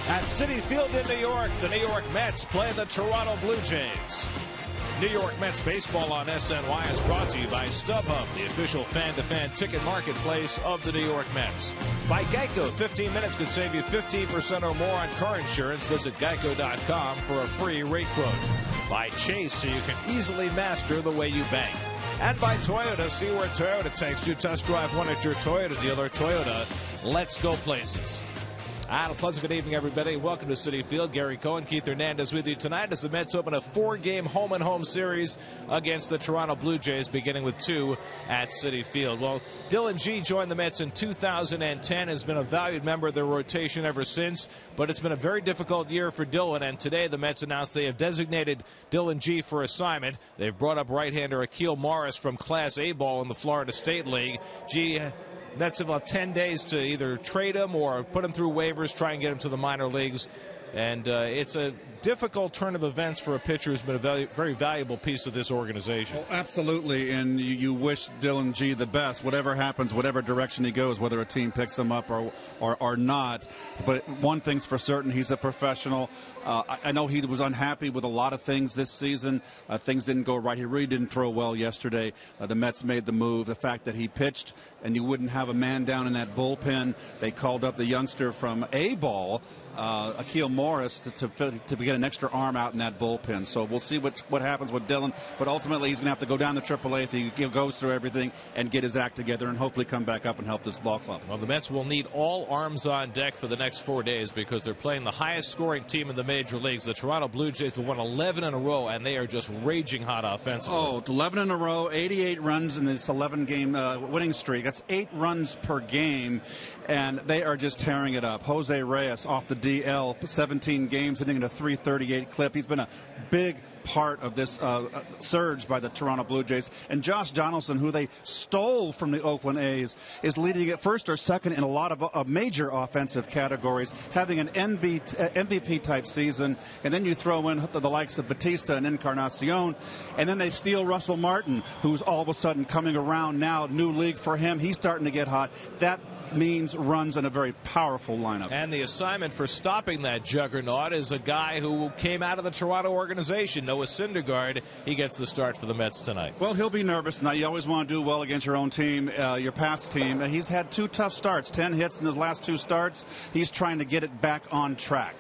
At Citi Field in New York, the New York Mets play the Toronto Blue Jays. New York Mets baseball on SNY is brought to you by StubHub, the official fan-to-fan ticket marketplace of the New York Mets. By Geico, 15 minutes could save you 15% or more on car insurance. Visit geico.com for a free rate quote. By Chase, so you can easily master the way you bank. And by Toyota, see where Toyota takes you. Test drive one at your Toyota dealer. Toyota, let's go places. And a pleasant good evening, everybody. Welcome to Citi Field. Gary Cohen, Keith Hernandez with you tonight as the Mets open a 4-game home-and-home series against the Toronto Blue Jays, beginning with 2 at Citi Field. Well, Dylan Gee joined the Mets in 2010, has been a valued member of their rotation ever since, but it's been a very difficult year for Dylan, and today the Mets announced they have designated Dylan Gee for assignment. They've brought up right-hander Akil Morris from Class A ball in the Florida State League. Gee, Mets have about 10 days to either trade him or put him through waivers, try and get him to the minor leagues. And it's a difficult turn of events for a pitcher who's been a very valuable piece of this organization. Oh, absolutely, and you wish Dylan Gee the best. Whatever happens, whatever direction he goes, whether a team picks him up or not. But one thing's for certain, he's a professional. I know he was unhappy with a lot of things this season. Things didn't go right. He really didn't throw well yesterday. The Mets made the move. The fact that he pitched and you wouldn't have a man down in that bullpen. They called up the youngster from A-ball, Akil Morris, to get an extra arm out in that bullpen. So we'll see what happens with Dylan. But ultimately, he's going to have to go down to AAA if he goes through everything and get his act together and hopefully come back up and help this ball club. Well, the Mets will need all arms on deck for the next 4 days because they're playing the highest scoring team in the major leagues. The Toronto Blue Jays have won 11 in a row, and they are just raging hot offensively. Oh, 11 in a row, 88 runs in this 11-game winning streak. That's 8 runs per game, and they are just tearing it up. Jose Reyes off the DL, 17 games, hitting at a 338 clip. He's been a big part of this surge by the Toronto Blue Jays. And Josh Donaldson, who they stole from the Oakland A's, is leading at first or second in a lot of major offensive categories, having an MVP-type season. And then you throw in the likes of Batista and Encarnacion, and then they steal Russell Martin, who's all of a sudden coming around now, new league for him. He's starting to get hot. That means runs in a very powerful lineup. And the assignment for stopping that juggernaut is a guy who came out of the Toronto organization, Noah Syndergaard. He gets the start for the Mets tonight. Well, he'll be nervous. Now, you always want to do well against your own team, your past team. And he's had 2 tough starts, 10 hits in his last 2 starts. He's trying to get it back on track.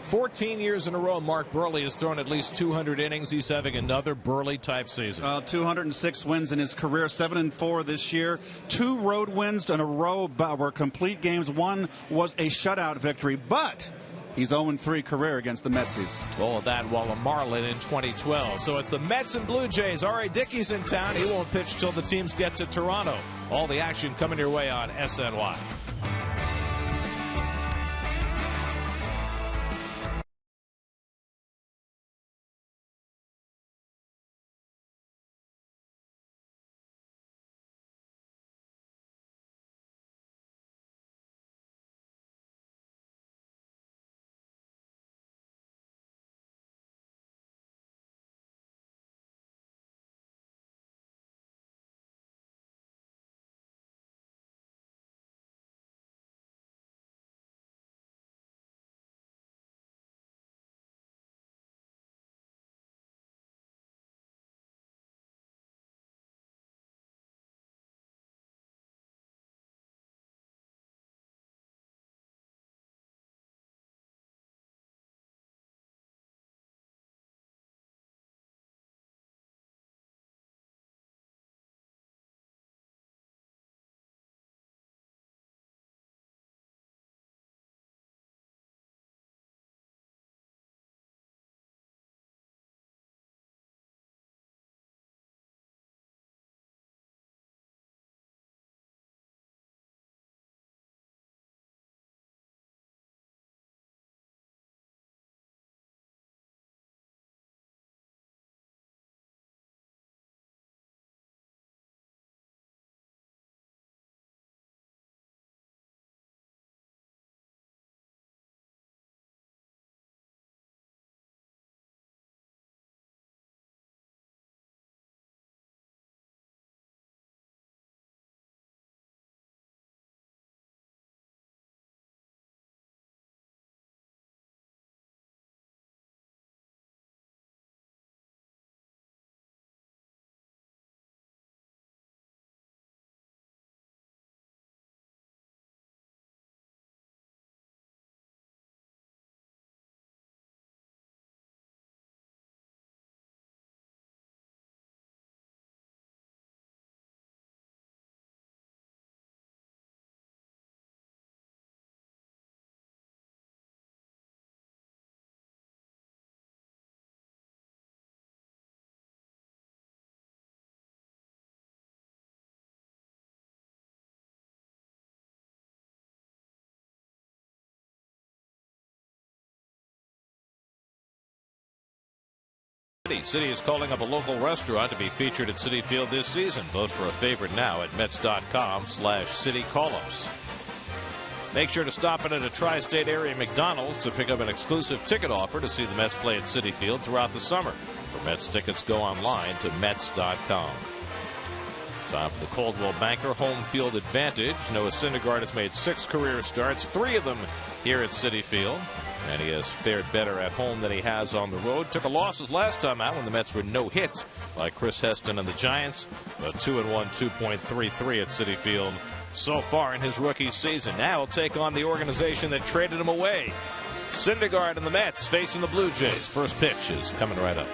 14 years in a row, Mark Buehrle has thrown at least 200 innings. He's having another Buehrle-type season. 206 wins in his career, 7-4 this year. 2 road wins in a row were complete games. One was a shutout victory, but he's 0-3 career against the Metsies. All of that while a Marlin in 2012. So it's the Mets and Blue Jays. R.A. Dickey's in town. He won't pitch till the teams get to Toronto. All the action coming your way on SNY. City is calling up a local restaurant to be featured at Citi Field this season. Vote for a favorite now at Mets.com/CityCallups. Make sure to stop in at a tri-state area McDonald's to pick up an exclusive ticket offer to see the Mets play at Citi Field throughout the summer. For Mets tickets, go online to Mets.com. Time for the Coldwell Banker home field advantage. Noah Syndergaard has made 6 career starts, 3 of them here at Citi Field. And he has fared better at home than he has on the road. Took a loss his last time out when the Mets were no hit by Chris Heston and the Giants. A 2-1, 2.33 at Citi Field so far in his rookie season. Now he'll take on the organization that traded him away. Syndergaard and the Mets facing the Blue Jays. First pitch is coming right up.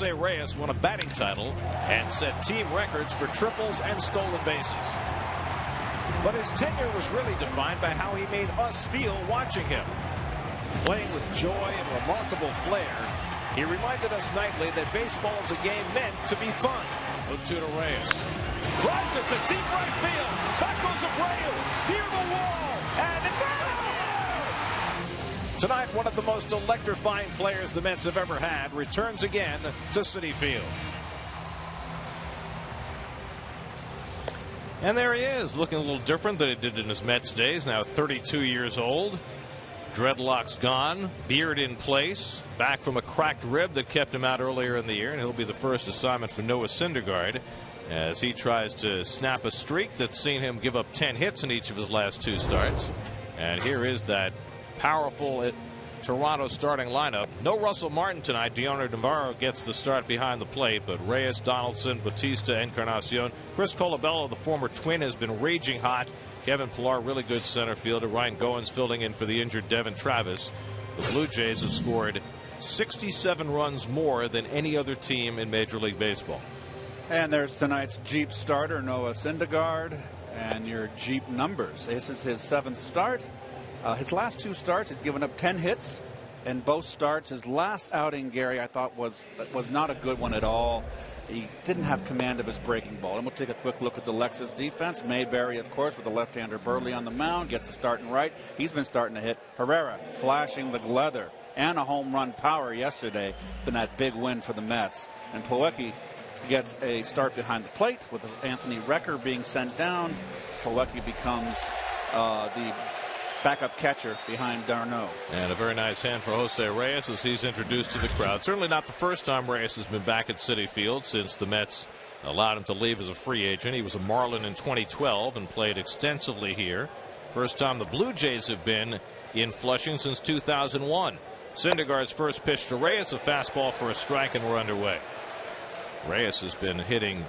Reyes won a batting title and set team records for triples and stolen bases. But his tenure was really defined by how he made us feel watching him. Playing with joy and remarkable flair, he reminded us nightly that baseball is a game meant to be fun. 0-2 to Reyes. Drives it to deep right field. Back goes Abreu near the wall, and it's out! Tonight, one of the most electrifying players the Mets have ever had returns again to Citi Field. And there he is, looking a little different than he did in his Mets days. Now 32 years old. Dreadlocks gone, beard in place, back from a cracked rib that kept him out earlier in the year, and he'll be the first assignment for Noah Syndergaard as he tries to snap a streak that's seen him give up 10 hits in each of his last 2 starts. And here is that powerful Toronto starting lineup. No Russell Martin tonight. Dioner Navarro gets the start behind the plate, but Reyes, Donaldson, Bautista, Encarnacion. Chris Colabello, the former Twin, has been raging hot. Kevin Pillar, really good center fielder. Ryan Goins filling in for the injured Devin Travis. The Blue Jays have scored 67 runs more than any other team in Major League Baseball. And there's tonight's Jeep starter, Noah Syndergaard, and your Jeep numbers. This is his 7th start. His last 2 starts, he's given up 10 hits, in both starts. His last outing, Gary, I thought was not a good one at all. He didn't have command of his breaking ball. And we'll take a quick look at the Lexus defense. Mayberry, of course, with the left-hander Burley on the mound, gets a start and right. He's been starting to hit. Herrera flashing the leather and a home run power yesterday. Been that big win for the Mets. And Plawecki gets a start behind the plate with Anthony Recker being sent down. Plawecki becomes the backup catcher behind Darno. And a very nice hand for Jose Reyes as he's introduced to the crowd. Certainly not the first time Reyes has been back at Citi Field since the Mets allowed him to leave as a free agent. He was a Marlin in 2012 and played extensively here. First time the Blue Jays have been in Flushing since 2001. Syndergaard's first pitch to Reyes, a fastball for a strike, and we're underway. Reyes has been hitting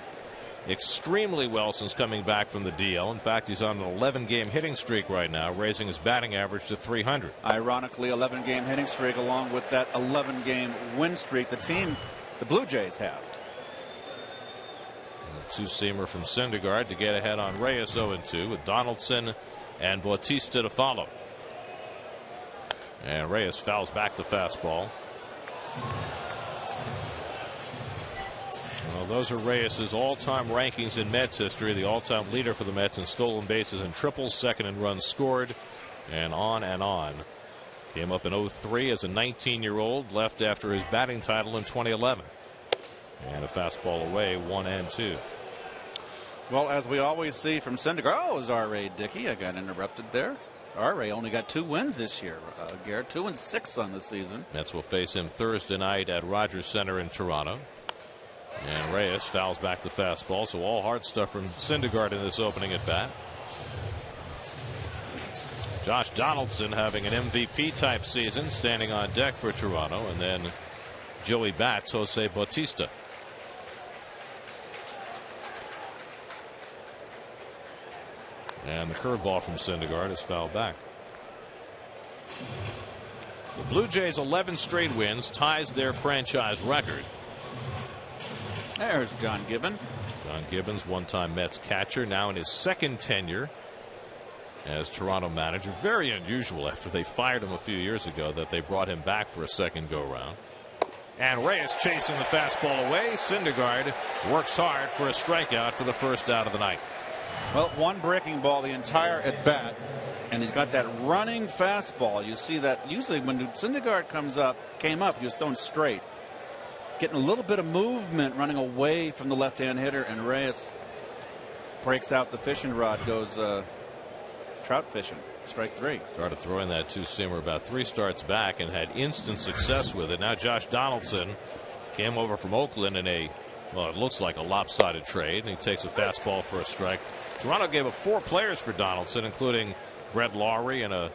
extremely well since coming back from the DL. In fact, he's on an 11-game hitting streak right now, raising his batting average to 300. Ironically, 11-game hitting streak along with that 11-game win streak the Blue Jays have. Two-seamer from Syndergaard to get ahead on Reyes 0-2 with Donaldson and Bautista to follow. And Reyes fouls back the fastball. Well, those are Reyes' all-time rankings in Mets history. The all-time leader for the Mets in stolen bases and triples, second in runs scored, and on and on. Came up in 03 as a 19-year-old, left after his batting title in 2011. And a fastball away, 1-2. Well, as we always see from Syndergaard, oh, it was R.A. Dickey. I got interrupted there. R.A. only got 2 wins this year, Garrett. 2-6 on the season. Mets will face him Thursday night at Rogers Center in Toronto. And Reyes fouls back the fastball, so all hard stuff from Syndergaard in this opening at bat. Josh Donaldson having an MVP type season, standing on deck for Toronto, and then Joey Bats, Jose Bautista. And the curveball from Syndergaard is fouled back. The Blue Jays' 11 straight wins ties their franchise record. There's John Gibbon. John Gibbons, one-time Mets catcher, now in his second tenure as Toronto manager. Very unusual after they fired him a few years ago that they brought him back for a second go-round. And Reyes chasing the fastball away. Syndergaard works hard for a strikeout for the first out of the night. Well, one breaking ball the entire at bat, and he's got that running fastball. You see that usually when Syndergaard came up, he was thrown straight. Getting a little bit of movement running away from the left-hand hitter, and Reyes breaks out the fishing rod, goes trout fishing. Strike 3. Started throwing that two-seamer about 3 starts back and had instant success with it. Now Josh Donaldson came over from Oakland in it looks like a lopsided trade, and he takes a fastball for a strike. Toronto gave up 4 players for Donaldson, including Brett Lawrie and a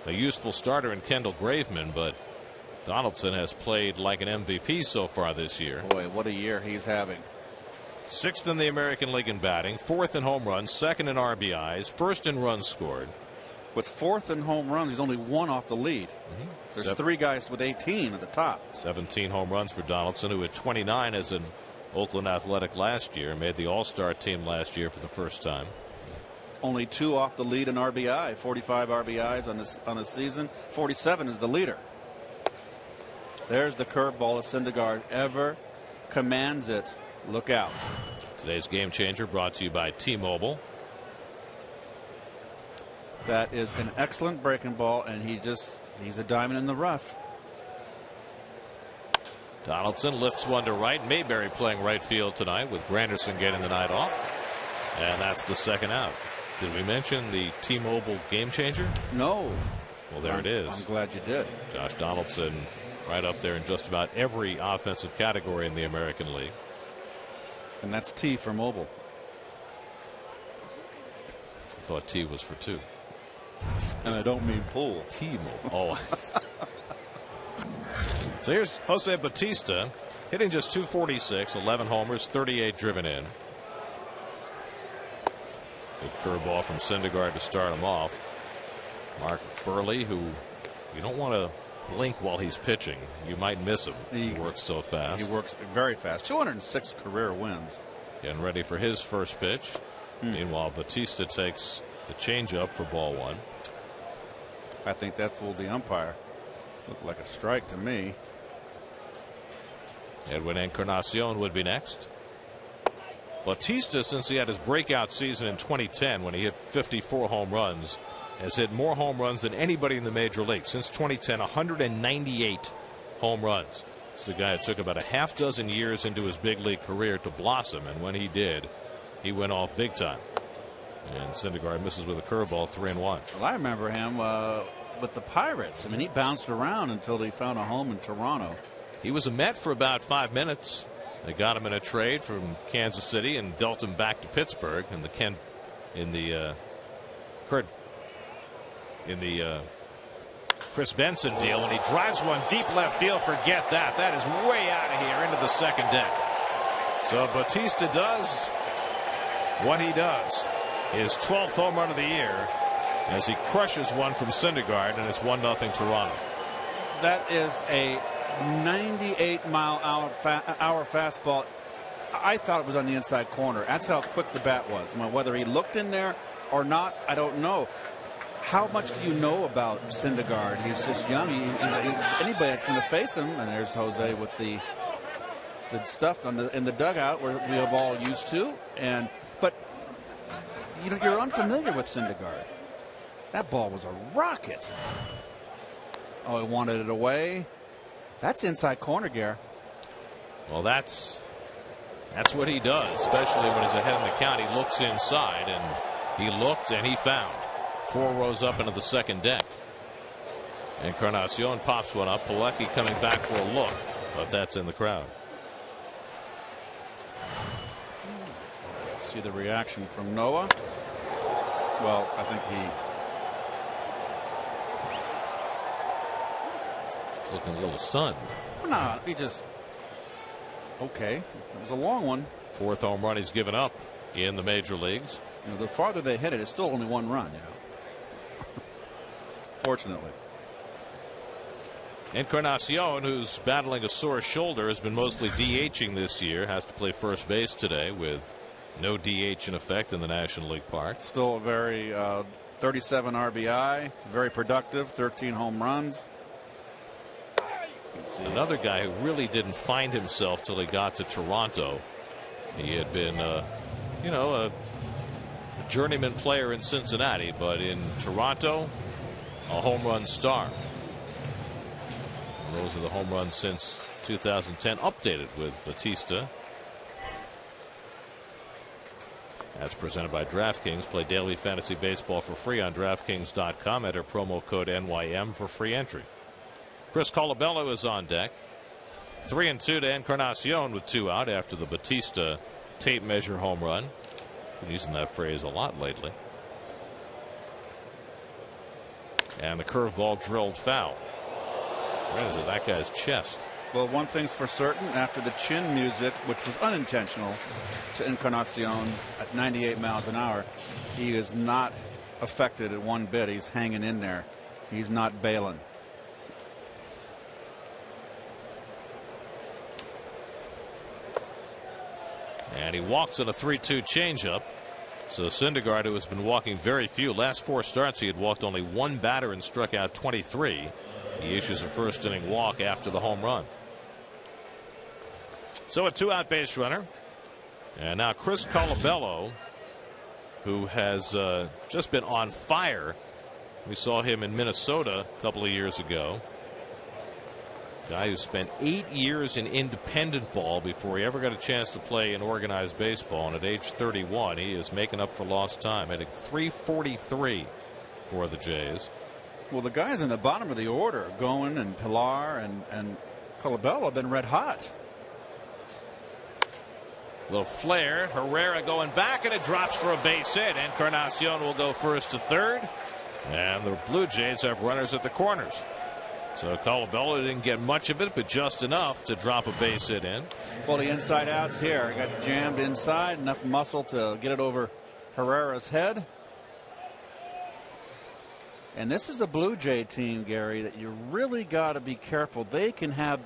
useful starter in Kendall Graveman, but Donaldson has played like an MVP so far this year. Boy, what a year he's having. 6th in the American League in batting, 4th in home runs, 2nd in RBIs, 1st in runs scored. With 4th in home runs, he's only 1 off the lead. There's 3 guys with 18 at the top. 17 home runs for Donaldson, who had 29 as an Oakland Athletic last year, made the All-Star team last year for the first time. Only 2 off the lead in RBI, 45 RBIs on the season. 47 is the leader. There's the curveball if Syndergaard ever commands it. Look out. Today's game changer brought to you by T-Mobile. That is an excellent breaking ball, and he's a diamond in the rough. Donaldson lifts one to right. Mayberry playing right field tonight with Granderson getting the night off. And that's the second out. Did we mention the T-Mobile game changer? No. Well, there it is. I'm glad you did. Josh Donaldson right up there in just about every offensive category in the American League. And that's T for mobile. I thought T was for 2. And I don't mean pool. T-Mobile. Oh. So here's Jose Bautista hitting just .246, 11 homers, 38 driven in. Good curveball from Syndergaard to start him off. Mark Burley, who you don't want to blink while he's pitching. You might miss him. He works so fast. He works very fast. 206 career wins. Getting ready for his first pitch. Meanwhile, Bautista takes the changeup for ball 1. I think that fooled the umpire. Looked like a strike to me. Edwin Encarnacion would be next. Bautista, since he had his breakout season in 2010 when he hit 54 home runs, has hit more home runs than anybody in the major league. Since 2010, 198 home runs. It's the guy that took about a half dozen years into his big league career to blossom, and when he did, he went off big time. And Syndergaard misses with a curveball, 3-1. Well, I remember him with the Pirates. I mean, he bounced around until he found a home in Toronto. He was a Met for about 5 minutes. They got him in a trade from Kansas City and dealt him back to Pittsburgh in the Chris Benson deal, and he drives one deep left field. Forget that. That is way out of here into the second deck. So Bautista does what he does. His 12th home run of the year as he crushes one from Syndergaard, and it's 1-0 Toronto. That is a 98-mile-hour fastball. I thought it was on the inside corner. That's how quick the bat was. I mean, whether he looked in there or not, I don't know. How much do you know about Syndergaard? He's just young. Anybody that's going to face him, and there's Jose with the stuff in the dugout where we have all used to. But you're unfamiliar with Syndergaard. That ball was a rocket. Oh, he wanted it away. That's inside corner, Gare. Well, that's what he does, especially when he's ahead in the count. He looks inside, and he looked and he found. 4 rows up into the second deck. Encarnacion pops one up. Pilecki coming back for a look, but that's in the crowd. See the reaction from Noah. Well, I think he's looking a little stunned. No, he just okay. It was a long one. 4th home run he's given up in the major leagues. You know, the farther they hit it, it's still only 1 run. You know. Fortunately. Encarnacion, who's battling a sore shoulder, has been mostly DHing this year. Has to play first base today with no DH in effect in the National League Park. Still a very 37 RBI, very productive, 13 home runs. Another guy who really didn't find himself till he got to Toronto. He had been, a journeyman player in Cincinnati, but in Toronto, a home run star. And those are the home runs since 2010, updated with Bautista. That's presented by DraftKings. Play daily fantasy baseball for free on DraftKings.com. Enter promo code NYM for free entry. Chris Colabello is on deck. 3-2 to Encarnacion with 2 out after the Bautista tape measure home run. Been using that phrase a lot lately. And the curveball drilled foul. Right into that guy's chest. Well, one thing's for certain, after the chin music, which was unintentional to Encarnacion at 98 miles an hour, he is not affected at one bit. He's hanging in there. He's not bailing. And he walks on a 3-2 changeup. So Syndergaard, who has been walking very few, last 4 starts he had walked only 1 batter and struck out 23. He issues a first inning walk after the home run. So a 2-out base runner. And now Chris Colabello, who has just been on fire. We saw him in Minnesota a couple of years ago. Guy who spent 8 years in independent ball before he ever got a chance to play in organized baseball. And at age 31, he is making up for lost time, hitting .343 for the Jays. Well, the guys in the bottom of the order, Goen and Pilar and Colabello, have been red hot. Little flare. Herrera going back, and it drops for a base hit. Encarnacion will go first to third. And the Blue Jays have runners at the corners. So Colabello didn't get much of it, but just enough to drop a base hit in. Well, the inside outs here. He got jammed inside, enough muscle to get it over Herrera's head. And this is a Blue Jay team, Gary, that you really got to be careful. They can have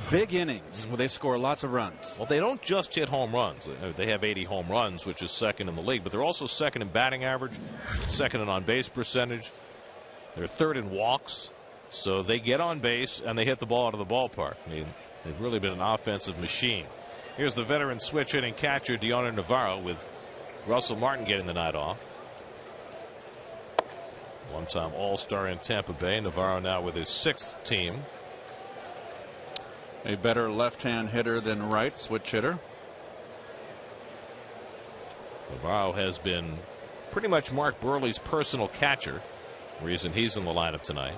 big innings where they score lots of runs. Well, they don't just hit home runs. They have 80 home runs, which is second in the league, but they're also second in batting average, second in on-base percentage. They're third in walks. So they get on base and they hit the ball out of the ballpark. I mean, they've really been an offensive machine. Here's the veteran switch hitting catcher Dioner Navarro, with Russell Martin getting the night off. One-time All-Star in Tampa Bay. Navarro now with his 6th team. A better left-hand hitter than right, switch hitter. Navarro has been pretty much Mark Burley's personal catcher. Reason he's in the lineup tonight.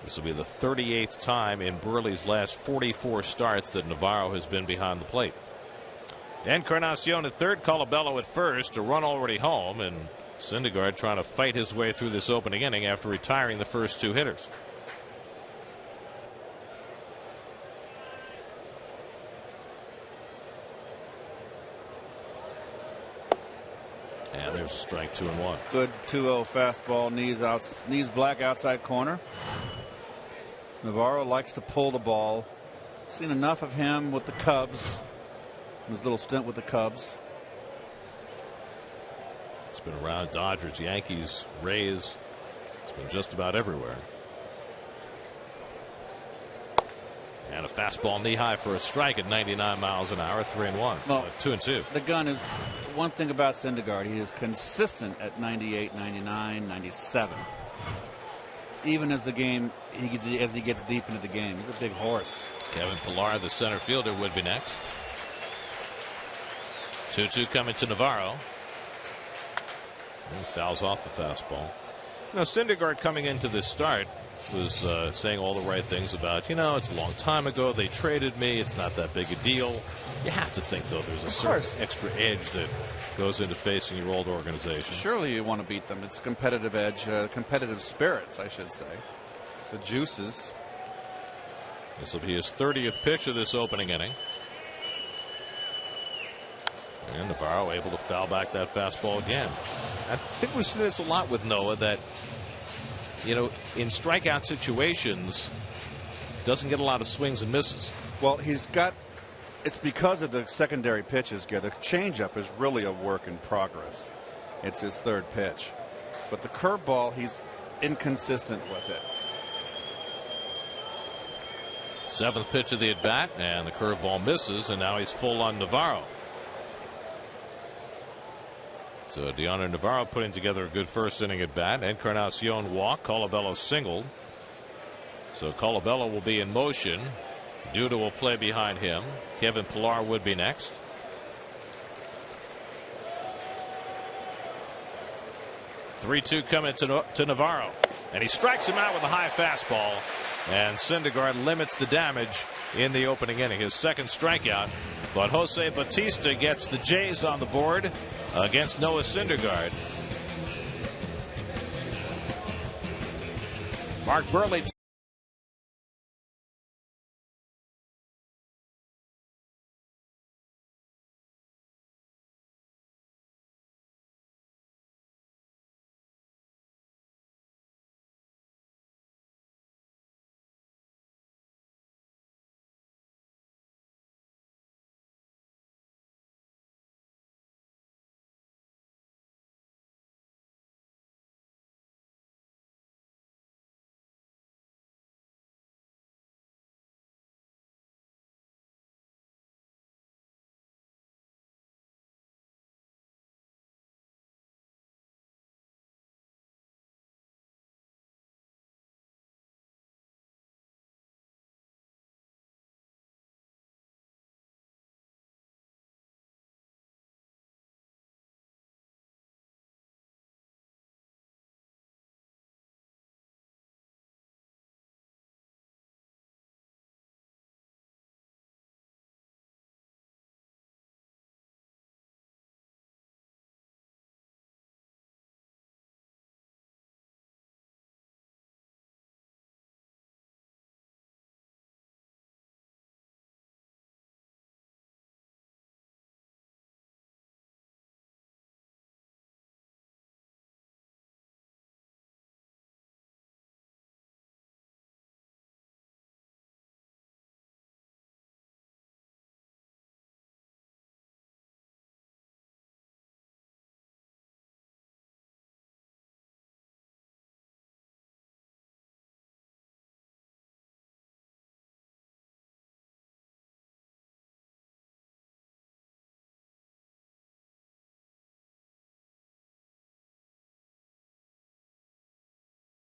This will be the 38th time in Burley's last 44 starts that Navarro has been behind the plate. Encarnacion at third, Colabello at first, a run already home, and Syndergaard trying to fight his way through this opening inning after retiring the first 2 hitters. And there's a strike, 2-1. Good 2-0 fastball, knees black outside corner. Navarro likes to pull the ball. Seen enough of him with the Cubs. His little stint with the Cubs. It's been around Dodgers, Yankees, Rays. It's been just about everywhere. And a fastball knee high for a strike at 99 miles an hour, 3-1. Well, 2-2. The gun is one thing about Syndergaard. He is consistent at 98, 99, 97. Even as he gets deep into the game. He's a big horse. Kevin Pillar, the center fielder, would be next. 2-2 coming to Navarro. He fouls off the fastball. Now, Syndergaard coming into this start was saying all the right things about, it's a long time ago. They traded me. It's not that big a deal. You have to think, though, there's a certain extra edge that goes into facing your old organization. Surely you want to beat them. It's competitive edge, competitive spirits, I should say. The juices. This will be his 30th pitch of this opening inning. And Navarro able to foul back that fastball again. I think we've seen this a lot with Noah, that, in strikeout situations, doesn't get a lot of swings and misses. Well, it's because of the secondary pitches, Gary. The changeup is really a work in progress. It's his 3rd pitch. But the curveball, he's inconsistent with it. 7th pitch of the at bat, and the curveball misses, and now he's full on Navarro. So Dioner Navarro putting together a good first inning at bat. Encarnacion walk. Colabello singled. So Colabello will be in motion. Duda will play behind him. Kevin Pillar would be next. "3-2 coming to Navarro. And he strikes him out with a high fastball. And Syndergaard limits the damage in the opening inning. His 2nd strikeout. But Jose Bautista gets the Jays on the board against Noah Syndergaard. Mark Burley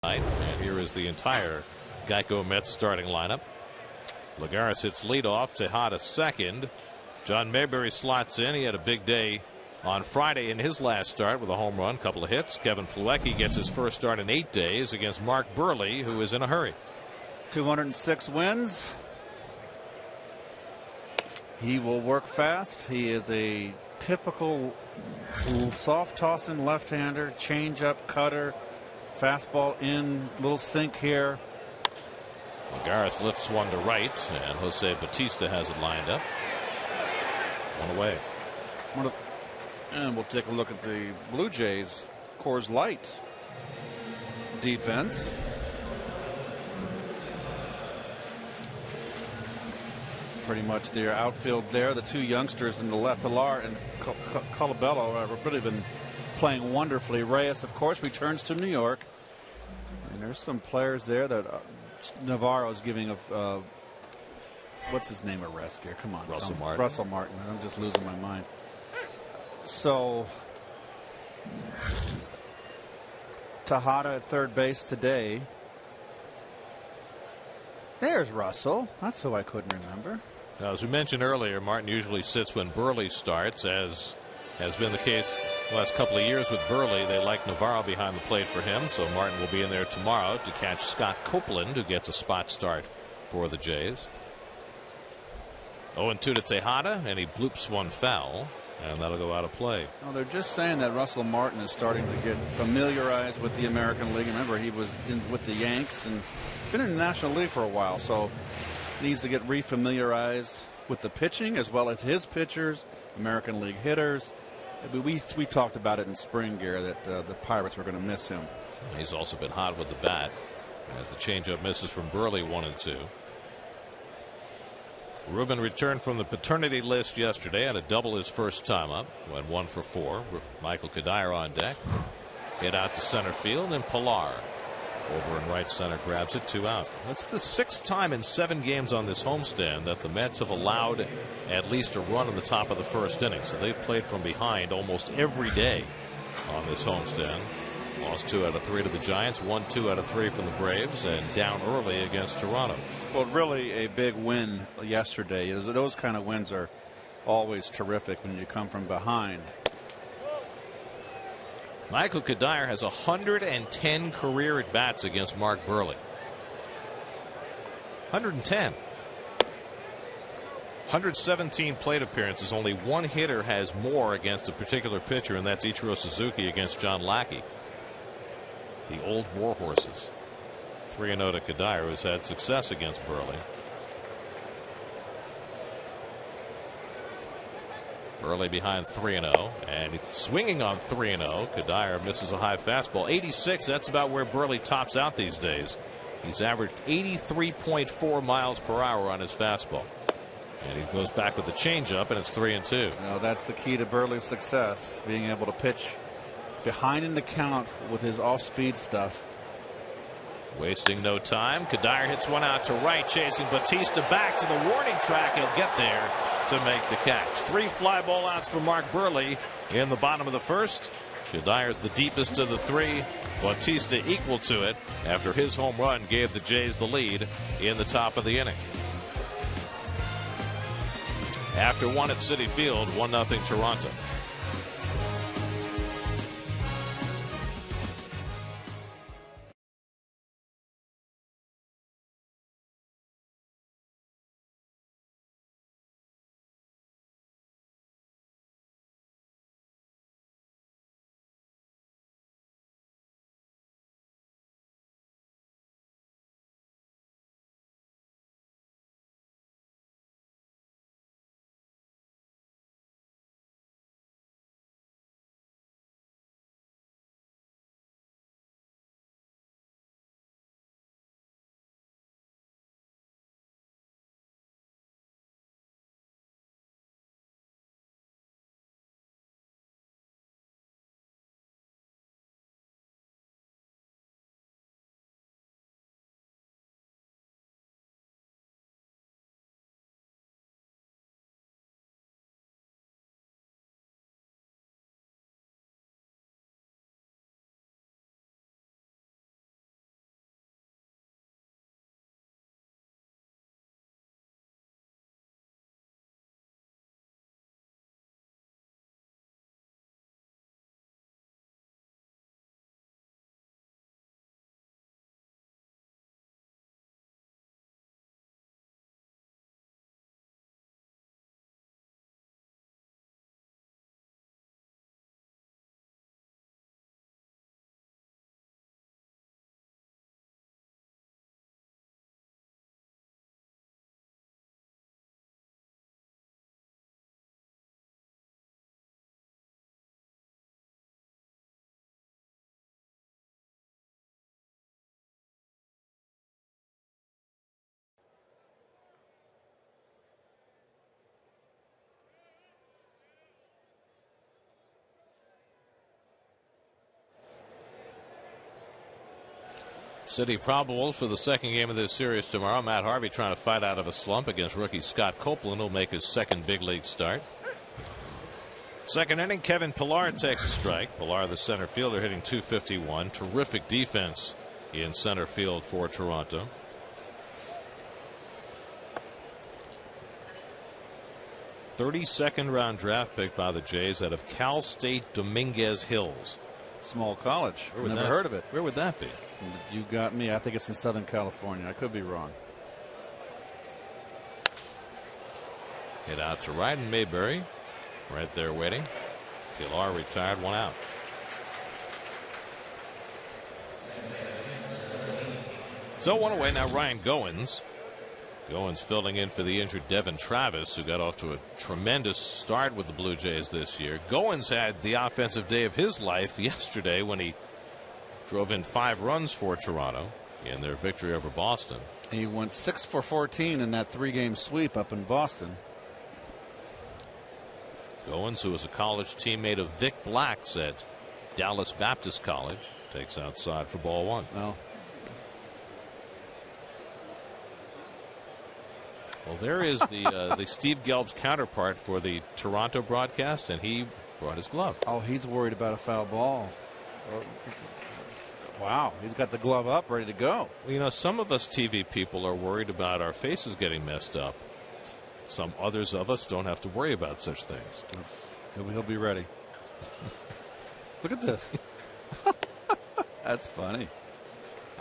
And here is the entire Geico Mets starting lineup. Lagares hits leadoff. Tejada second. John Mayberry slots in. He had a big day on Friday in his last start with a home run, couple of hits. Kevin Plawecki gets his first start in 8 days against Mark Burley, who is in a hurry. 206 wins. He will work fast. He is a typical soft tossing left-hander, change-up, cutter, fastball in, little sink here. Lagares lifts one to right, and Jose Bautista has it lined up. One away. And we'll take a look at the Blue Jays Coors Light defense. Pretty much their outfield there. The two youngsters in the left, Pilar and Colabello, have really been playing wonderfully. Reyes, of course, returns to New York. And there's some players there that Navarro's giving a what's his name a rest here. Come on. Russell Martin. Russell Martin. I'm just losing my mind. So Tejada at third base today. There's Russell. That's who I couldn't remember. Now, as we mentioned earlier, Martin usually sits when Burley starts, as has been the case the last couple of years with Burley. They like Navarro behind the plate for him, so Martin will be in there tomorrow to catch Scott Copeland, who gets a spot start for the Jays. 0-2 to Tejada, and he bloops one foul, and that'll go out of play. Well, they're just saying that Russell Martin is starting to get familiarized with the American League. Remember, he was with the Yanks and been in the National League for a while, so needs to get refamiliarized with the pitching as well as his pitchers, American League hitters. We talked about it in spring, Gear, that the Pirates were going to miss him. He's also been hot with the bat as the changeup misses from Burley 1-2. Ruben returned from the paternity list yesterday, had a double his first time up, went 1 for 4. Michael Kadire on deck, hit out to center field, and Pilar over in right center grabs it, 2 out. That's the 6th time in 7 games on this homestand that the Mets have allowed at least a run in the top of the first inning. So they've played from behind almost every day on this homestand. Lost 2 out of 3 to the Giants, won 2 out of 3 from the Braves, and down early against Toronto. Well, really a big win yesterday. Those kind of wins are always terrific when you come from behind. Michael Kadire has 110 career at bats against Mark Burley. 110. 117 plate appearances. Only one hitter has more against a particular pitcher, and that's Ichiro Suzuki against John Lackey. The old war horses. 3-0 to Kadire, who's had success against Burley. Burley behind 3-0, and swinging on 3-0. Kadire misses a high fastball. 86, that's about where Burley tops out these days. He's averaged 83.4 miles per hour on his fastball. And he goes back with the changeup, and it's 3-2. Now that's the key to Burley's success, being able to pitch behind in the count with his off-speed stuff. Wasting no time. Kadire hits one out to right, chasing Bautista back to the warning track. He'll get there to make the catch. 3 fly ball outs for Mark Burley in the bottom of the first. Kadire's the deepest of the 3. Bautista equal to it after his home run gave the Jays the lead in the top of the inning. After 1 at Citi Field, 1-0 Toronto. City probables for the second game of this series tomorrow. Matt Harvey trying to fight out of a slump against rookie Scott Copeland, who'll make his second big league start. Second inning, Kevin Pillar takes a strike. Pillar, the center fielder, hitting .251. Terrific defense in center field for Toronto. .32nd round draft pick by the Jays out of Cal State Dominguez Hills. Small college. Never heard of it. Where would that be? You got me. I think it's in Southern California. I could be wrong. Hit out to right, and Mayberry right there waiting. Pillar retired, 1 out. So 1 away now. Ryan Goins. Goins filling in for the injured Devin Travis, who got off to a tremendous start with the Blue Jays this year. Goins had the offensive day of his life yesterday when he drove in 5 runs for Toronto in their victory over Boston. He went 6 for 14 in that 3-game sweep up in Boston. Goins, who was a college teammate of Vic Black's at Dallas Baptist College, takes outside for ball 1. Well, there is the Steve Gelb's counterpart for the Toronto broadcast, and he brought his glove. Oh, he's worried about a foul ball. Wow, he's got the glove up, ready to go. Well, you know, some of us TV people are worried about our faces getting messed up. Some others of us don't have to worry about such things. He'll be ready. Look at this. That's funny.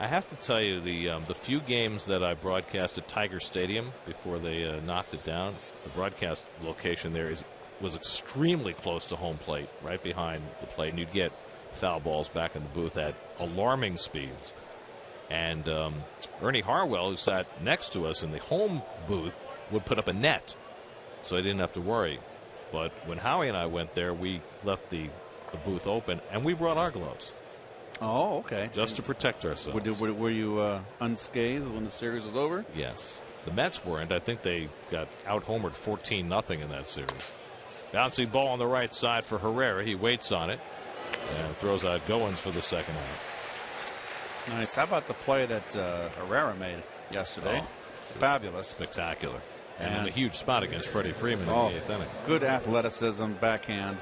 I have to tell you, the few games that I broadcast at Tiger Stadium before they knocked it down, the broadcast location there was extremely close to home plate, right behind the plate, and you'd get foul balls back in the booth at alarming speeds. And Ernie Harwell, who sat next to us in the home booth, would put up a net, so I didn't have to worry. But when Howie and I went there, we left the booth open, and we brought our gloves. Oh, okay. Just to protect ourselves. Were you unscathed when the series was over? Yes. The Mets weren't. I think they got out-homered 14-0 in that series. Bouncing ball on the right side for Herrera. He waits on it and throws out Goins for the second out. Nice. How about the play that Herrera made yesterday? Fabulous. Spectacular. And a huge spot against Freddie Freeman in the 8th inning. Good athleticism, backhand.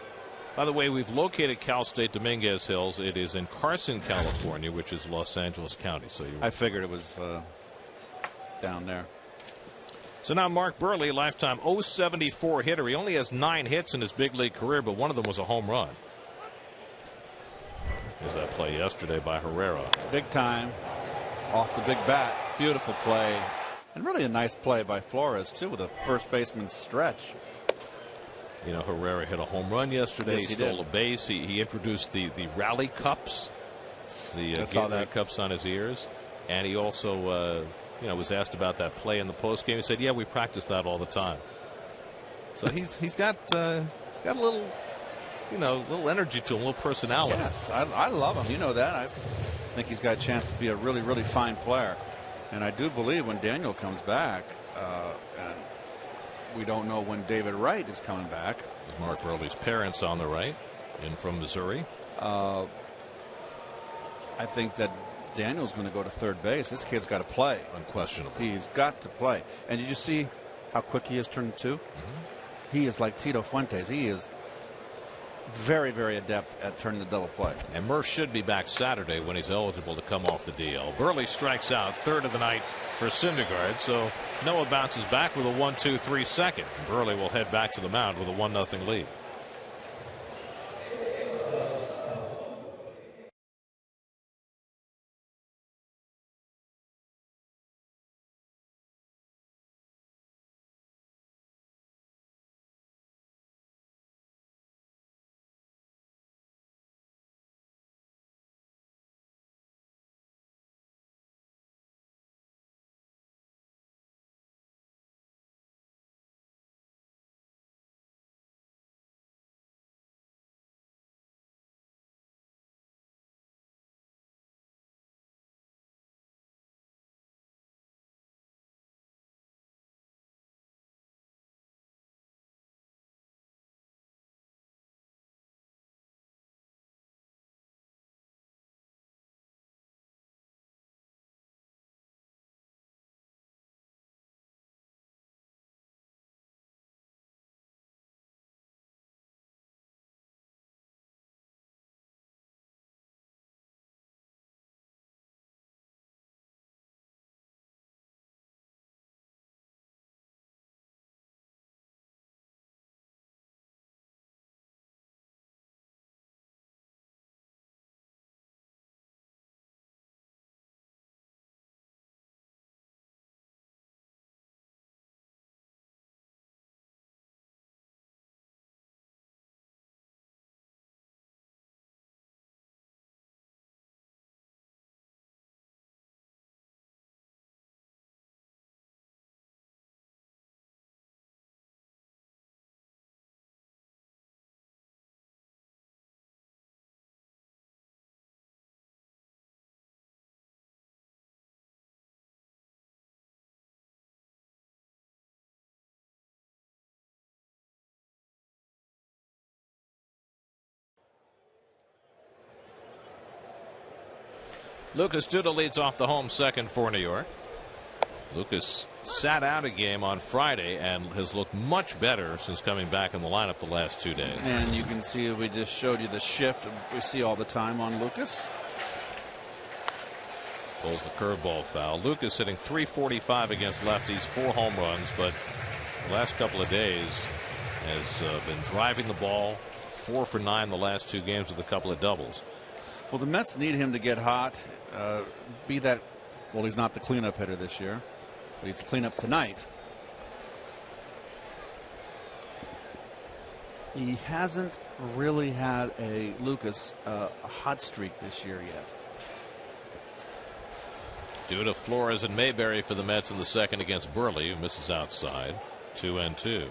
By the way, we've located Cal State Dominguez Hills. It is in Carson, California, which is Los Angeles County. So I figured it was down there. So now Mark Burley, lifetime .074 hitter. He only has 9 hits in his big league career, but one of them was a home run. Here's that play yesterday by Herrera. Big time. Off the big bat. Beautiful play. And really a nice play by Flores, too, with a first baseman's stretch. You know, Herrera hit a home run yesterday. Yes, he stole a base. He introduced the rally cups, the Gatorade cups on his ears. And he also, was asked about that play in the postgame. He said, yeah, we practice that all the time. So he's got a little, little energy to him, a little personality. Yes, I love him. You know that. I think he's got a chance to be a really, really fine player. And I do believe when Daniel comes back, and we don't know when David Wright is coming back. Mark Burley's parents on the right, in from Missouri. I think that Daniel's going to go to third base. This kid's got to play. Unquestionably. He's got to play. And did you see how quick he is turning 2? He is like Tito Fuentes. He is very, very adept at turning the double play. And Murph should be back Saturday when he's eligible to come off the DL. Burley strikes out, 3rd of the night for Syndergaard. So Noah bounces back with a 1-2-3 second. Burley will head back to the mound with a 1-0 lead. Lucas Duda leads off the home second for New York. Lucas sat out a game on Friday and has looked much better since coming back in the lineup the last 2 days. And you can see we just showed you the shift we see all the time on Lucas. Pulls the curveball foul. Lucas hitting .345 against lefties, 4 home runs, but the last couple of days has been driving the ball, 4 for 9 the last 2 games with a couple of doubles. Well, the Mets need him to get hot. Well, he's not the cleanup hitter this year, but he's cleanup tonight. He hasn't really had a hot streak this year yet. Duda, Flores, and Mayberry for the Mets in the second against Burley, who misses outside. 2-2.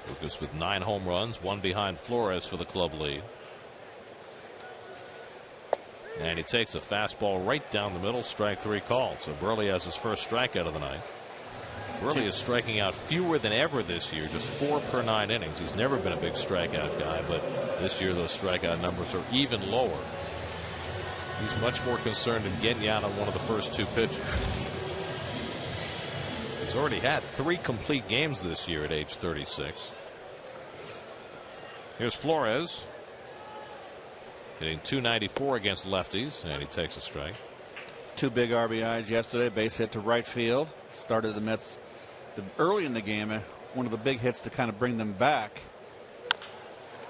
Lucas with 9 home runs, 1 behind Flores for the club lead. And he takes a fastball right down the middle, strike 3 called. So Burley has his first strikeout of the night. Burley is striking out fewer than ever this year, just 4 per 9 innings. He's never been a big strikeout guy, but this year those strikeout numbers are even lower. He's much more concerned in getting out on one of the first 2 pitches. He's already had 3 complete games this year at age 36. Here's Flores hitting .294 against lefties, and he takes a strike. 2 big RBIs yesterday, base hit to right field. Started the Mets early in the game, one of the big hits to kind of bring them back.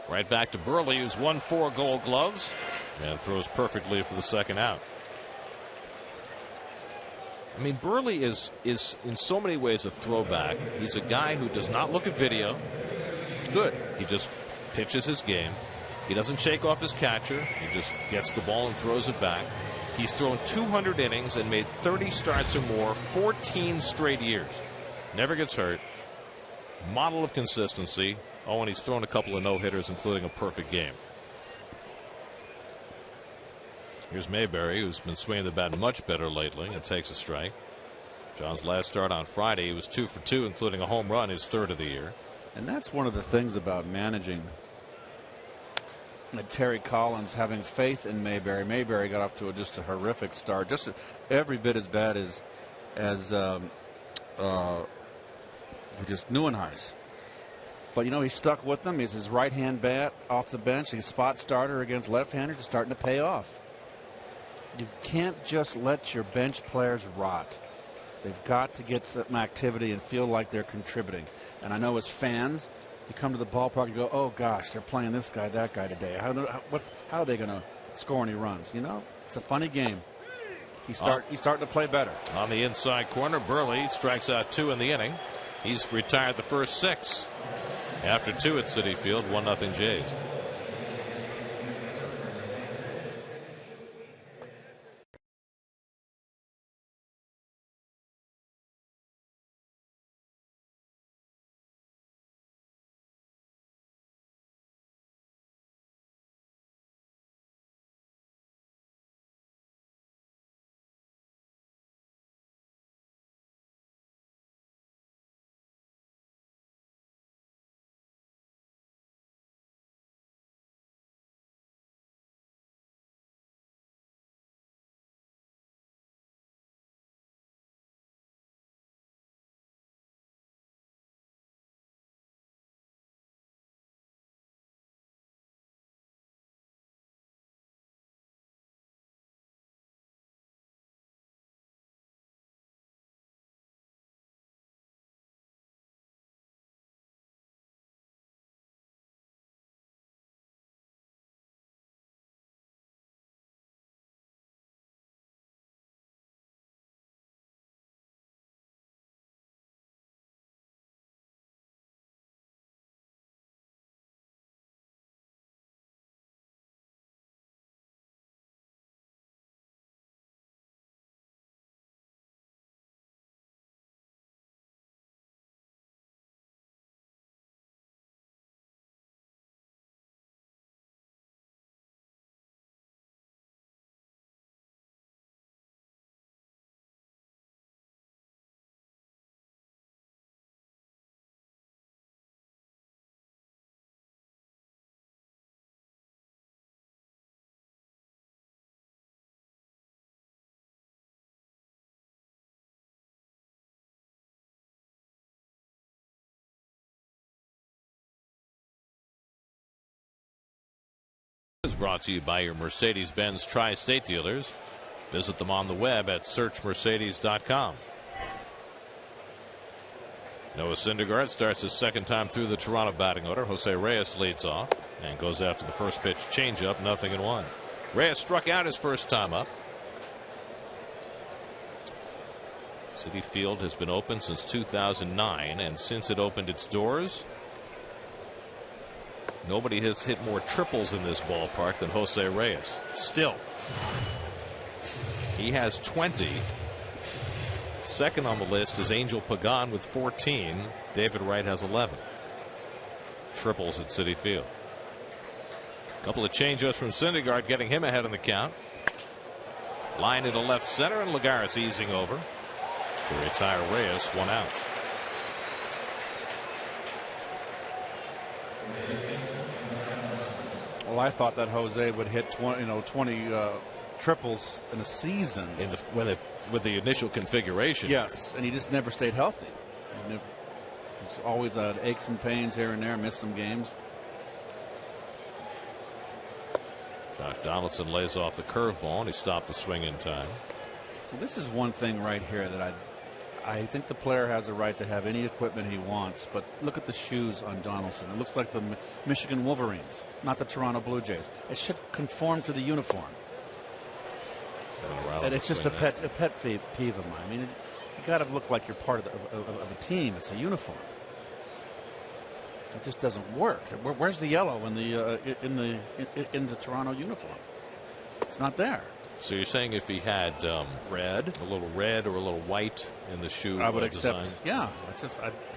Right back to Burley, who's won 4 Gold Gloves and throws perfectly for the second out. I mean, Burley is in so many ways a throwback. He's a guy who does not look at video. Good. He just pitches his game. He doesn't shake off his catcher. He just gets the ball and throws it back. He's thrown 200 innings and made 30 starts or more 14 straight years. Never gets hurt. Model of consistency. Oh, and he's thrown a couple of no-hitters, including a perfect game. Here's Mayberry, who's been swinging the bat much better lately, and takes a strike. John's last start on Friday, he was 2 for 2, including a home run, his 3rd of the year. And that's one of the things about managing. Terry Collins having faith in Mayberry. Mayberry got off to just a horrific start, just every bit as bad as just Neuenhuis. But you know, he stuck with them. He's his right-hand bat off the bench. He's spot starter against left-handers. It's starting to pay off. You can't just let your bench players rot. They've got to get some activity and feel like they're contributing. And I know as fans, you come to the ballpark and go, oh gosh, they're playing this guy, that guy today. How are they going to score any runs? You know, it's a funny game. He's starting to play better. On the inside corner, Burley strikes out 2 in the inning. He's retired the first 6. After 2 at Citi Field, 1-0 Jays. Is brought to you by your Mercedes-Benz Tri-State dealers. Visit them on the web at searchmercedes.com. Noah Syndergaard starts his second time through the Toronto batting order. Jose Reyes leads off and goes after the first pitch changeup, 0-1. Reyes struck out his first time up. Citi Field has been open since 2009, and since it opened its doors, nobody has hit more triples in this ballpark than Jose Reyes. Still, he has 20. Second on the list is Angel Pagan with 14. David Wright has 11. Triples at Citi Field. A couple of changeups from Syndergaard getting him ahead in the count. Line into left center, and Lagares easing over to retire Reyes, 1 out. Well, I thought that Jose would hit 20 triples in a season. With the initial configuration. Yes, and he just never stayed healthy. He's always had aches and pains here and there, missed some games. Josh Donaldson lays off the curveball, and he stopped the swing in time. Well, this is one thing right here that I think the player has a right to have any equipment he wants, but look at the shoes on Donaldson. It looks like the Michigan Wolverines, not the Toronto Blue Jays. It should conform to the uniform. And it's just a pet peeve of mine. I mean, you got to look like you're part of a team. It's a uniform. It just doesn't work. Where's the yellow in the Toronto uniform? It's not there. So you're saying if he had red, a little red or a little white in the shoe, I would accept. Design? Yeah,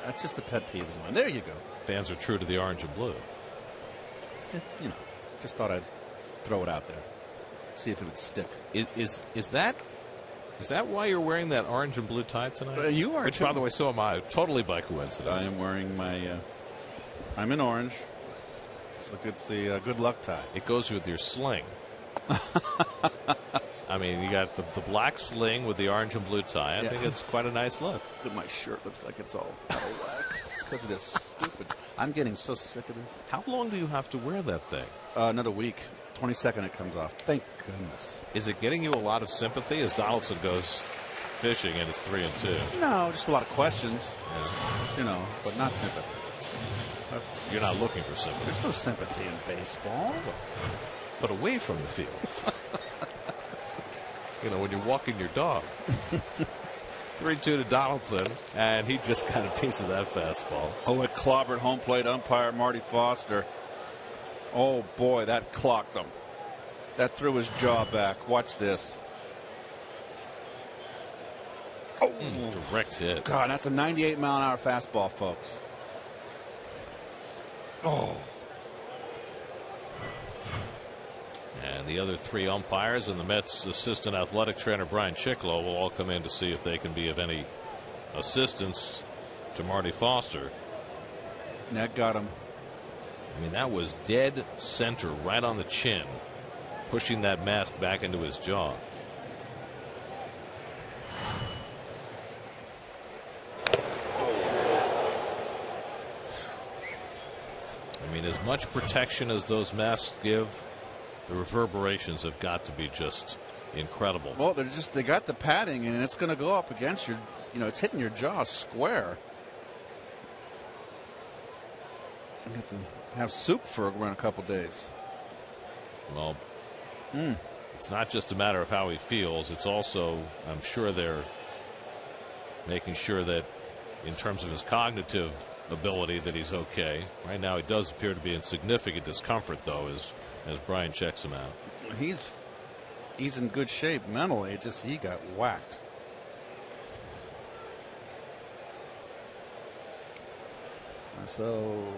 that's just a pet peeve of mine. There you go. Fans are true to the orange and blue. Just thought I'd throw it out there. See if it would stick. Is that why you're wearing that orange and blue tie tonight? You are. Which, by the way, so am I. Totally by coincidence. I am wearing my. I'm in orange. It's the good luck tie. It goes with your sling. I mean, you got the black sling with the orange and blue tie. I think it's quite a nice look. My shirt looks like it's all out of whack. It's because of this stupid. I'm getting so sick of this. How long do you have to wear that thing? Another week. 22nd it comes off. Thank goodness. Is it getting you a lot of sympathy as Donaldson goes fishing and it's 3-2? No, just a lot of questions. Yeah. But not sympathy. You're not looking for sympathy. There's no sympathy in baseball. But away from the field. When you're walking your dog. 3-2 to Donaldson, and he just got a piece of that fastball. Oh, it clobbered home plate umpire Marty Foster. Oh, boy, that clocked him. That threw his jaw back. Watch this. Oh, direct hit. God, that's a 98-mile-an-hour fastball, folks. Oh. And the other three umpires and the Mets assistant athletic trainer Brian Chiclo will all come in to see if they can be of any assistance to Marty Foster. And that got him. I mean, that was dead center, right on the chin, pushing that mask back into his jaw. I mean, as much protection as those masks give, the reverberations have got to be just incredible. Well, they got the padding, and it's going to go up against your, it's hitting your jaw square. You have to have soup for around a couple days. Well, it's not just a matter of how he feels. It's also, I'm sure they're making sure that in terms of his cognitive ability that he's okay. Right now he does appear to be in significant discomfort, though, as Brian checks him out. He's in good shape mentally. He got whacked. So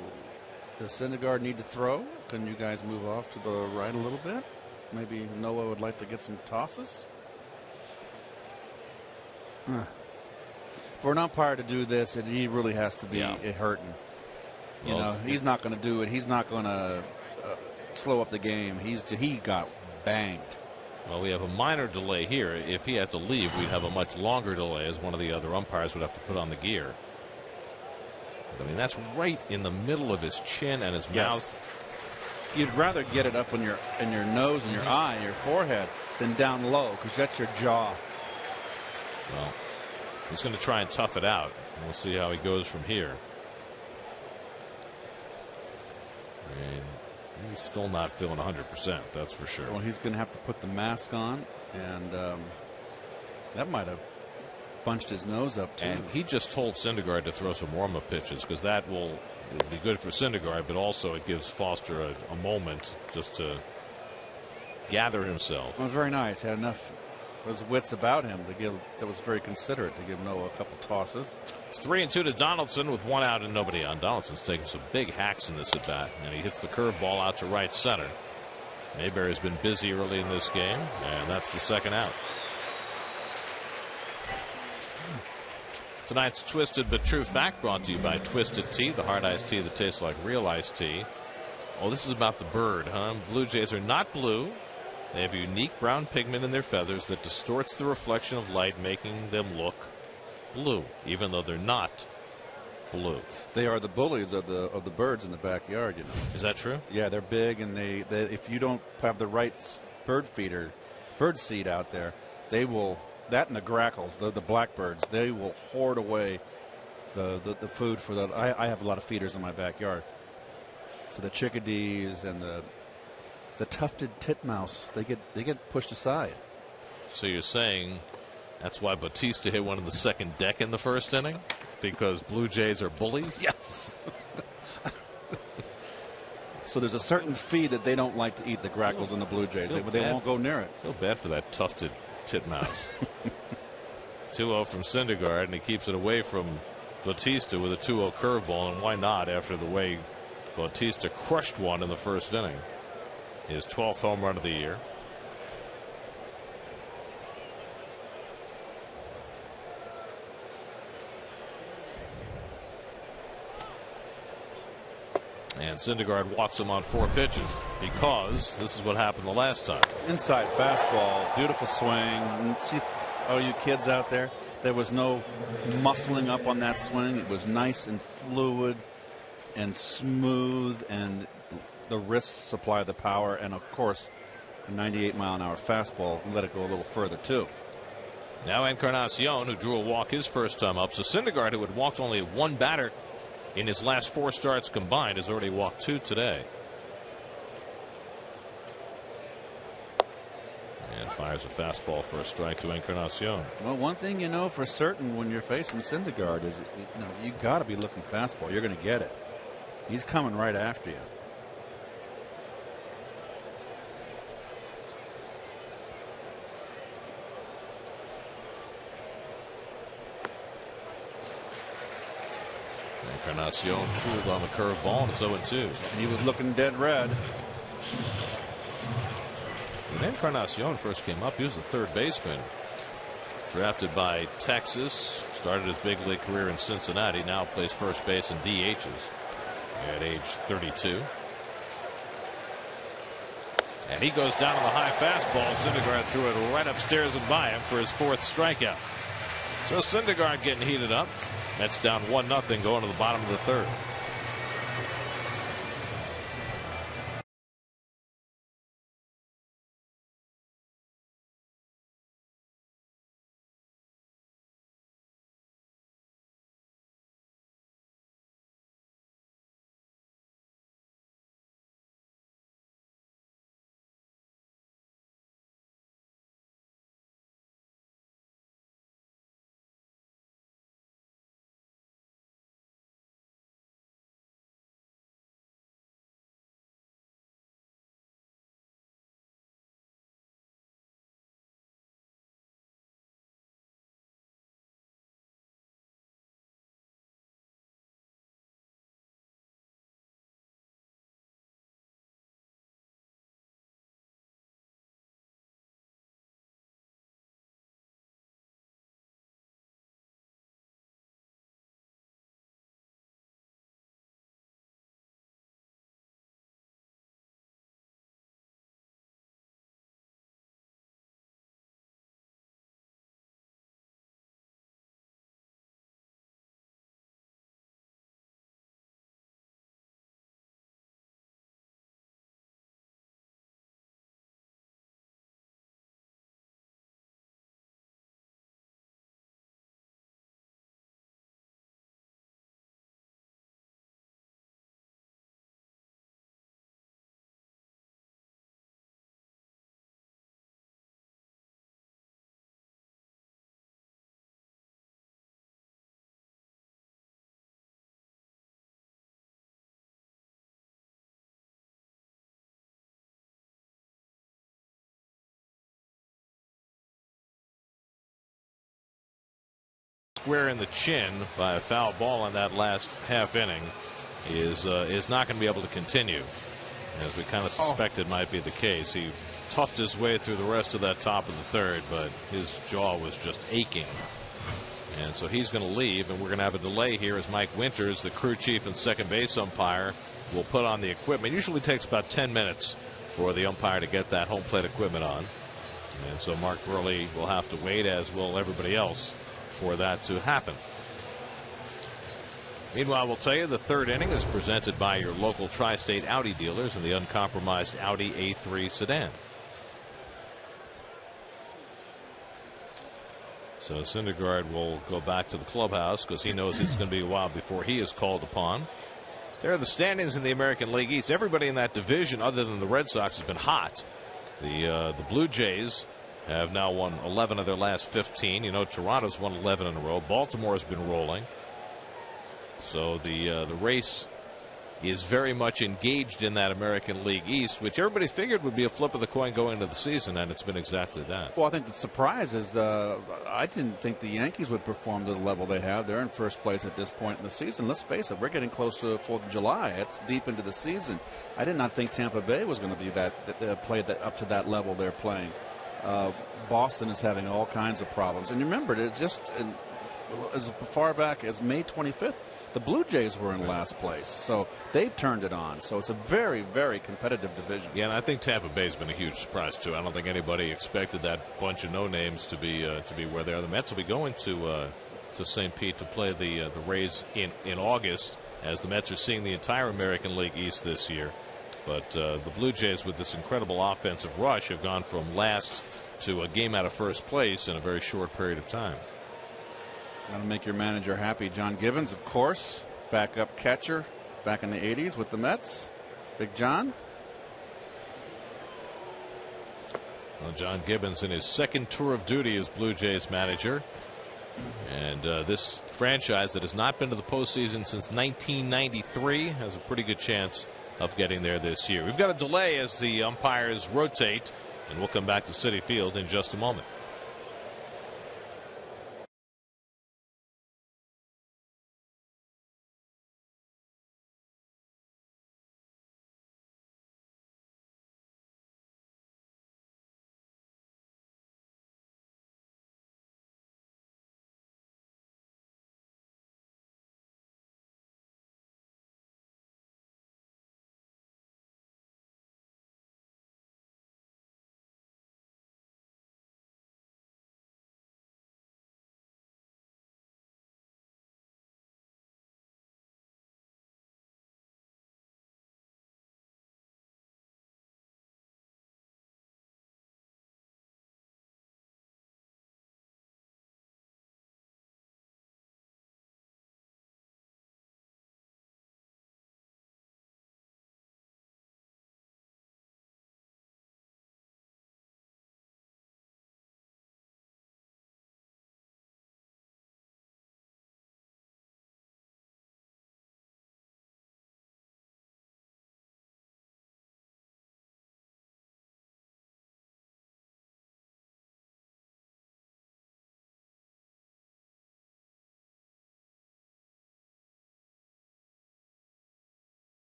does Syndergaard need to throw? Can you guys move off to the right a little bit? Maybe Noah would like to get some tosses. For an umpire to do this, he really has to be hurting. He's not going to do it. He's not going to slow up the game. He got banged. Well, we have a minor delay here. If he had to leave, we'd have a much longer delay, as one of the other umpires would have to put on the gear. I mean, that's right in the middle of his chin and his mouth. you'd rather get it up in your nose and your eye and your forehead than down low, because that's your jaw. Well, he's going to try and tough it out. We'll see how he goes from here. And he's still not feeling 100%. That's for sure. Well, he's going to have to put the mask on, and that might have bunched his nose up too. And he just told Syndergaard to throw some warm-up pitches, because that will be good for Syndergaard, but also it gives Foster a moment just to gather himself. It was very nice. Had enough those wits about him to give. That was very considerate to give Noah a couple tosses. It's 3-2 to Donaldson with 1 out and nobody on. Donaldson's taking some big hacks in this at bat, and he hits the curveball out to right center. Mayberry's been busy early in this game, and that's the 2nd out. Tonight's Twisted But True Fact brought to you by Twisted Tea, the hard iced tea that tastes like real iced tea. Oh, this is about the bird, huh? Blue Jays are not blue. They have a unique brown pigment in their feathers that distorts the reflection of light, making them look blue, even though they're not blue. They are the bullies of the birds in the backyard. You know. Is that true? Yeah, they're big, and they if you don't have the right bird seed out there, they will. That and the grackles, the blackbirds, they will hoard away the food for that. I have a lot of feeders in my backyard. So the chickadees and the tufted titmouse, they get pushed aside. So you're saying that's why Bautista hit one in the 2nd deck in the 1st inning? Because Blue Jays are bullies? Yes. So there's a certain feed that they don't like to eat, the grackles and the Blue Jays. They won't go near it. Feel bad for that tufted titmouse. 2-0 from Syndergaard, and he keeps it away from Bautista with a 2-0 curveball, and why not after the way Bautista crushed one in the 1st inning. His 12th home run of the year. And Syndergaard walks him on 4 pitches, because this is what happened the last time. Inside fastball, beautiful swing. And see, all you kids out there, there was no muscling up on that swing. It was nice and fluid and smooth, and the wrists supply the power, and of course a 98-mile-an-hour fastball let it go a little further too. Now Encarnacion, who drew a walk his first time up. So Syndergaard, who had walked only 1 batter in his last 4 starts combined, has already walked 2 today. And fires a fastball for a strike to Encarnacion. Well, one thing you know for certain when you're facing Syndergaard is, you got to be looking fastball. You're going to get it. He's coming right after you. Encarnacion fooled on the curveball, and it's 0-2. And he was looking dead red. When Encarnacion first came up, he was the 3rd baseman. Drafted by Texas, started his big league career in Cincinnati, now plays first base and DHs at age 32. And he goes down on the high fastball. Syndergaard threw it right upstairs and by him for his 4th strikeout. So Syndergaard getting heated up. Mets down 1-0 going to the bottom of the 3rd. square in the chin by a foul ball in that last half inning is not going to be able to continue, as we kind of suspected might be the case. He toughed his way through the rest of that top of the third, but his jaw was just aching. And so he's going to leave, and we're going to have a delay here as Mike Winters, the crew chief and second base umpire, will put on the equipment. It usually takes about 10 minutes for the umpire to get that home plate equipment on. And so Mark Burley will have to wait, as will everybody else, for that to happen. Meanwhile, we'll tell you the third inning is presented by your local Tri-State Audi dealers and the uncompromised Audi A3 sedan. So Syndergaard will go back to the clubhouse because he knows it's going to be a while before he is called upon. There are the standings in the American League East. Everybody in that division, other than the Red Sox, has been hot. The Blue Jays have now won 11 of their last 15. You know, Toronto's won 11 in a row. Baltimore has been rolling. So the race is very much engaged in that American League East, which everybody figured would be a flip of the coin going into the season, and it's been exactly that. Well, I think the surprise is I didn't think the Yankees would perform to the level they have. They're in first place at this point in the season. Let's face it, we're getting close to 4th of July. It's deep into the season. I did not think Tampa Bay was going to be played up to that level they're playing. Boston is having all kinds of problems. And remember, as far back as May 25th, the Blue Jays were in last place, so they've turned it on. So it's a very, very competitive division. Yeah, and I think Tampa Bay's been a huge surprise too. I don't think anybody expected that bunch of no names to be where they are. The Mets will be going to St. Pete to play the Rays in August, as the Mets are seeing the entire American League East this year. But the Blue Jays, with this incredible offensive rush, have gone from last to a game out of first place in a very short period of time. That'll make your manager happy. John Gibbons, of course, backup catcher back in the 80s with the Mets. Big John. Well, John Gibbons in his second tour of duty as Blue Jays manager. And this franchise that has not been to the postseason since 1993 has a pretty good chance of getting there this year. We've got a delay as the umpires rotate, and we'll come back to Citi Field in just a moment.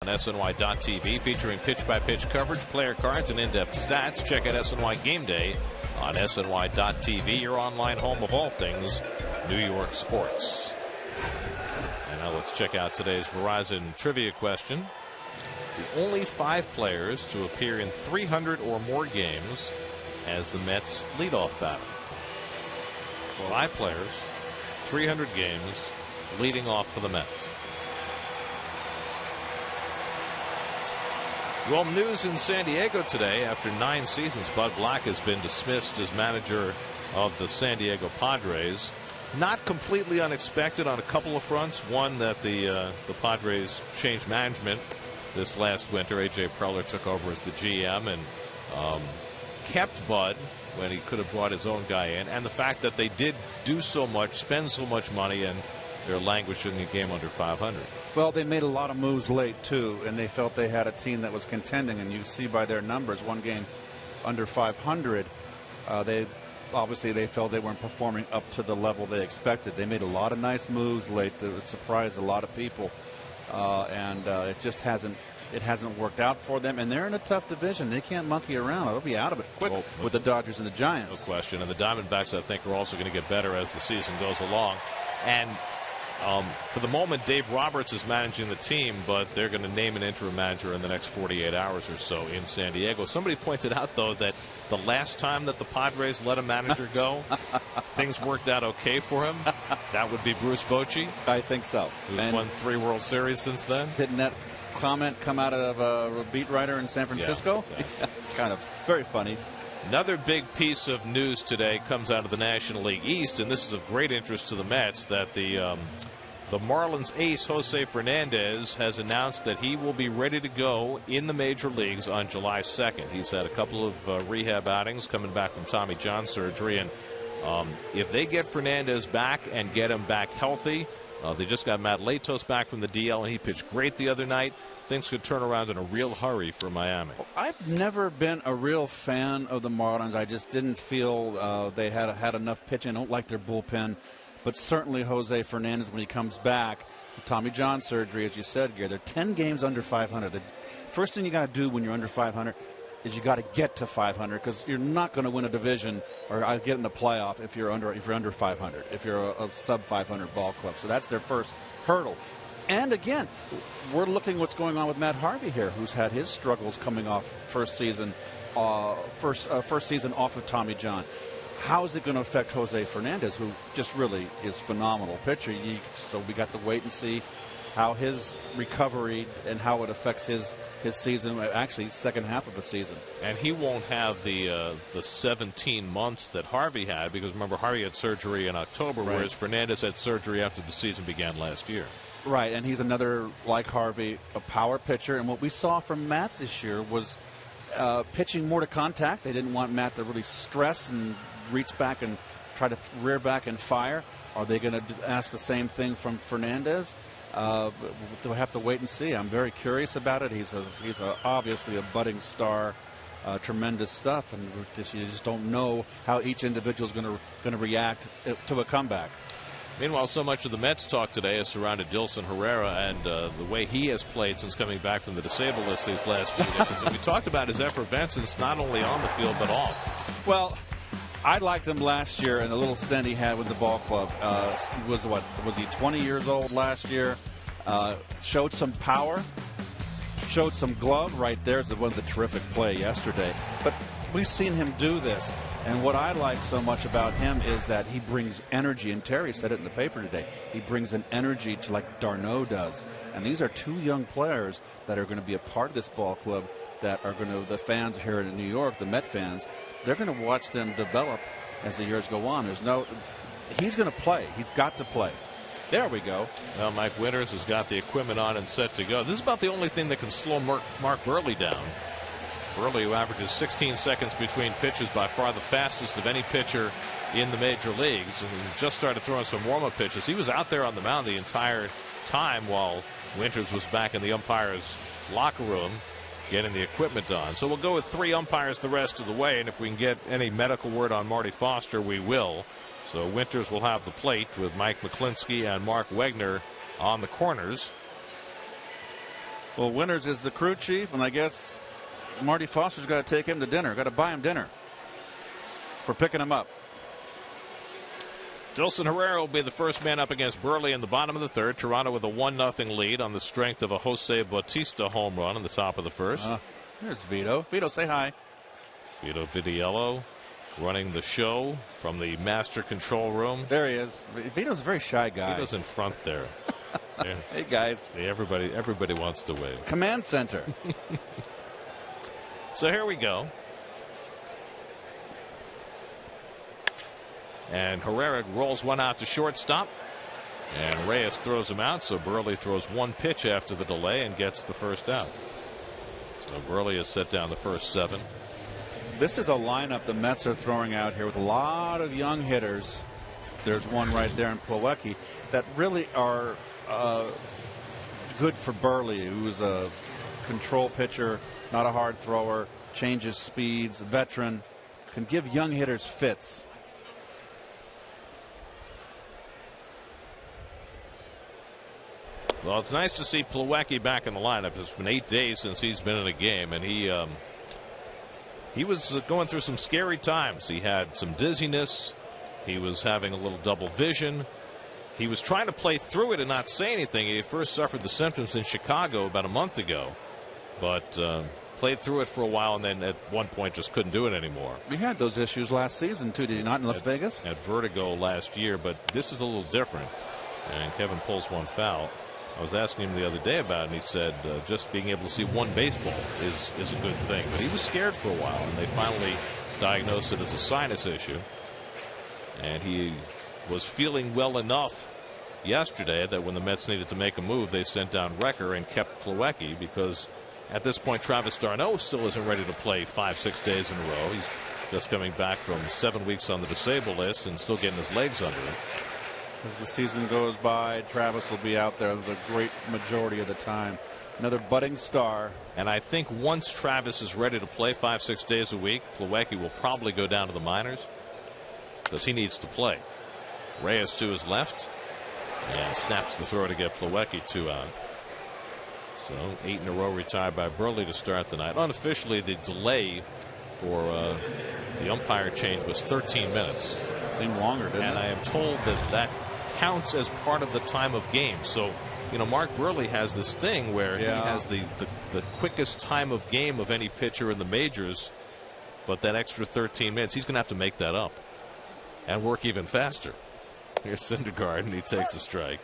On SNY.TV, featuring pitch-by-pitch coverage, player cards, and in-depth stats. Check out SNY Game Day on SNY.TV, your online home of all things New York sports. And now let's check out today's Verizon trivia question. The only 5 players to appear in 300 or more games as the Mets leadoff batter. 5 players, 300 games, leading off for the Mets. Well, news in San Diego today. After 9 seasons, Bud Black has been dismissed as manager of the San Diego Padres. Not completely unexpected on a couple of fronts. One, that the Padres changed management this last winter. A.J. Preller took over as the GM and kept Bud when he could have brought his own guy in. And the fact that they did do so much, spend so much money, and they're languishing a game under 500. Well, they made a lot of moves late, too, and they felt they had a team that was contending. And you see by their numbers, one game under 500, they felt they weren't performing up to the level they expected. They made a lot of nice moves late that surprised a lot of people, and it just hasn't worked out for them. And they're in a tough division. They can't monkey around. They'll be out of it quick with the Dodgers and the Giants. No question. And the Diamondbacks, I think, are also going to get better as the season goes along. And for the moment, Dave Roberts is managing the team, but they're going to name an interim manager in the next 48 hours or so in San Diego. Somebody pointed out, though, that the last time that the Padres let a manager go, things worked out okay for him. That would be Bruce Bochy. I think so. Who's won 3 World Series since then. Didn't that comment come out of a beat writer in San Francisco? Yeah, exactly. Kind of very funny. Another big piece of news today comes out of the National League East, and this is of great interest to the Mets, that the Marlins ace, Jose Fernandez, has announced that he will be ready to go in the major leagues on July 2nd. He's had a couple of rehab outings coming back from Tommy John surgery, and if they get Fernandez back and get him back healthy, they just got Matt Latos back from the DL, and he pitched great the other night. Things could turn around in a real hurry for Miami. I've never been a real fan of the Marlins. I just didn't feel they had enough pitching. I don't like their bullpen. But certainly Jose Fernandez, when he comes back, Tommy John surgery, as you said, Gary, they're 10 games under 500. The first thing you got to do when you're under 500 is you got to get to 500, because you're not going to win a division or get in the playoff if you're under 500, if you're a sub 500 ball club. So that's their first hurdle. And again, we're looking what's going on with Matt Harvey here, who's had his struggles coming off first season off of Tommy John. How is it going to affect Jose Fernandez, who just really is phenomenal pitcher? So we got to wait and see how his recovery and how it affects his season, actually second half of the season. And he won't have the 17 months that Harvey had, because remember, Harvey had surgery in October, right, whereas Fernandez had surgery after the season began last year. Right, and he's another, like Harvey, a power pitcher. And what we saw from Matt this year was pitching more to contact. They didn't want Matt to really stress and reach back and try to rear back and fire. Are they going to ask the same thing from Fernandez? We'll have to wait and see. I'm very curious about it. He's obviously a budding star, tremendous stuff, and you just don't know how each individual is going to react to a comeback. Meanwhile, so much of the Mets talk today has surrounded Dilson Herrera and the way he has played since coming back from the disabled list these last few days. And we talked about his effervescence not only on the field but off. Well, I liked him last year, and the little stint he had with the ball club. Was he 20 years old last year? Showed some power, showed some glove right there. It was a terrific play yesterday. But we've seen him do this. And what I like so much about him is that he brings energy, and Terry said it in the paper today. He brings an energy to like Darno does. And these are 2 young players that are going to be a part of this ball club that are going to, the fans here in New York, the Met fans, they're going to watch them develop as the years go on. He's going to play. He's got to play. There we go. Well, Mike Winters has got the equipment on and set to go. This is about the only thing that can slow Mark Burley down. Burley, who averages 16 seconds between pitches, by far the fastest of any pitcher in the major leagues, and just started throwing some warm-up pitches. He was out there on the mound the entire time while Winters was back in the umpire's locker room getting the equipment on. So we'll go with 3 umpires the rest of the way, and if we can get any medical word on Marty Foster, we will. So Winters will have the plate with Mike McClinsky and Mark Wegner on the corners. Well, Winters is the crew chief, and I guess Marty Foster's got to take him to dinner. Got to buy him dinner for picking him up. Dilson Herrera will be the first man up against Burley in the bottom of the third. Toronto with a 1-0 lead on the strength of a Jose Bautista home run in the top of the first. There's Vito. Vito, say hi. Vito Vitiello running the show from the master control room. There he is. Vito's a very shy guy. Vito's in front there. Yeah. Hey, guys. See, everybody wants to wave. Command center. So here we go. And Herrera rolls one out to shortstop. And Reyes throws him out, so Burley throws one pitch after the delay and gets the first out. So Burley has set down the first 7. This is a lineup the Mets are throwing out here with a lot of young hitters. There's one right there in Plawecki that really are good for Burley, who's a control pitcher, not a hard thrower, changes speeds, a veteran, can give young hitters fits. Well, it's nice to see Plawecki back in the lineup. It's been 8 days since he's been in a game, and he was going through some scary times. He had some dizziness. He was having a little double vision. He was trying to play through it and not say anything. He first suffered the symptoms in Chicago about a month ago, but played through it for a while, and then at one point just couldn't do it anymore. We had those issues last season too, did he not, in Las Vegas? Had vertigo last year, but this is a little different. And Kevin pulls one foul. I was asking him the other day about it, and he said just being able to see one baseball is a good thing. But he was scared for a while, and they finally diagnosed it as a sinus issue. And he was feeling well enough yesterday that when the Mets needed to make a move, they sent down Recker and kept Plawecki, because at this point Travis d'Arnaud still isn't ready to play 5-6 days in a row. He's just coming back from 7 weeks on the disabled list and still getting his legs under him. As the season goes by, Travis will be out there the great majority of the time. Another budding star. And I think once Travis is ready to play 5-6 days a week, Plawecki will probably go down to the minors, because he needs to play. Reyes to his left and snaps the throw to get Plawecki 2 out. So 8 in a row retired by Burley to start the night. Unofficially, the delay for the umpire change was 13 minutes. Seemed longer, didn't it? And I am told that counts as part of the time of game. So, you know, Mark Burley has this thing where he has the quickest time of game of any pitcher in the majors, but that extra 13 minutes, he's going to have to make that up and work even faster. Here's Syndergaard, and he takes a strike.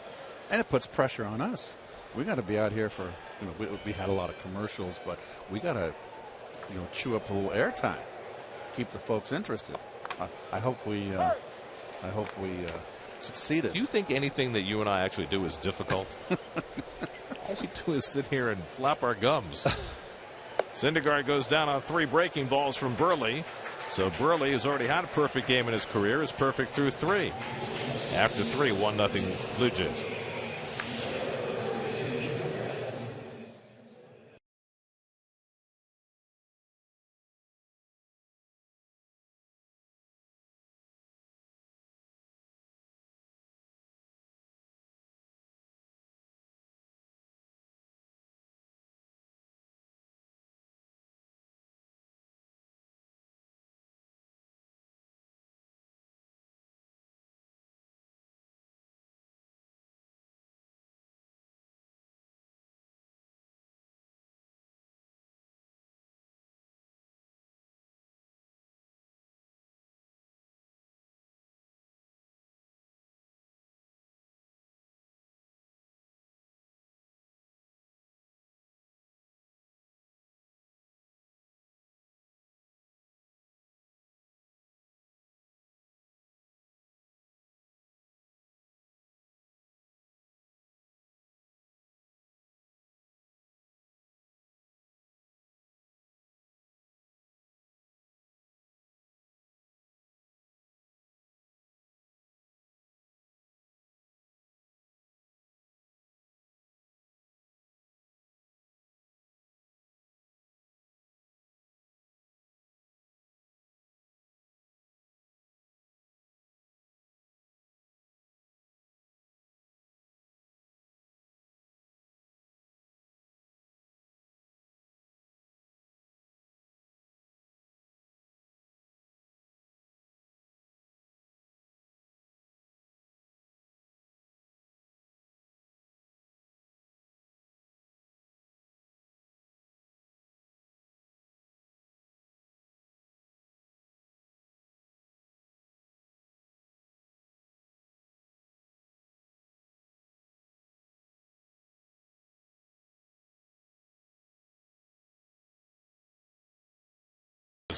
And it puts pressure on us. We got to be out here for, you know, we had a lot of commercials, but we got to, you know, chew up a little airtime, keep the folks interested. I hope we succeeded. Do you think anything that you and I actually do is difficult? All we do is sit here and flap our gums. Syndergaard goes down on 3 breaking balls from Burley. So Burley has already had a perfect game in his career. Is perfect through 3. After 3, 1-0 Blue Jays.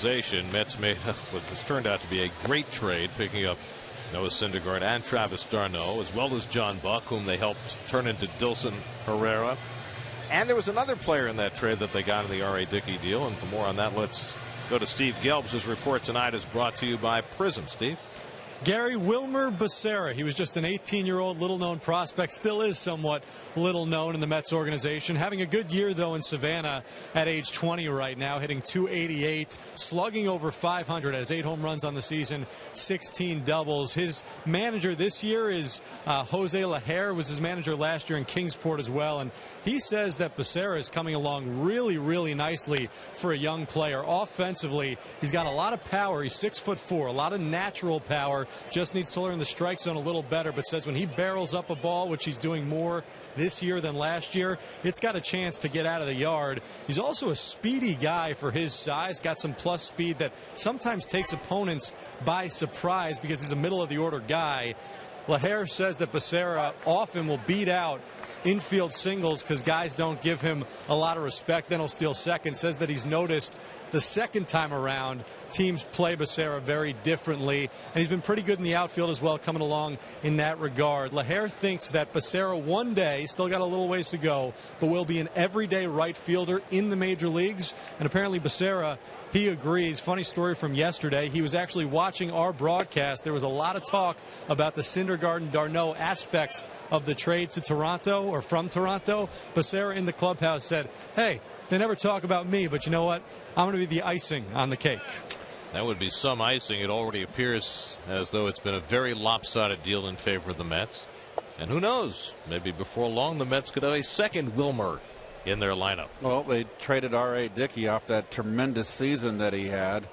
organization, Mets made what has turned out to be a great trade, picking up Noah Syndergaard and Travis d'Arnaud, as well as John Buck, whom they helped turn into Dilson Herrera. And there was another player in that trade that they got in the R.A. Dickey deal. And for more on that, let's go to Steve Gelbs. His report tonight is brought to you by Prism. Steve? Gary Wilmer Becerra. He was just an 18-year-old little-known prospect, still is somewhat little-known in the Mets organization. Having a good year, though, in Savannah at age 20 right now, hitting .288, slugging over .500, has 8 home runs on the season, 16 doubles. His manager this year is Jose Lajer, was his manager last year in Kingsport as well, and he says that Becerra is coming along really, really nicely for a young player. Offensively, he's got a lot of power. He's 6'4", a lot of natural power. Just needs to learn the strike zone a little better, but says when he barrels up a ball, which he's doing more this year than last year, it's got a chance to get out of the yard. He's also a speedy guy for his size, got some plus speed that sometimes takes opponents by surprise because he's a middle-of-the-order guy. Lajer says that Becerra often will beat out infield singles because guys don't give him a lot of respect. Then he'll steal second. Says that he's noticed the second time around teams play Becerra very differently, and he's been pretty good in the outfield as well, coming along in that regard. Lajer thinks that Becerra one day, still got a little ways to go, but will be an everyday right fielder in the major leagues. And apparently Becerra, he agrees. Funny story from yesterday. He was actually watching our broadcast. There was a lot of talk about the Syndergaard and d'Arnaud aspects of the trade to Toronto, or from Toronto. Becerra in the clubhouse said, hey, they never talk about me, but you know what? I'm going to be the icing on the cake. That would be some icing. It already appears as though it's been a very lopsided deal in favor of the Mets. And who knows? Maybe before long the Mets could have a second Wilmer in their lineup. Well, they traded R.A. Dickey off that tremendous season that he had,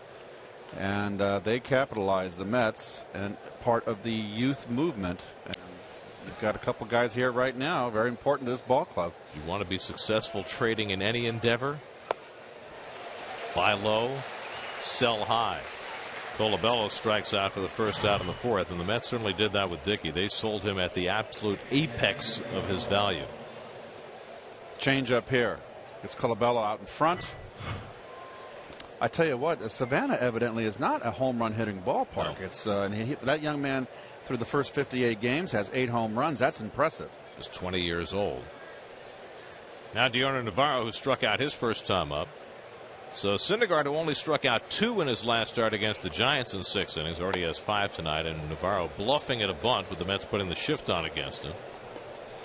and they capitalized, the Mets, and part of the youth movement. And you've got a couple guys here right now, very important to this ball club. You want to be successful trading in any endeavor? Buy low, sell high. Colabello strikes out for the first out in the fourth, and the Mets certainly did that with Dickey. They sold him at the absolute apex of his value. Change up here. It's Colabello out in front. I tell you what, Savannah evidently is not a home run hitting ballpark. No. It's and that young man through the first 58 games has 8 home runs. That's impressive. Just 20 years old. Now Dioner Navarro, who struck out his first time up. So Syndergaard, who only struck out 2 in his last start against the Giants in 6 innings, already has 5 tonight, and Navarro bluffing at a bunt with the Mets putting the shift on against him.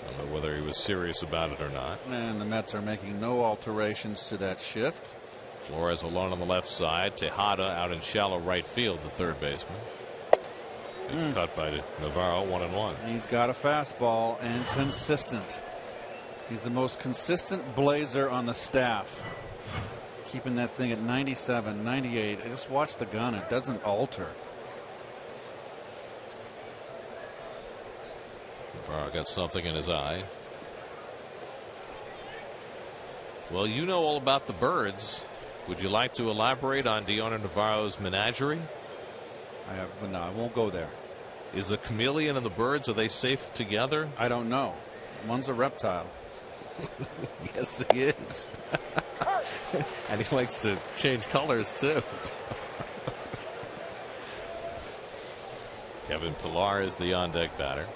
I don't know whether he was serious about it or not. And the Mets are making no alterations to that shift. Flores alone on the left side. Tejada out in shallow right field, the third baseman. Cut by Navarro, 1-1. He's got a fastball and consistent. He's the most consistent blazer on the staff. Keeping that thing at 97, 98. I just watch the gun. It doesn't alter. Navarro got something in his eye. Well, you know all about the birds. Would you like to elaborate on Dioner Navarro's menagerie? No, I won't go there. Is the chameleon and the birds, are they safe together? I don't know. One's a reptile. Yes, he is. And he likes to change colors, too. Kevin Pillar is the on-deck batter.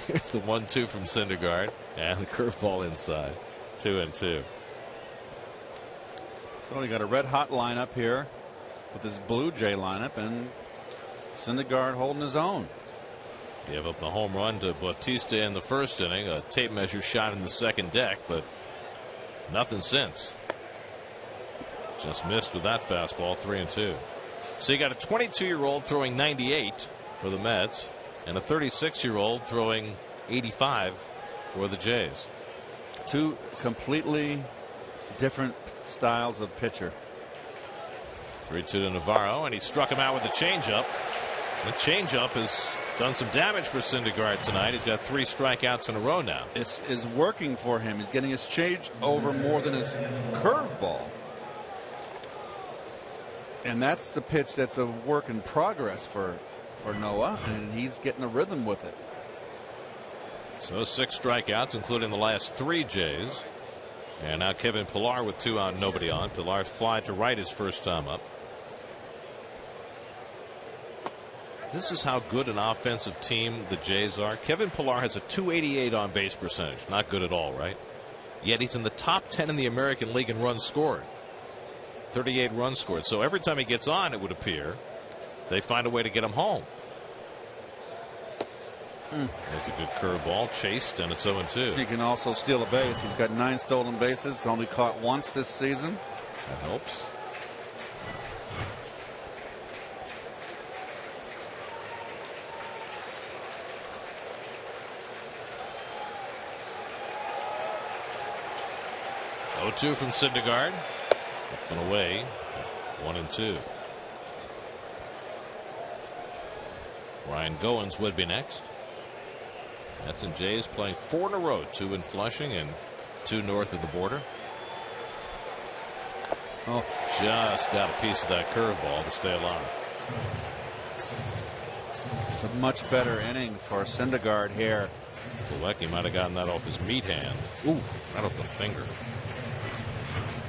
Here's the 1-2 from Syndergaard. And the curveball inside. 2-2. So we got a red-hot lineup here with this Blue Jay lineup, and Syndergaard holding his own. Gave up the home run to Bautista in the first inning. A tape measure shot in the second deck, but nothing since. Just missed with that fastball. 3-2. So you got a 22-year-old throwing 98 for the Mets and a 36-year-old throwing 85 for the Jays. 2 completely different styles of pitcher. 3-2 to Navarro, and he struck him out with the changeup. The changeup has done some damage for Syndergaard tonight. He's got 3 strikeouts in a row now. It's working for him. He's getting his change over more than his curveball. And that's the pitch that's a work in progress for Noah, and he's getting a rhythm with it. So 6 strikeouts, including the last 3 Jays. And now Kevin Pillar with 2 out, nobody on. Pillar's fly to right his first time up. This is how good an offensive team the Jays are. Kevin Pillar has a .288 on base percentage. Not good at all, right? Yet he's in the top 10 in the American League in runs scored. 38 runs scored. So every time he gets on, it would appear, they find a way to get him home. There's a good curveball, chased, and it's 0-2. He can also steal a base. He's got 9 stolen bases, only caught once this season. That helps. .2 from Syndergaard. Up and away. 1-2. Ryan Goins would be next. Mets and Jays playing 4 in a row, 2 in Flushing and 2 north of the border. Oh, just got a piece of that curveball to stay alive. It's a much better inning for Syndergaard here. Pilecki might have gotten that off his meat hand. Ooh, right off the finger.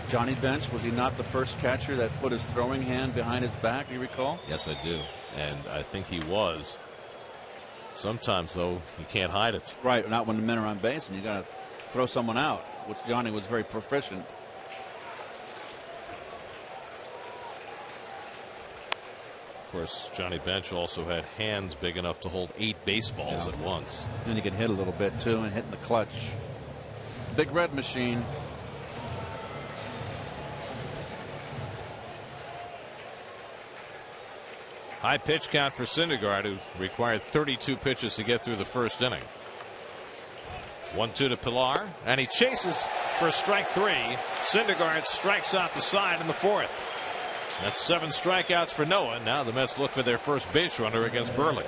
Johnny Bench, was he not the first catcher that put his throwing hand behind his back, you recall? Yes, I do. And I think he was. Sometimes, though, you can't hide it. Right, not when the men are on base and you got to throw someone out, which Johnny was very proficient. Of course, Johnny Bench also had hands big enough to hold 8 baseballs at once. And he can hit a little bit, too, and hit in the clutch. Big Red Machine. High pitch count for Syndergaard, who required 32 pitches to get through the first inning. 1-2 to Pillar, and he chases for strike 3. Syndergaard strikes out the side in the 4th. That's 7 strikeouts for Noah. Now the Mets look for their first base runner against Burley.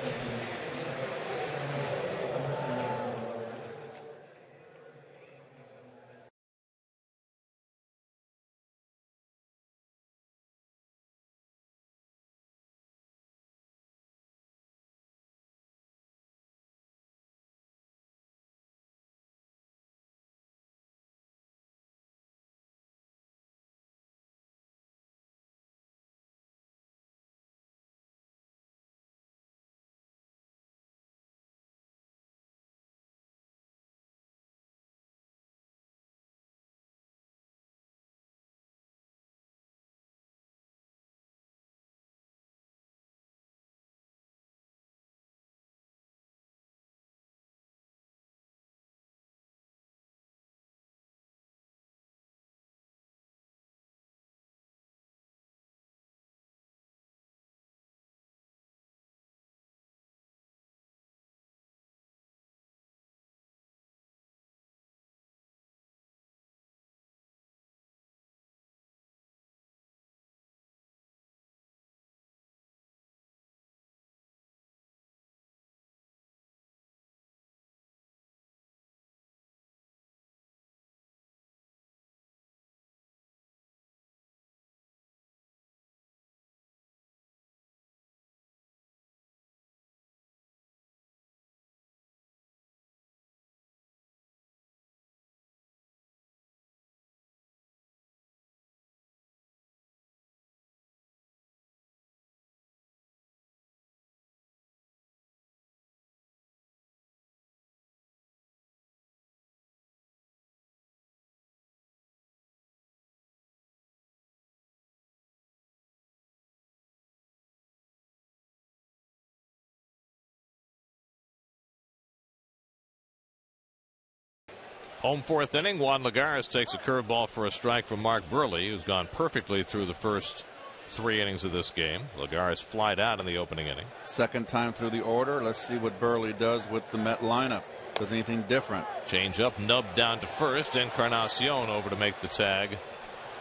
Home 4th inning. Juan Lagares takes a curveball for a strike from Mark Burley, who's gone perfectly through the first 3 innings of this game. Lagares flied out in the opening inning. Second time through the order. Let's see what Burley does with the Met lineup. Does anything different? Change up, nubbed down to first. Encarnacion over to make the tag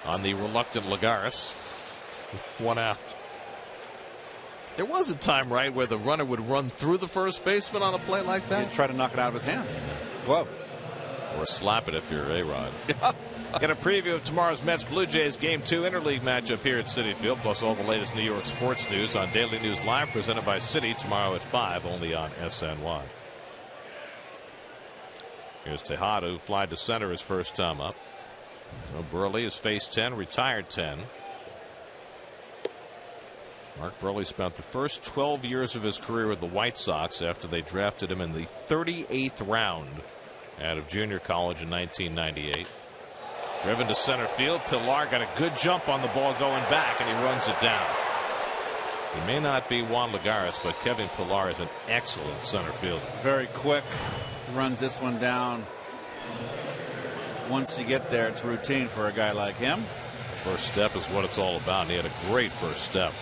on the reluctant Lagares. 1 out. There was a time, right, where the runner would run through the first baseman on a play like that? He'd try to knock it out of his hand. Glove. Or slap it if you're A-Rod. Get a preview of tomorrow's Mets Blue Jays Game 2 interleague matchup here at Citi Field, plus all the latest New York sports news on Daily News Live, presented by Citi, tomorrow at 5, only on SNY. Here's Tejada, who flied to center his first time up. So Burley has faced 10, retired 10. Mark Burley spent the first 12 years of his career with the White Sox after they drafted him in the 38th round out of junior college in 1998. Driven to center field. Pilar got a good jump on the ball going back, and he runs it down. He may not be Juan Lagares, but Kevin Pilar is an excellent center fielder. Very quick. Runs this one down. Once you get there, it's routine for a guy like him. First step is what it's all about. And he had a great first step.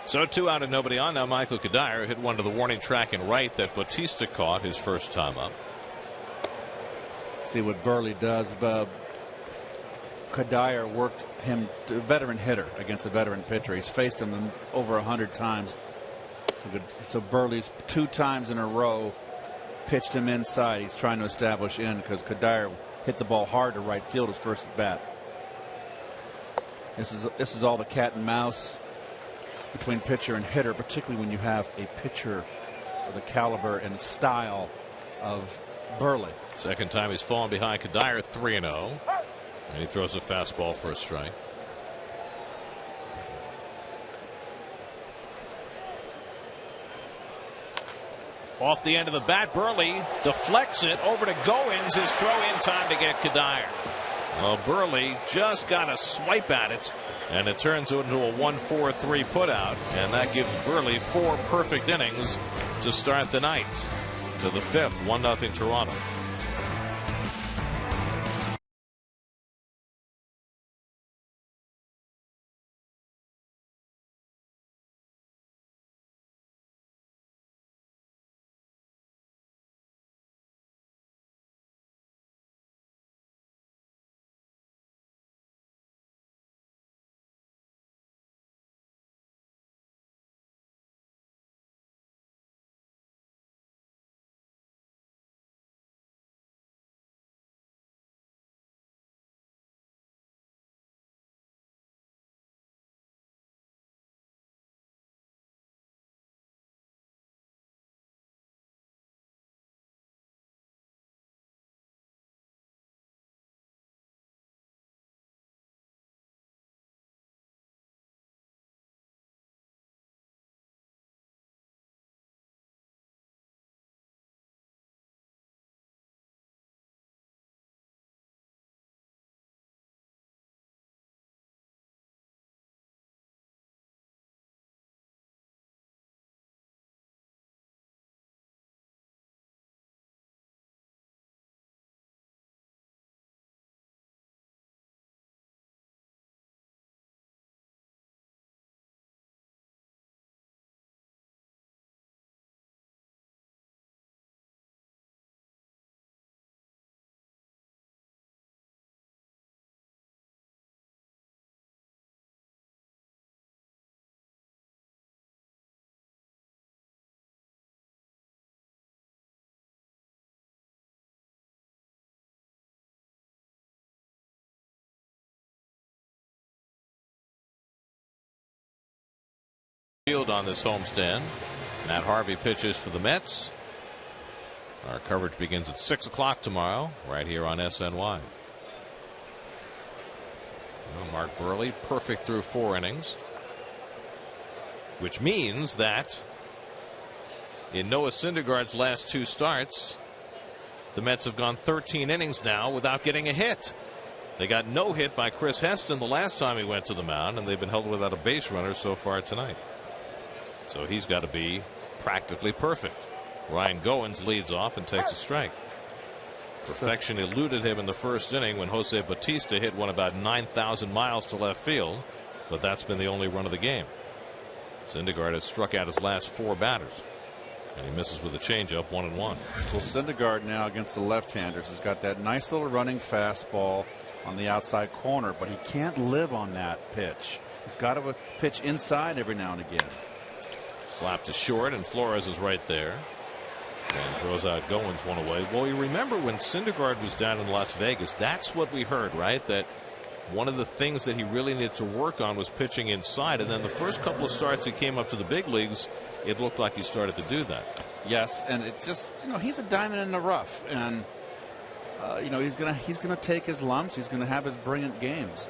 So 2 out and nobody on. Now Michael Kadire hit one to the warning track in right that Bautista caught his first time up. See what Burley does. Kadire worked him, a veteran hitter against a veteran pitcher. He's faced him over 100 times. So Burley's 2 times in a row pitched him inside. He's trying to establish in because Kadire hit the ball hard to right field his first at bat. This is all the cat and mouse between pitcher and hitter, particularly when you have a pitcher of the caliber and style of Burley. Second time he's fallen behind Kadire, 3-0. And he throws a fastball for a strike. Off the end of the bat, Burley deflects it over to Goins. His throw in time to get Kadire. Well, Burley just got a swipe at it, and it turns into a 1-4-3 putout, and that gives Burley 4 perfect innings to start the night. To the 5th, 1-0 Toronto. Field on this homestand. Matt Harvey pitches for the Mets. Our coverage begins at 6 o'clock tomorrow, right here on SNY. Well, Mark Burley perfect through 4 innings, which means that in Noah Syndergaard's last 2 starts, the Mets have gone 13 innings now without getting a hit. They got no hit by Chris Heston the last time he went to the mound, and they've been held without a base runner so far tonight. So he's got to be practically perfect. Ryan Goins leads off and takes a strike. Perfection eluded him in the first inning when Jose Bautista hit one about 9,000 miles to left field, but that's been the only run of the game. Syndergaard has struck out his last 4 batters, and he misses with a changeup, 1-1. Well, Syndergaard now against the left-handers has got that nice little running fastball on the outside corner, but he can't live on that pitch. He's got to pitch inside every now and again. Slapped to short, and Flores is right there and throws out Goins one away. Well, you remember when Syndergaard was down in Las Vegas, that's what we heard, right? That one of the things that he really needed to work on was pitching inside, and then the first couple of starts he came up to the big leagues, it looked like he started to do that. Yes, and it just, he's a diamond in the rough, and he's gonna take his lumps. He's gonna have his brilliant games.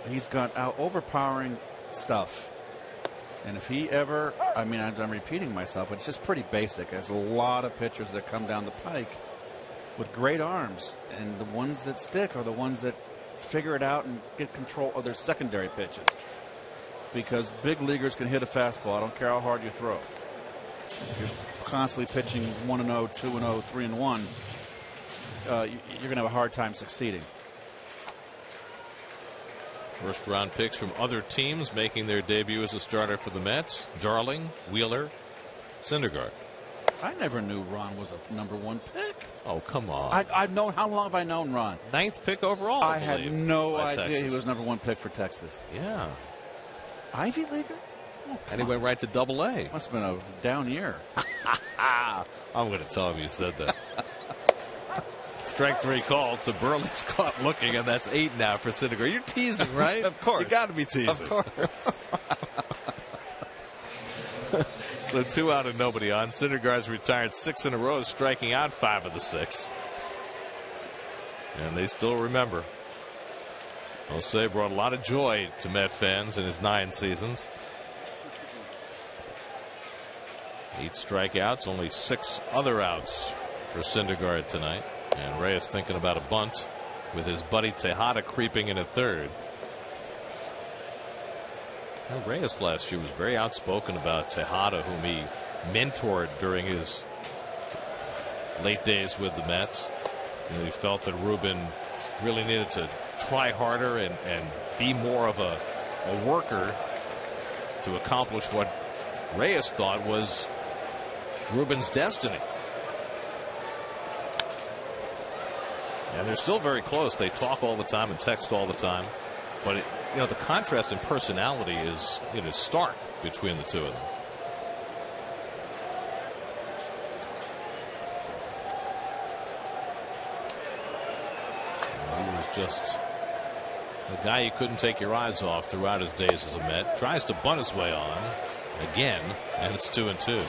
He's got overpowering stuff, and if he ever, I'm repeating myself, but it's just pretty basic. There's a lot of pitchers that come down the pike with great arms, and the ones that stick are the ones that figure it out and get control of their secondary pitches. Because big leaguers can hit a fastball. I don't care how hard you throw. You're constantly pitching 1-0, 2-0, 3-1. You're going to have a hard time succeeding. First round picks from other teams making their debut as a starter for the Mets: Darling, Wheeler, Syndergaard. I never knew Ron was a #1 pick. Oh, come on. I've known, how long have I known Ron? 9th pick overall. I had no idea Texas. he was #1 pick for Texas. Yeah. Ivy Leaguer? And he went right to AA. Must have been a down year. I'm going to tell him you said that. Strike 3 called, so Burley's caught looking, and that's 8 now for Syndergaard. You're teasing, right? Of course. You got to be teasing. Of course. So 2 out and nobody on. Syndergaard's retired 6 in a row, striking out 5 of the 6. And they still remember. Jose brought a lot of joy to Met fans in his 9 seasons. 8 strikeouts, only 6 other outs for Syndergaard tonight. And Reyes thinking about a bunt with his buddy Tejada creeping in at third. Well, Reyes last year was very outspoken about Tejada, whom he mentored during his late days with the Mets. And he felt that Ruben really needed to try harder and be more of a worker to accomplish what Reyes thought was Ruben's destiny. And they're still very close. They talk all the time and text all the time. But the contrast in personality is stark between the two of them. He was just a guy you couldn't take your eyes off throughout his days as a Met. Tries to bunt his way on again, and it's 2-2.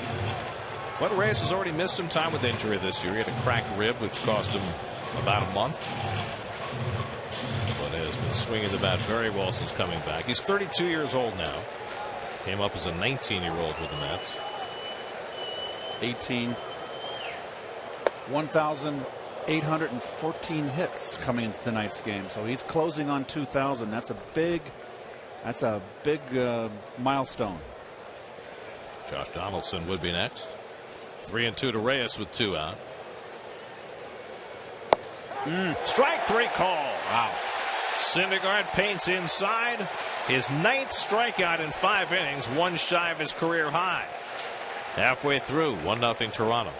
But Reyes has already missed some time with injury this year. He had a cracked rib, which cost him about a month. But has been swinging the bat very well since coming back. He's 32 years old now. Came up as a 19-year-old with the Mets. 1,814 hits coming into tonight's game. So he's closing on 2,000. That's a big milestone. Josh Donaldson would be next. 3-2 to Reyes with 2 out. Strike 3 call. Wow. Syndergaard paints inside. His 9th strikeout in 5 innings, 1 shy of his career high. Halfway through, 1-0 Toronto.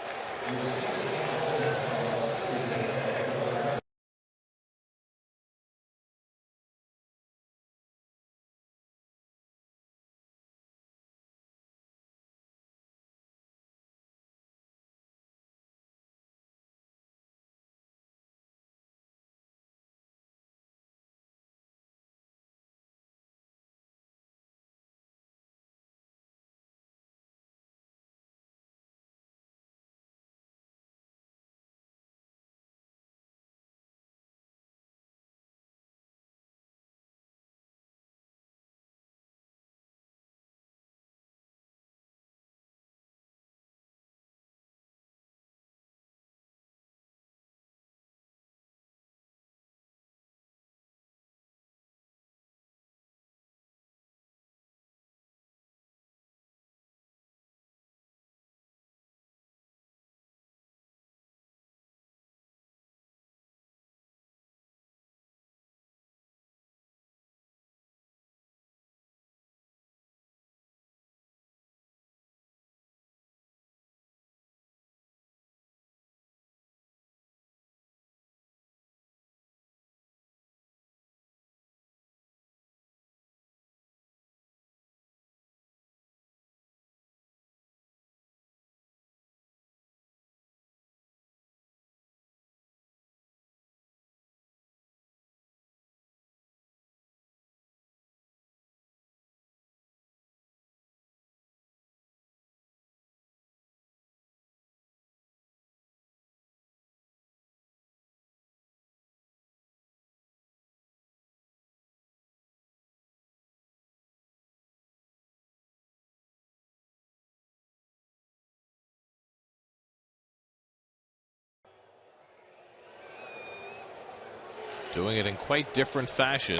doing it in quite different fashion.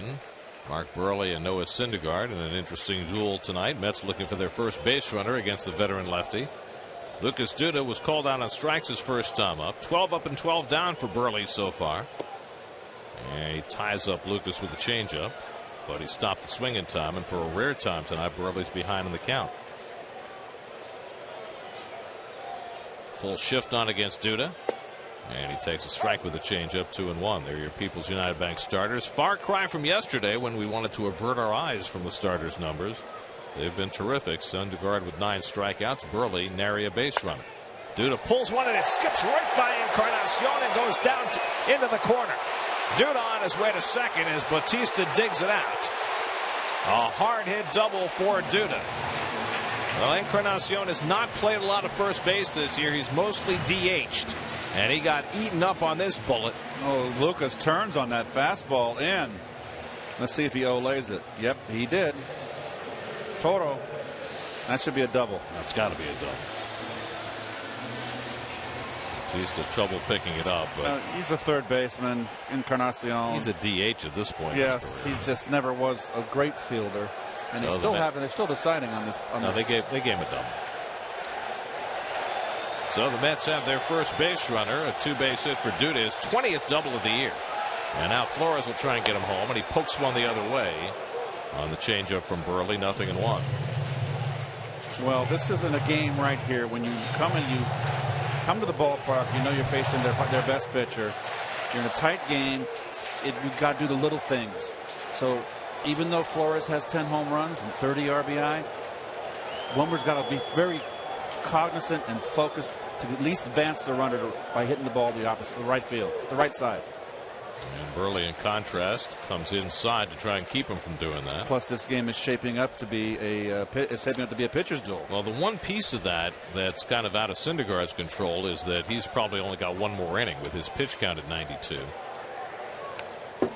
Mark Buehrle and Noah Syndergaard in an interesting duel tonight. Mets looking for their first base runner against the veteran lefty. Lucas Duda was called out on strikes his first time up. 12 up and 12 down for Buehrle so far. And he ties up Lucas with a changeup, but he stopped the swing in time, and for a rare time tonight, Buehrle's behind in the count. Full shift on against Duda. And he takes a strike with a changeup, 2-1. They're your People's United Bank starters. Far cry from yesterday when we wanted to avert our eyes from the starters' numbers. They've been terrific. Syndergaard with 9 strikeouts. Buehrle nary a base runner. Duda pulls one and it skips right by Encarnacion and goes down into the corner. Duda on his way to second as Bautista digs it out. A hard hit double for Duda. Well, Encarnacion has not played a lot of first base this year. He's mostly DH'd. And he got eaten up on this bullet. Oh, Lucas turns on that fastball in. Let's see if he olays it. Yep, he did. Toro. That should be a double. That's got to be a double. Bautista trouble picking it up, but he's a third baseman. Encarnacion. He's a DH at this point. Yes, he just never was a great fielder. And So they're still deciding on this. They gave him a double. So the Mets have their first base runner. A 2-base hit for Duda, his 20th double of the year. And now Flores will try and get him home, and he pokes one the other way on the changeup from Buehrle. 0-1. Well, this isn't a game right here. When you come to the ballpark, you know you're facing their best pitcher. You're in a tight game. You've got to do the little things. So even though Flores has 10 home runs and 30 RBI, Wilmer's got to be very cognizant and focused to at least advance the runner by hitting the ball the right field, the right side. And Buehrle, in contrast, comes inside to try and keep him from doing that. Plus, this game is shaping up to be a pitcher's duel. Well, the one piece of that's kind of out of Syndergaard's control is that he's probably only got one more inning with his pitch count at 92.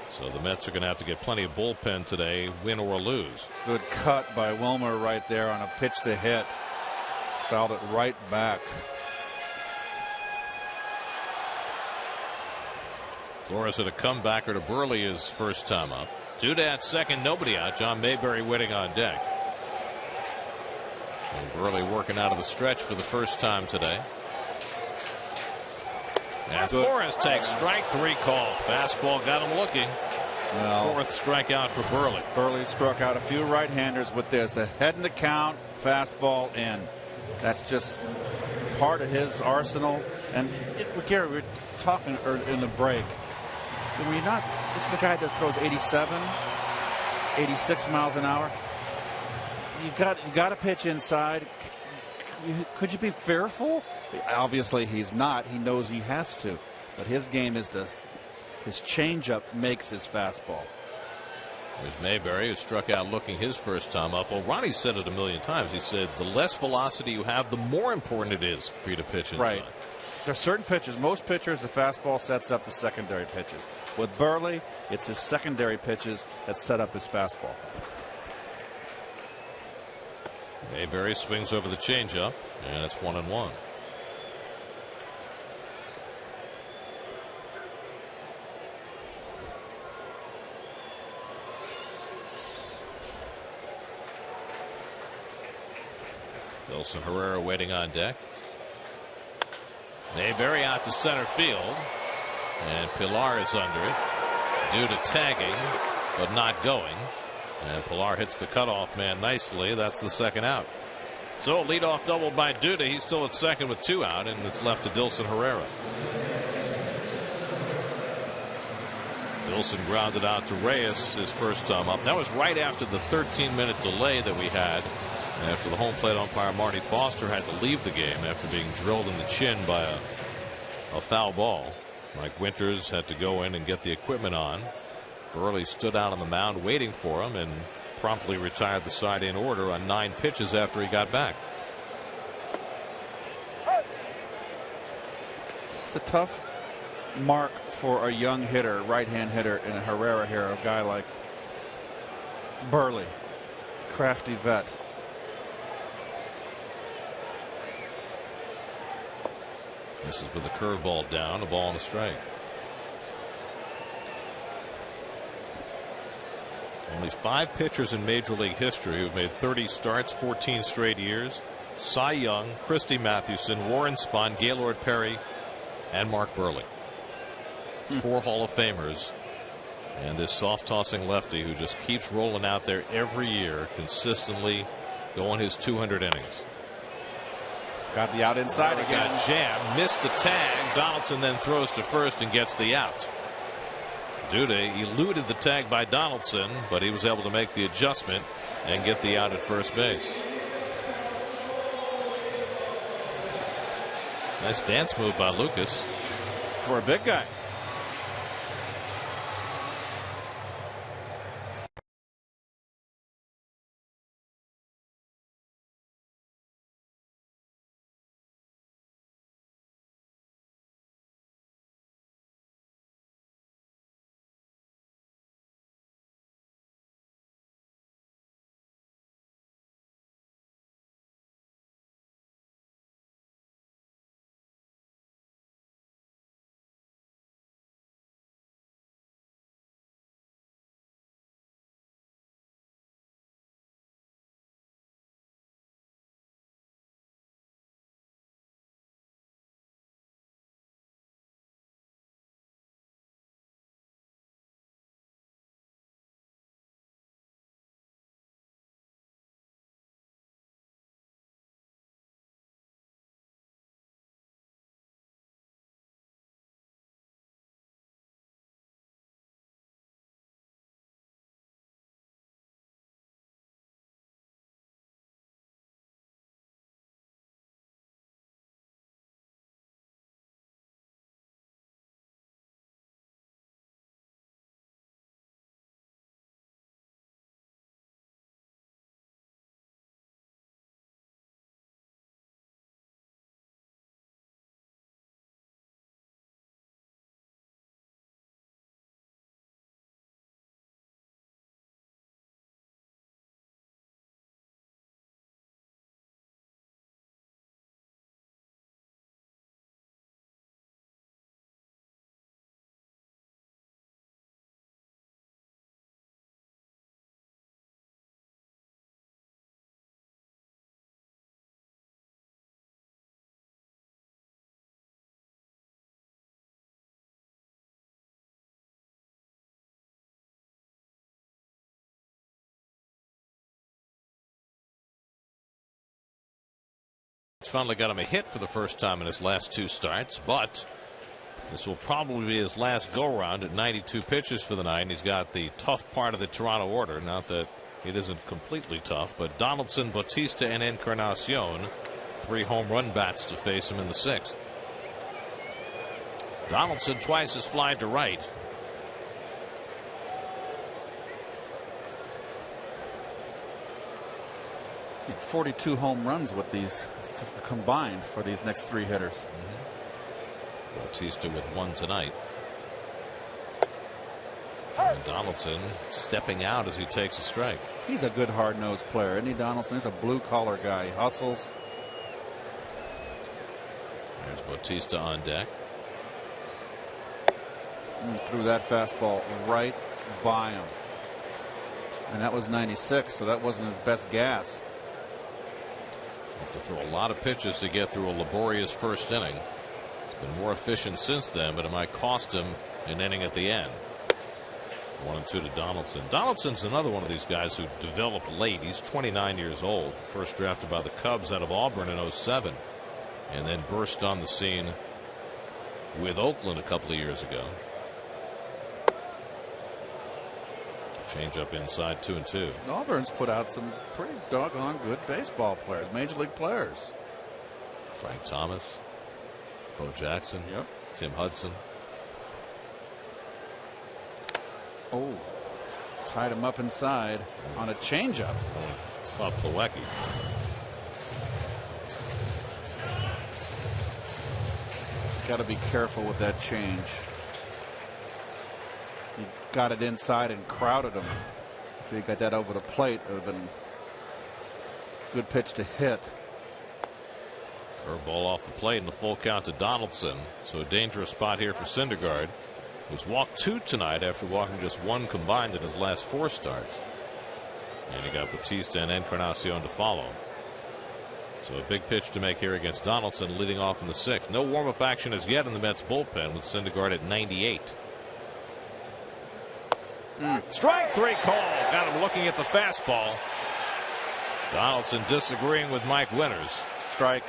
So the Mets are going to have to get plenty of bullpen today, win or lose. Good cut by Wilmer right there on a pitch to hit. Fouled it right back. Flores had a comebacker to Buehrle his first time up. Duda at second, nobody out. John Mayberry waiting on deck. And Buehrle working out of the stretch for the first time today. And Flores takes strike 3 call. Fastball got him looking. Well, 4th strikeout for Buehrle. Buehrle struck out a few right-handers with this. A head in the count, fastball in. That's just part of his arsenal. And Gary, we were talking in the break. This is the guy that throws 87, 86 miles an hour. You got to pitch inside. Could you be fearful? Obviously, he's not. He knows he has to. But his game is his changeup makes his fastball. There's Mayberry, who struck out looking his first time up. Well, Ronnie said it a million times. He said the less velocity you have, the more important it is for you to pitch inside. Right. There's certain pitches. Most pitchers, the fastball sets up the secondary pitches. With Buehrle, it's his secondary pitches that set up his fastball. Mayberry swings over the changeup, and it's 1-1. Wilson Herrera waiting on deck. Mayberry out to center field, and Pilar is under it. Duda tagging, but not going. And Pilar hits the cutoff man nicely. That's the second out. So leadoff double by Duda. He's still at second with 2 out, and it's left to Dilson Herrera. Dilson grounded out to Reyes his first time up. That was right after the 13-minute delay that we had after the home plate umpire Marty Foster had to leave the game after being drilled in the chin by a foul ball. Mike Winters had to go in and get the equipment on. Buehrle stood out on the mound waiting for him and promptly retired the side in order on 9 pitches after he got back. It's a tough mark for a young hitter, right-hand hitter in a Herrera here, a guy like Buehrle, crafty vet. This is with a curveball down, a ball and a strike. Only 5 pitchers in Major League history who've made 30 starts 14 straight years. Cy Young, Christy Mathewson, Warren Spahn, Gaylord Perry, and Mark Burley. 4 Hall of Famers. And this soft-tossing lefty who just keeps rolling out there every year, consistently going his 200 innings. Got the out inside again. Got jammed, missed the tag. Donaldson then throws to first and gets the out. Duda eluded the tag by Donaldson, but he was able to make the adjustment and get the out at first base. Nice dance move by Lucas. For a big guy. Finally got him a hit for the first time in his last 2 starts, but this will probably be his last go around at 92 pitches for the night. And he's got the tough part of the Toronto order. Not that it isn't completely tough, but Donaldson, Bautista, and Encarnacion, 3 home run bats to face him in the 6th. Donaldson twice has flied to right. Yeah, 42 home runs with these combined for these next 3 hitters. Bautista with 1 tonight. And Donaldson stepping out as he takes a strike. He's a good hard-nosed player, isn't he, Donaldson? He's a blue-collar guy. He hustles. There's Bautista on deck. Threw that fastball right by him. And that was 96, so that wasn't his best gas. Have to throw a lot of pitches to get through a laborious first inning. It's been more efficient since then, but it might cost him an inning at the end. 1-2 to Donaldson. Donaldson's another one of these guys who developed late. He's 29 years old. First drafted by the Cubs out of Auburn in 07. And then burst on the scene with Oakland a couple of years ago. Change up inside 2-2. Auburn's put out some pretty doggone good baseball players, major league players. Frank Thomas, Bo Jackson, yep. Tim Hudson. Oh, tied him up inside on a changeup. Bob Plawecki. He's got to be careful with that change. He got it inside and crowded him. If he got that over the plate, it would have been a good pitch to hit. Curveball off the plate and the full count to Donaldson. So a dangerous spot here for Syndergaard. He's walked 2 tonight after walking just 1 combined in his last 4 starts. And he got Bautista and Encarnacion to follow. So a big pitch to make here against Donaldson, leading off in the 6th. No warm-up action as yet in the Mets bullpen with Syndergaard at 98. Strike 3 call. Got him looking at the fastball. Donaldson disagreeing with Mike Winters. Strike.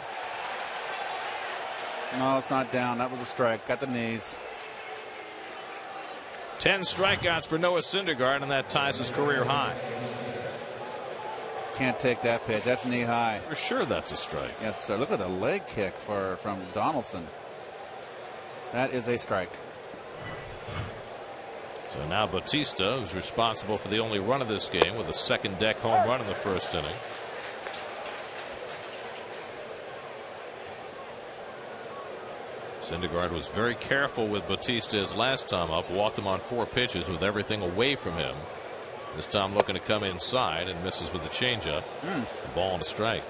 No, it's not down. That was a strike. Got the knees. 10 strikeouts for Noah Syndergaard, and that ties his career high. Can't take that pitch. That's knee high. For sure that's a strike. Yes, sir. Look at the leg kick from Donaldson. That is a strike. So now Bautista, who's responsible for the only run of this game with a second deck home run in the 1st inning. Syndergaard was very careful with Bautista his last time up, walked him on 4 pitches with everything away from him. This time looking to come inside and misses with the changeup. A ball and a strike.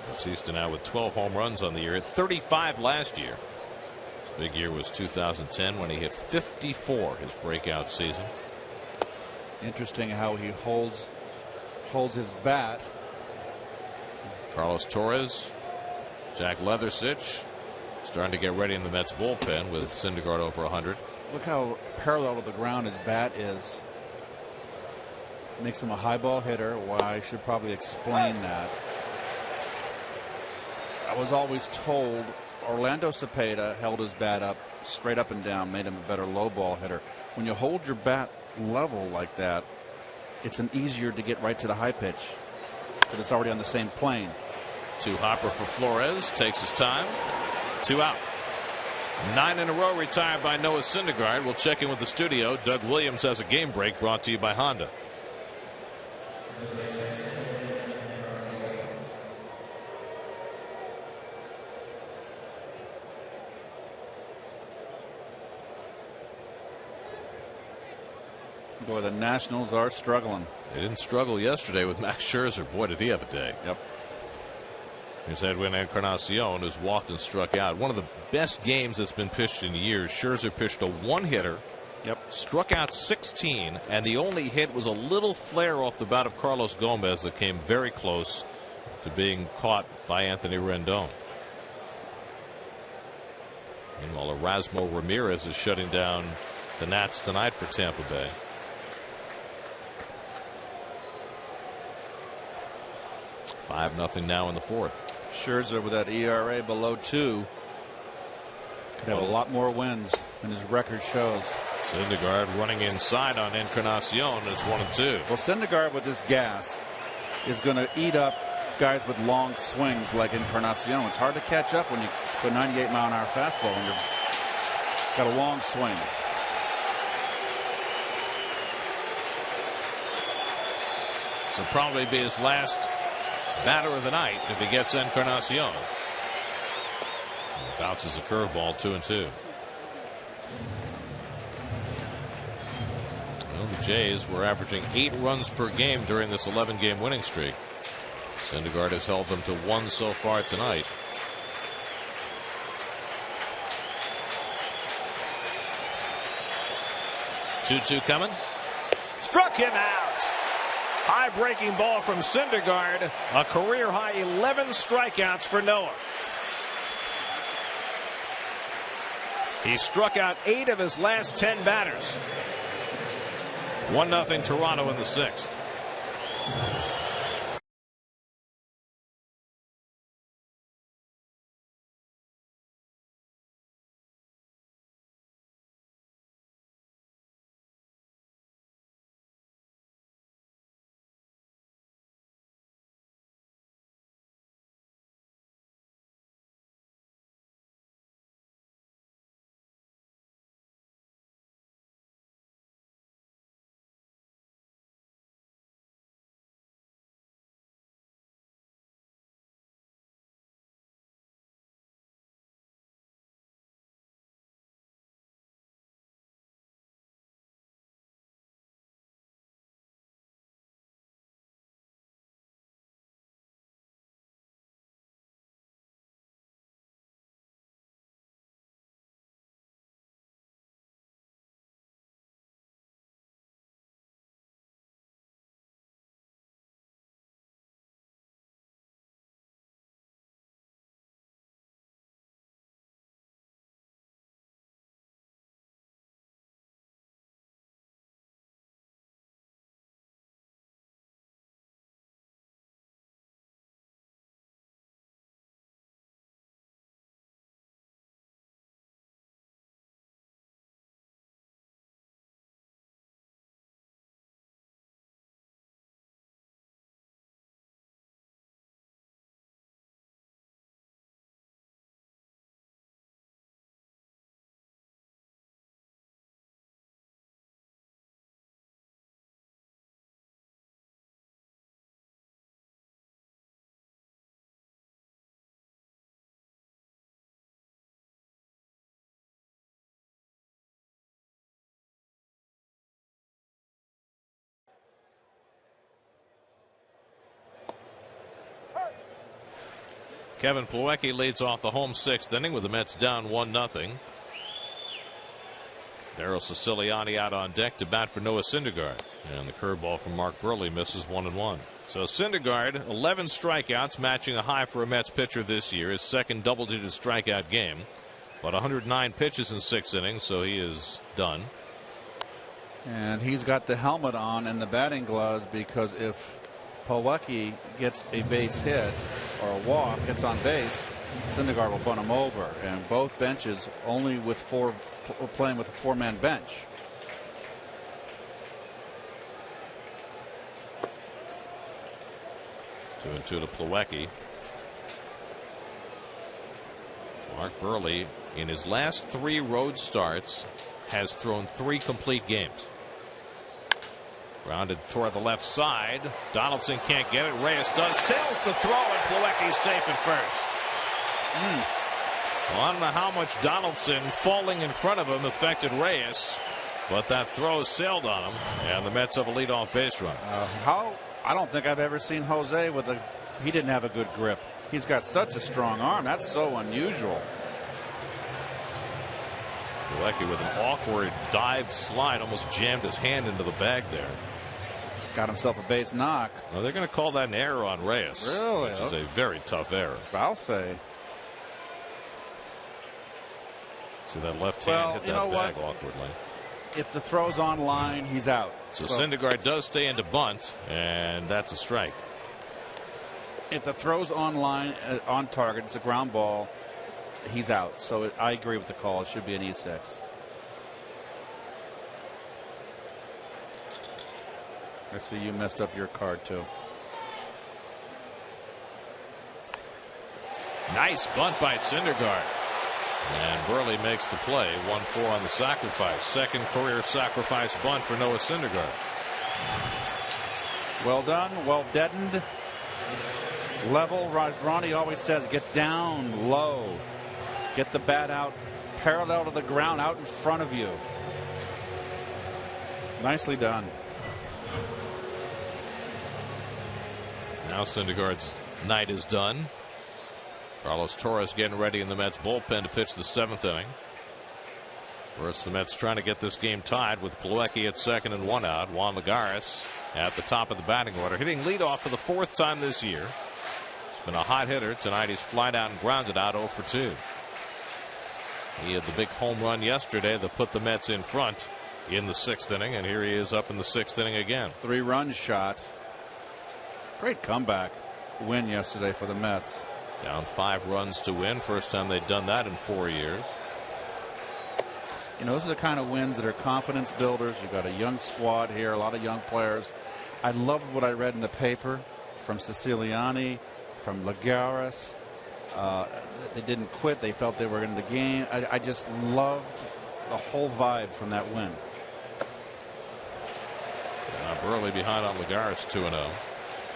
Bautista now with 12 home runs on the year, 35 last year. His big year was 2010 when he hit 54, his breakout season. Interesting how he holds his bat. Carlos Torres, Jack Leathersich starting to get ready in the Mets bullpen with Syndergaard over 100. Look how parallel to the ground his bat is. Makes him a high ball hitter. Why, I should probably explain that. I was always told Orlando Cepeda held his bat up straight up and down, made him a better low ball hitter. When you hold your bat level like that, it's an easier to get right to the high pitch, but it's already on the same plane. 2 hopper for Flores, takes his time. 2 out. 9 in a row retired by Noah Syndergaard. We'll check in with the studio. Doug Williams has a game break brought to you by Honda. Boy, the Nationals are struggling. They didn't struggle yesterday with Max Scherzer. Boy, did he have a day. Yep. Here's Edwin Encarnacion, who's walked and struck out. One of the best games that's been pitched in years. Scherzer pitched a 1-hitter. Yep. Struck out 16, and the only hit was a little flare off the bat of Carlos Gomez that came very close to being caught by Anthony Rendon. Meanwhile, Erasmo Ramirez is shutting down the Nats tonight for Tampa Bay. $5-0 now in the 4th. Scherzer with that ERA below 2 could have a lot more wins than his record shows. Syndergaard running inside on Encarnacion. It's 1-2. Well, Syndergaard with this gas is going to eat up guys with long swings like Encarnacion. It's hard to catch up when you put a 98-mile-an-hour fastball and you've got a long swing. So probably be his last batter of the night if he gets Encarnacion. Bounces a curveball, 2-2. Well, the Jays were averaging 8 runs per game during this 11-game winning streak. Syndergaard has held them to 1 so far tonight. Two coming. Struck him out. High breaking ball from Syndergaard. A career high 11 strikeouts for Noah. He struck out 8 of his last 10 batters. 1-0 Toronto in the 6th. Kevin Plawecki leads off the home 6th inning with the Mets down 1-0. Daryl Siciliani out on deck to bat for Noah Syndergaard, and the curveball from Mark Burley misses 1-1. So Syndergaard 11 strikeouts, matching a high for a Mets pitcher this year, his second double-digit strikeout game. But 109 pitches in 6 innings, so he is done. And he's got the helmet on and the batting gloves, because if Plawecki gets a base hit or a walk, gets on base, Syndergaard will bunt him over. And both benches only with playing with a 4-man bench. Two and 2 to Plawecki. Mark Burley, in his last 3 road starts, has thrown 3 complete games. Grounded toward the left side. Donaldson can't get it. Reyes does. Sails the throw, and Plawecki's safe at first. Well, I don't know how much Donaldson falling in front of him affected Reyes, but that throw sailed on him, and the Mets have a leadoff base run. I don't think I've ever seen Jose with he didn't have a good grip. He's got such a strong arm. That's so unusual. Plawecki with an awkward dive slide almost jammed his hand into the bag there. Got himself a base knock. Well, they're going to call that an error on Reyes, really? Which is a very tough error. I'll say. See that left hand hit that bag awkwardly. If the throw's on line, he's out. So Syndergaard does stay into bunt, and that's a strike. If the throw's on line, on target, it's a ground ball, he's out. So I agree with the call. It should be an E6. I see you messed up your card too. Nice bunt by Syndergaard. And Burley makes the play. 1-4 on the sacrifice. Second career sacrifice bunt for Noah Syndergaard. Well done. Well deadened. Level. Ronnie always says get down low. Get the bat out parallel to the ground, out in front of you. Nicely done. Now Syndergaard's night is done. Carlos Torres getting ready in the Mets bullpen to pitch the 7th inning. First, the Mets trying to get this game tied with Plawecki at second and 1 out. Juan Lagares at the top of the batting order, hitting leadoff for the 4th time this year. He's been a hot hitter. Tonight he's flied out and grounded out 0 for 2. He had the big home run yesterday that put the Mets in front in the 6th inning, and here he is up in the 6th inning again. 3-run shot. Great comeback win yesterday for the Mets. Down 5 runs to win. First time they've done that in 4 years. You know, those are the kind of wins that are confidence builders. You've got a young squad here, a lot of young players. I loved what I read in the paper from Siciliani, from Lagares. They didn't quit. They felt they were in the game. I just loved the whole vibe from that win. Burley behind on Lagares 2-0.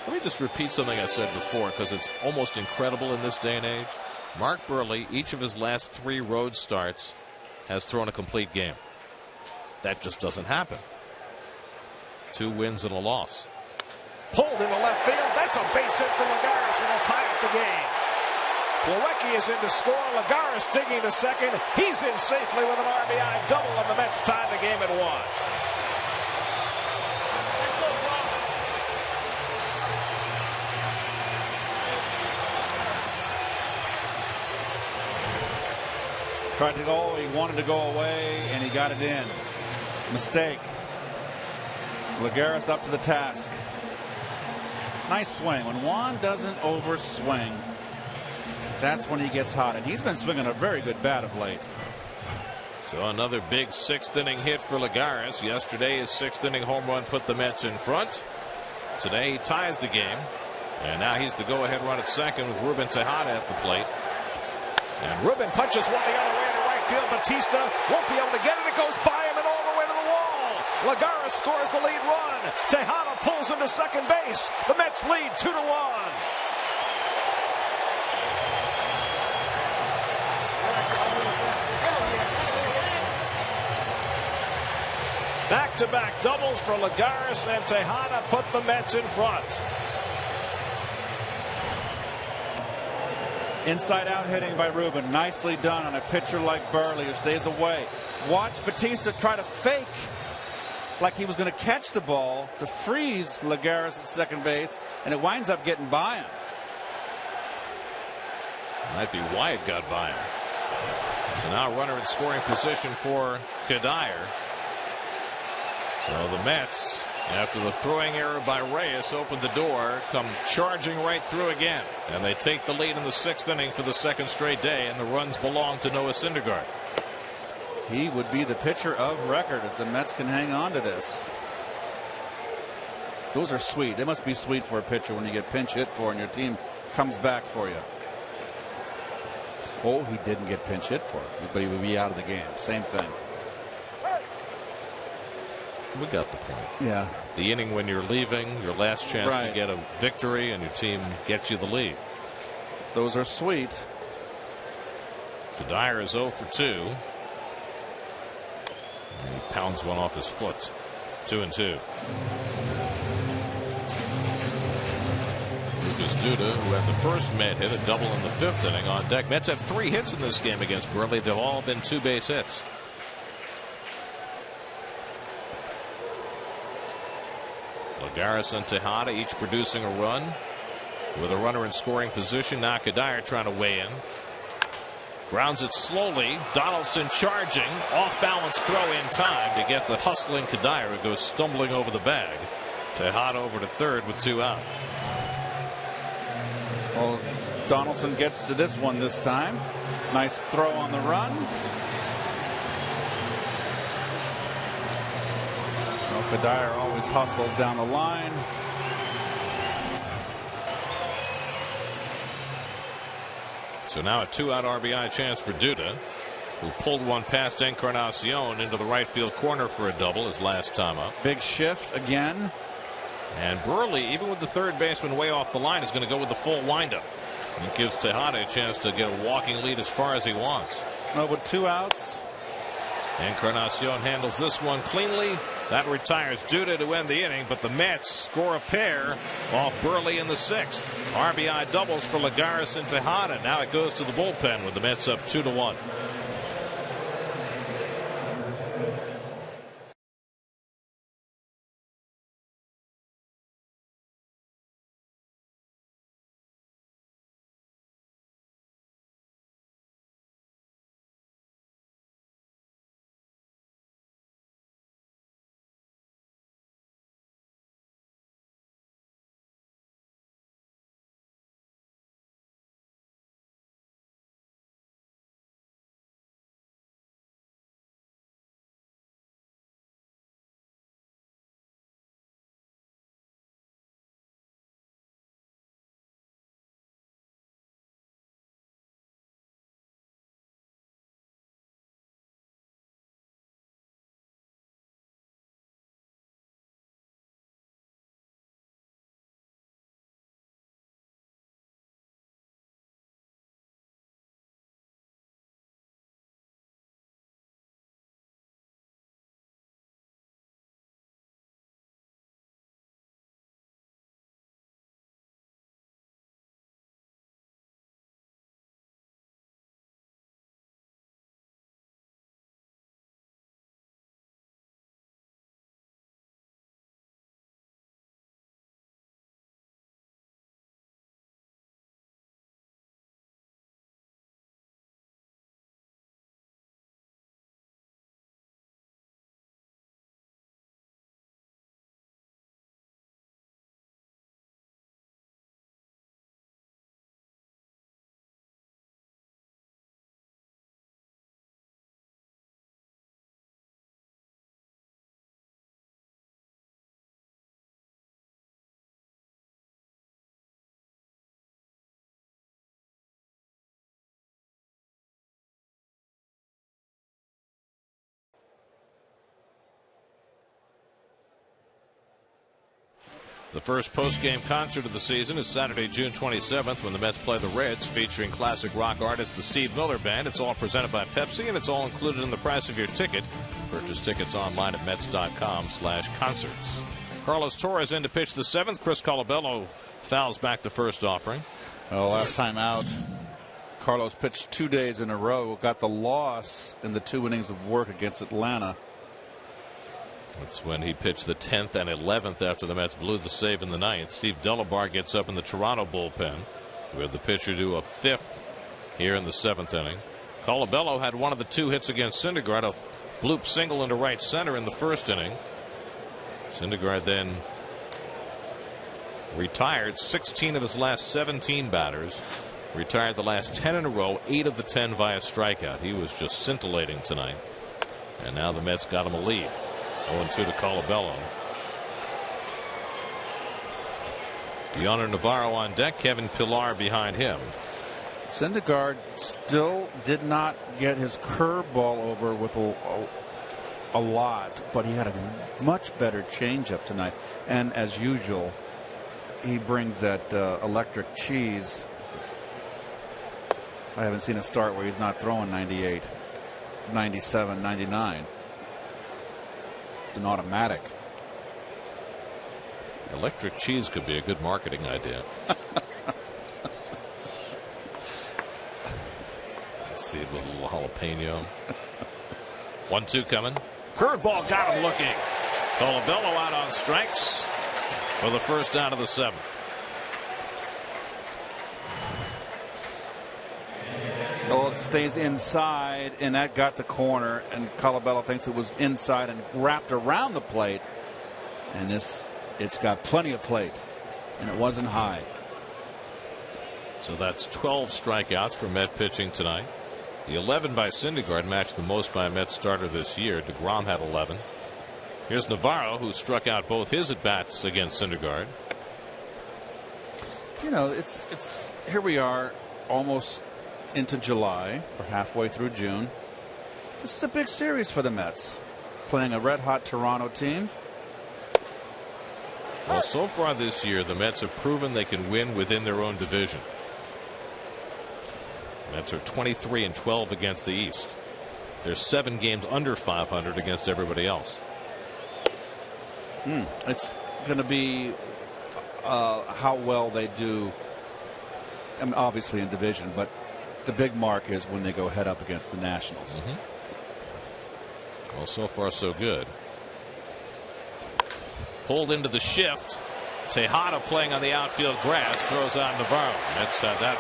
Let me just repeat something I said before, because it's almost incredible in this day and age. Mark Burley, each of his last 3 road starts, has thrown a complete game. That just doesn't happen. 2 wins and a loss. Pulled into left field. That's a base hit for Lagares, and it'll tie up the game. Plawecki is in to score. Lagares digging to second. He's in safely with an RBI double, and the Mets tie the game at 1. Tried to go, he wanted to go away, and he got it in. Mistake. Lagares up to the task. Nice swing. When Juan doesn't overswing, that's when he gets hot, and he's been swinging a very good bat of late. So another big 6th inning hit for Lagares. Yesterday, his 6th inning home run put the Mets in front. Today, he ties the game, and now he's the go-ahead run at second with Ruben Tejada at the plate. And Ruben punches one the other way to right field. Batista won't be able to get it. It goes by him and all the way to the wall. Lagares scores the lead run. Tejada pulls him to second base. The Mets lead 2-1. Back-to-back doubles for Lagares, and Tejada put the Mets in front. Inside out hitting by Ruben. Nicely done on a pitcher like Burley who stays away. Watch Batista try to fake like he was going to catch the ball to freeze Lagares at second base, and it winds up getting by him. Might be why it got by him. So now runner in scoring position for Kadire. So the Mets, after the throwing error by Reyes, opened the door, come charging right through again. And they take the lead in the 6th inning for the 2nd straight day, and the runs belong to Noah Syndergaard. He would be the pitcher of record if the Mets can hang on to this. Those are sweet. They must be sweet for a pitcher when you get pinch hit for and your team comes back for you. Oh, he didn't get pinch hit for, but he would be out of the game. Same thing. We got the point. Yeah. The inning when you're leaving, your last chance to get a victory, and your team gets you the lead. Those are sweet. Kadire is 0 for 2. And he pounds one off his foot. 2-2. Lucas Duda, who had the first Met hit, a double in the 5th inning, on deck. Mets have 3 hits in this game against Burley. They've all been 2-base hits. Lagares and Tejada each producing a run with a runner in scoring position. Now Kadire trying to weigh in. Grounds it slowly. Donaldson charging. Off balance throw in time to get the hustling Kadire, who goes stumbling over the bag. Tejada over to third with 2 out. Well, Donaldson gets to this one this time. Nice throw on the run. Well, Kadire always hustles down the line. So now a 2-out RBI chance for Duda, who pulled one past Encarnacion into the right field corner for a double his last time up. Big shift again. And Burley, even with the third baseman way off the line, is going to go with the full windup. And it gives Tejada a chance to get a walking lead as far as he wants. Well, with 2 outs. Encarnacion handles this one cleanly. That retires Duda to end the inning, but the Mets score a pair off Burley in the 6th. RBI doubles for Lagares and Tejada. Now it goes to the bullpen with the Mets up 2-1. The first post-game concert of the season is Saturday, June 27th, when the Mets play the Reds, featuring classic rock artist the Steve Miller Band. It's all presented by Pepsi, and it's all included in the price of your ticket. Purchase tickets online at Mets.com/concerts. Carlos Torres in to pitch the 7th. Chris Colabello fouls back the first offering. Oh, last time out. Carlos pitched 2 days in a row, got the loss in the 2 innings of work against Atlanta. That's when he pitched the 10th and 11th after the Mets blew the save in the 9th. Steve Delabar gets up in the Toronto bullpen. We had the pitcher do a 5th here in the 7th inning. Colabello had one of the 2 hits against Syndergaard, a bloop single into right center in the 1st inning. Syndergaard then retired 16 of his last 17 batters. Retired the last 10 in a row, 8 of the 10 via strikeout. He was just scintillating tonight. And now the Mets got him a lead. 0-2 to Colabello. Yonder Navarro on deck. Kevin Pillar behind him. Syndergaard still did not get his curveball over with a lot, but he had a much better changeup tonight. And as usual, he brings that electric cheese. I haven't seen a start where he's not throwing 98, 97, 99. It's an automatic. Electric cheese could be a good marketing idea. Let's see it with a little jalapeno. 1-2 coming. Curveball got him looking. Colabello out on strikes for the first out of the 7th. Oh, it stays inside, and that got the corner, and Colabello thinks it was inside and wrapped around the plate. And it's got plenty of plate, and it wasn't high. So that's 12 strikeouts for Met pitching tonight. The 11 by Syndergaard matched the most by a Met starter this year. DeGrom had 11. Here's Navarro, who struck out both his at-bats against Syndergaard. You know, it's here we are, almost into July, or halfway through June. This is a big series for the Mets, playing a red-hot Toronto team. Well, so far this year, the Mets have proven they can win within their own division. Mets are 23-12 against the East. They're 7 games under 500 against everybody else. It's going to be how well they do, I mean, obviously in division, but the big mark is when they go head up against the Nationals. Well, so far so good. Pulled into the shift. Tejada playing on the outfield grass, throws out Navarro. Mets had that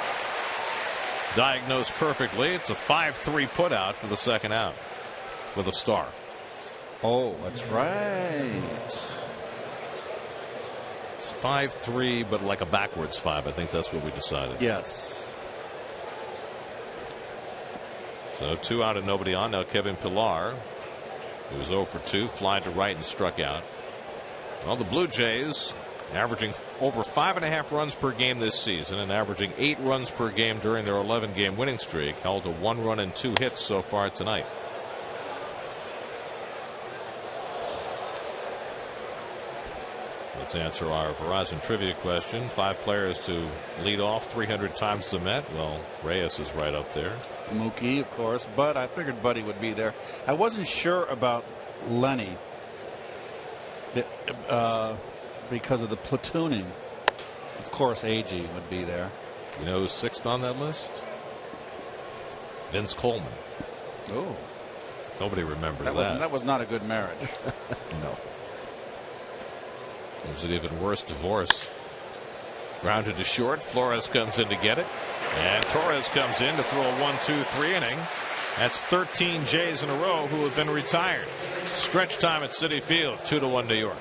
diagnosed perfectly. It's a 5-3 putout for the 2nd out with a star. Oh, that's right. It's 5-3, but like a backwards 5. I think that's what we decided. Yes. So 2 out and nobody on. Now Kevin Pillar, who was 0 for 2, fly to right and struck out. Well, the Blue Jays averaging over 5.5 runs per game this season and averaging 8 runs per game during their 11-game winning streak, held to 1 run and 2 hits so far tonight. Let's answer our Verizon trivia question. 5 players to lead off 300 times the Met. Well, Reyes is right up there. Mookie, of course, but I figured Buddy would be there. I wasn't sure about Lenny because of the platooning. Of course, AG would be there. You know who's 6th on that list? Vince Coleman. Oh, nobody remembers that. That was not a good marriage. No. It was an even worse divorce. Grounded to short. Flores comes in to get it. And Torres comes in to throw a 1-2-3 inning. That's 13 Jays in a row who have been retired. Stretch time at Citi Field, 2-1 New York.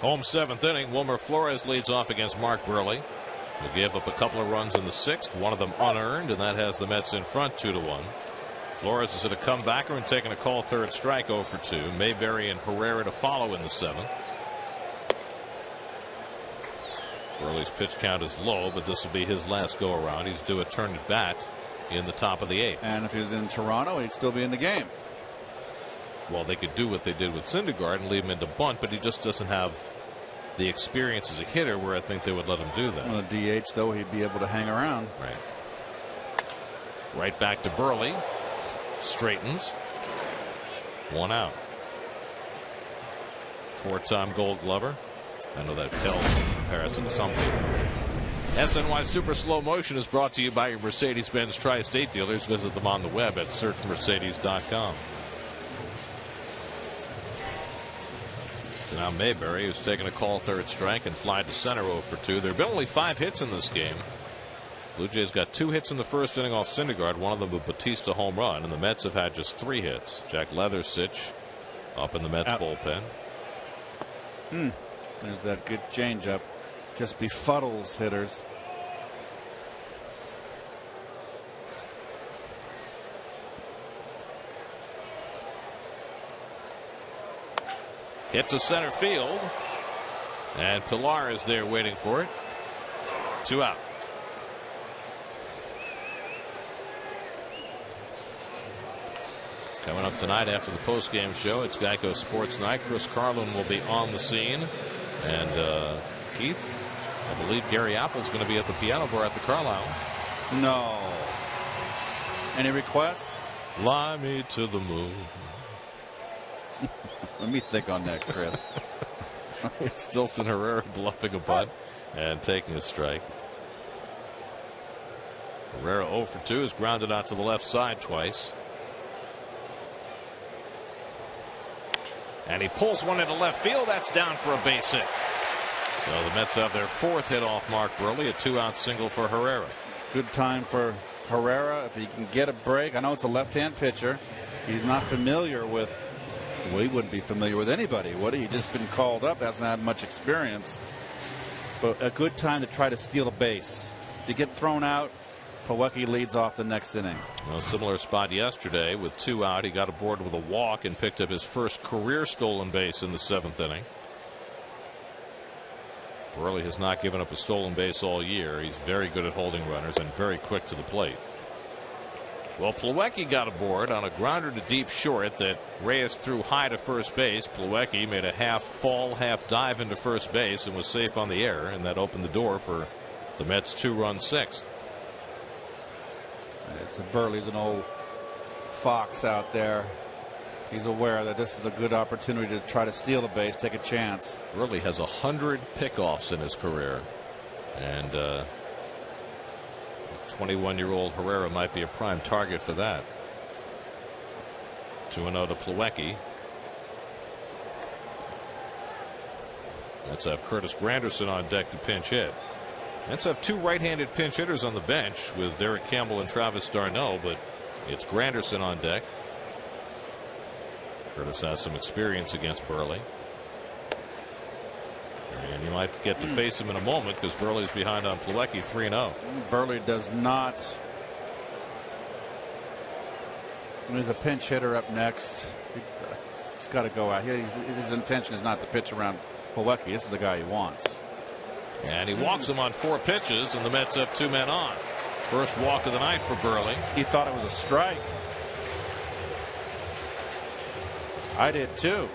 Home 7th inning. Wilmer Flores leads off against Mark Burley, who gave up a couple of runs in the 6th, one of them unearned, and that has the Mets in front 2-1. Flores is at a comebacker and taking a call third strike 0 for 2. Mayberry and Herrera to follow in the 7th. Burley's pitch count is low, but this will be his last go around. He's due a turn at bat in the top of the 8th. And if he was in Toronto, he'd still be in the game. Well, they could do what they did with Syndergaard and leave him into bunt, but he just doesn't have the experience as a hitter where I think they would let him do that. On a DH, though, he'd be able to hang around. Right. Right back to Burley. Straightens. 1 out. 4-time Gold Glover. I know that pales in comparison to some people. SNY Super Slow Motion is brought to you by your Mercedes-Benz Tri-State dealers. Visit them on the web at searchmercedes.com. So now Mayberry, who's taking a call third strike and fly to center 0 for 2. There have been only 5 hits in this game. Blue Jays got 2 hits in the first inning off Syndergaard, one of them a Bautista home run, and the Mets have had just 3 hits. Jack Leathersich up in the Mets bullpen. There's that good changeup. Just befuddles hitters. Hit to center field. And Pilar is there waiting for it. 2 out. Coming up tonight after the postgame show, it's Geico Sports Night. Chris Carlin will be on the scene. And Keith, I believe Gary Apple's going to be at the piano bar at the Carlisle. No. Any requests? Fly me to the moon. Let me think on that, Chris. Stilson Herrera bluffing a bunt and taking a strike. Herrera 0 for 2 is grounded out to the left side twice. And he pulls one into left field. That's down for a base hit. So the Mets have their 4th hit off Mark Burley, a 2-out single for Herrera. Good time for Herrera if he can get a break. I know it's a left-hand pitcher. He's not familiar with, well, he wouldn't be familiar with anybody, would he? He's just been called up, hasn't had much experience. But a good time to try to steal a base. If you get thrown out, Plawecki leads off the next inning. Well, similar spot yesterday with 2 out. He got aboard with a walk and picked up his first career stolen base in the 7th inning. Burley has not given up a stolen base all year. He's very good at holding runners and very quick to the plate. Well, Plawecki got aboard on a grounder to deep short that Reyes threw high to first base. Plawecki made a half fall, half dive into first base and was safe on the error, and that opened the door for the Mets' 2-run 6th. Burley's an old fox out there. He's aware that this is a good opportunity to try to steal the base, take a chance. Burley has 100 pickoffs in his career, and 21-year-old Herrera might be a prime target for that. 2-0 to Plawecki. Let's have Curtis Granderson on deck to pinch hit. Let's have 2 right-handed pinch hitters on the bench with Derek Campbell and Travis d'Arnaud, but it's Granderson on deck. Curtis has some experience against Burley. And you might get to face him in a moment because Burley's behind on Plawecki 3-0. Burley does not. There's a pinch hitter up next. He's got to go out. His intention is not to pitch around Plawecki. This is the guy he wants. And he walks him on 4 pitches, and the Mets have 2 men on. First walk of the night for Burley. He thought it was a strike. I did too.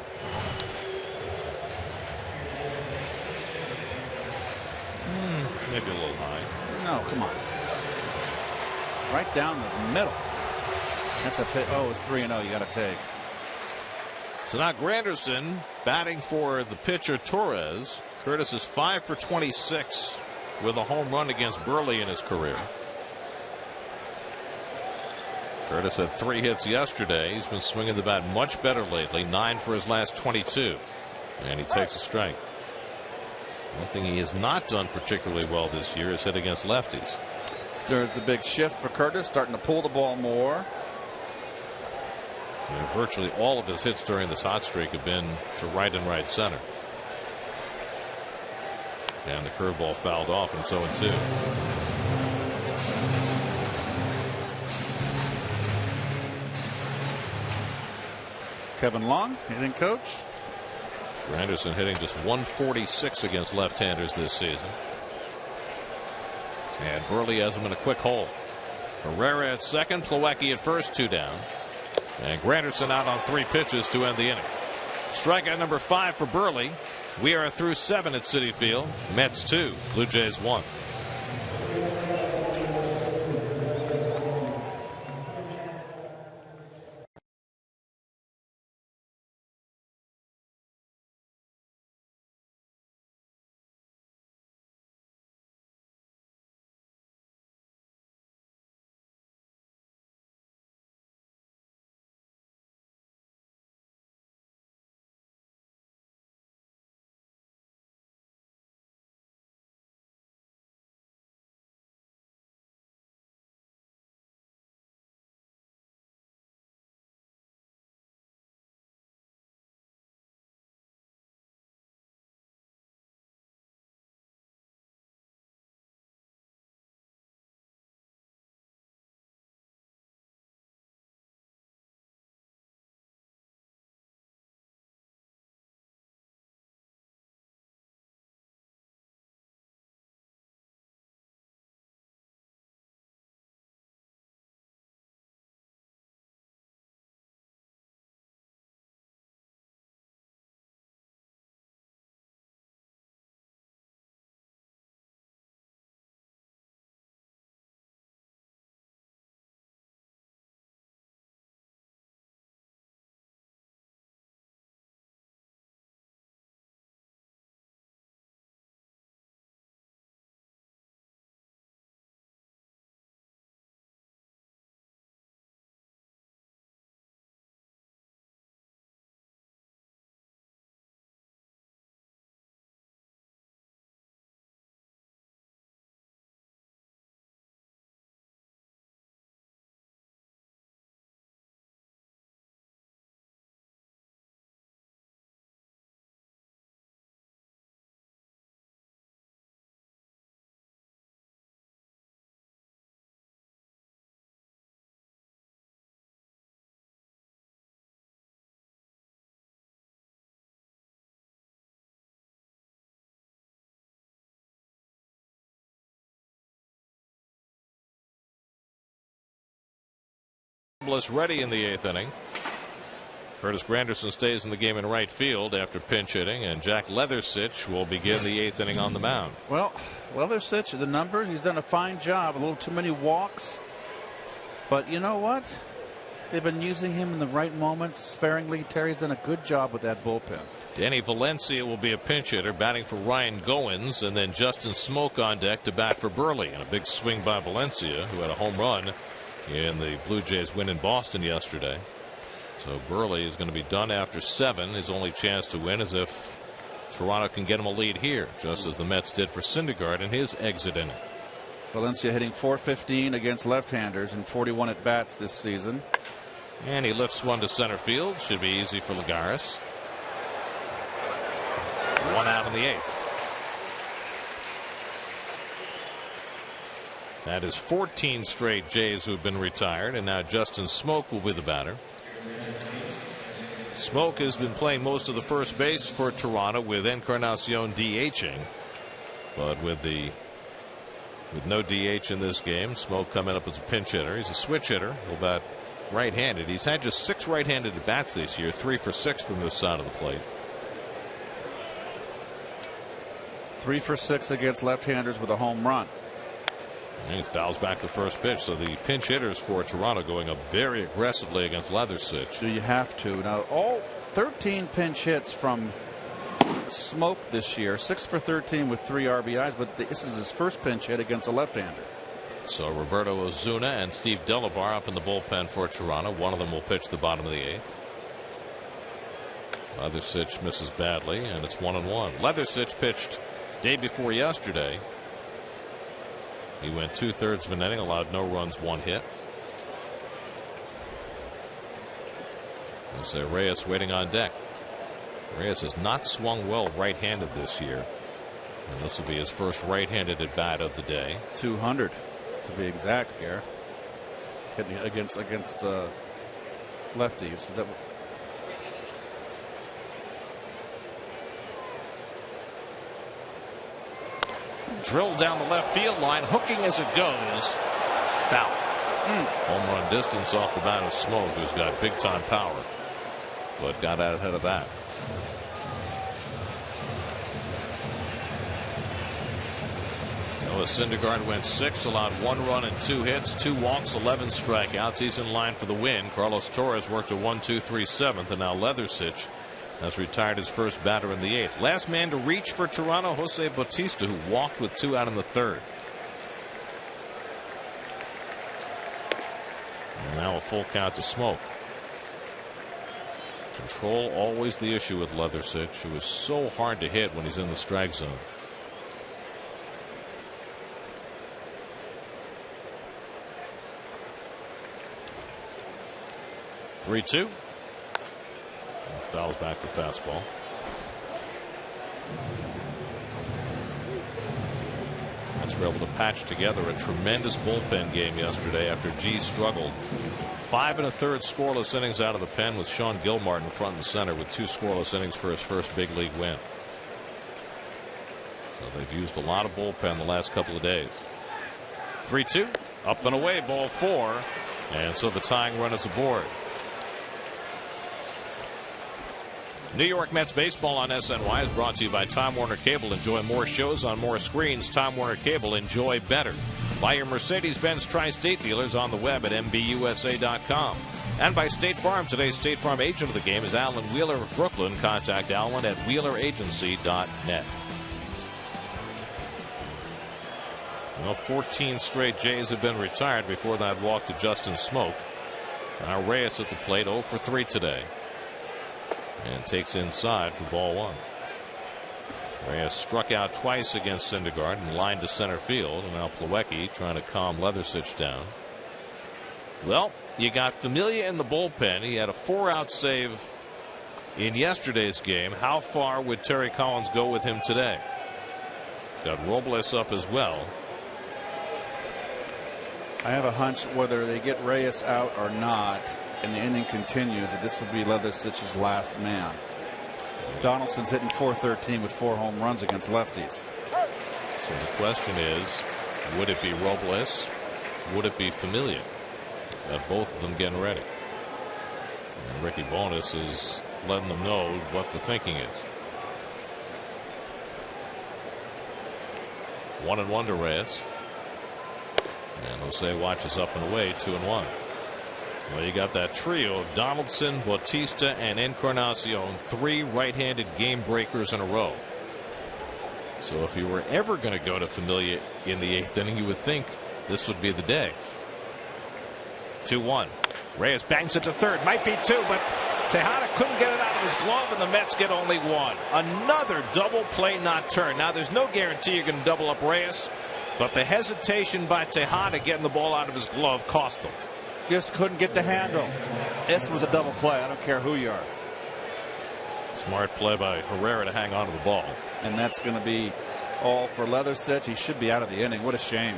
Maybe a little high. No, come on. Right down the middle. That's a pitch. Oh, it's 3-0. You got to take. So now Granderson batting for the pitcher Torres. Curtis is 5 for 26 with a home run against Burley in his career. Curtis had 3 hits yesterday. He's been swinging the bat much better lately. 9 for his last 22. And he takes a strike. One thing he has not done particularly well this year is hit against lefties. There's the big shift for Curtis, starting to pull the ball more. And virtually all of his hits during this hot streak have been to right and right center. And the curveball fouled off, and so 2. Kevin Long, hitting coach. Granderson hitting just 146 against left-handers this season. And Burley has him in a quick hole. Herrera at second, Plawecki at first, 2 down. And Granderson out on 3 pitches to end the inning. Strikeout number 5 for Burley. We are through 7 at Citi Field. Mets 2, Blue Jays 1. Ready in the 8th inning. Curtis Granderson stays in the game in right field after pinch hitting, and Jack Leathersich will begin the 8th inning on the mound. Well, Leathersich, the numbers, he's done a fine job. A little too many walks. But you know what? They've been using him in the right moments sparingly. Terry's done a good job with that bullpen. Danny Valencia will be a pinch hitter, batting for Ryan Goins, and then Justin Smoke on deck to bat for Burley. And a big swing by Valencia, who had a home run in the Blue Jays win in Boston yesterday. So Burley is going to be done after 7. His only chance to win is if Toronto can get him a lead here, just as the Mets did for Syndergaard in his exit inning. Valencia hitting .415 against left-handers in 41 at bats this season. And he lifts one to center field. Should be easy for Lagares. 1 out in the 8th. That is 14 straight Jays who have been retired, and now Justin Smoke will be the batter. Smoke has been playing most of the first base for Toronto, with Encarnacion DHing, but with no DH in this game, Smoke coming up as a pinch hitter. He's a switch hitter. He'll bat right-handed. He's had just 6 right-handed at bats this year, 3 for 6 from this side of the plate. 3 for 6 against left-handers with a home run. And he fouls back the first pitch, so the pinch hitters for Toronto going up very aggressively against Leathersich. Do you have to? Now, all 13 pinch hits from Smoke this year, 6 for 13 with 3 RBIs, but this is his first pinch hit against a left-hander. So Roberto Ozuna and Steve Delabar up in the bullpen for Toronto. One of them will pitch the bottom of the 8th. Leathersich misses badly, and it's 1-1. Leathersich pitched day before yesterday. He went 2/3 of an inning, allowed no runs, 1 hit. Jose Reyes waiting on deck. Reyes has not swung well right-handed this year. And this will be his first right-handed at bat of the day. 200 to be exact here. Hitting against lefties. Is that drilled down the left field line, hooking as it goes. Foul. Home run distance off the bat of Smoke, who's got big time power, but got out ahead of that. Noah Syndergaard went 6, allowed 1 run and 2 hits, 2 walks, 11 strikeouts. He's in line for the win. Carlos Torres worked a 1-2-3 7th, and now Leathersich has retired his first batter in the 8th. Last man to reach for Toronto, Jose Bautista, who walked with 2 out in the 3rd. And now a full count to Smoke. Control always the issue with Leathersich, who is so hard to hit when he's in the strike zone. Three-two. Fouls back the fastball. Mets were able to patch together a tremendous bullpen game yesterday after G struggled. 5 1/3 scoreless innings out of the pen, with Sean Gilmartin front and center with 2 scoreless innings for his first big league win. So they've used a lot of bullpen the last couple of days. 3-2. Up and away, ball 4. And so the tying run is aboard. New York Mets baseball on SNY is brought to you by Time Warner Cable. Enjoy more shows on more screens. Time Warner Cable, enjoy better. Buy your Mercedes-Benz Tri-State dealers on the web at MBUSA.com. And by State Farm. Today's State Farm agent of the game is Alan Wheeler of Brooklyn. Contact Alan at WheelerAgency.net. 14 straight Jays have been retired before that walk to Justin Smoke. Now Reyes at the plate, 0 for 3 today. And takes inside for ball 1. Reyes struck out twice against Syndergaard and lined to center field. And now Plawecki trying to calm Leathersich down. Well, you got Familia in the bullpen. He had a 4-out save in yesterday's game. How far would Terry Collins go with him today? He's got Robles up as well. I have a hunch whether they get Reyes out or not, and the inning continues, that this will be Leathersich's last man. Donaldson's hitting .413 with 4 home runs against lefties. So the question is, would it be Robles? Would it be Familia? Got both of them getting ready. And Ricky Bonas is letting them know what the thinking is. 1-1 to Reyes. And Jose watches up and away, 2-1. Well, you got that trio of Donaldson, Bautista, and Encarnacion, 3 right-handed game breakers in a row. So if you were ever going to go to Familia in the 8th inning, you would think this would be the day. 2-1. Reyes bangs it to third. Might be 2, but Tejada couldn't get it out of his glove, and the Mets get only 1. Another double play not turned. Now, there's no guarantee you're going to double up Reyes, but the hesitation by Tejada getting the ball out of his glove cost him. Just couldn't get the handle. This was a double play. I don't care who you are. Smart play by Herrera to hang on to the ball. And that's going to be all for Leathersich. He should be out of the inning. What a shame.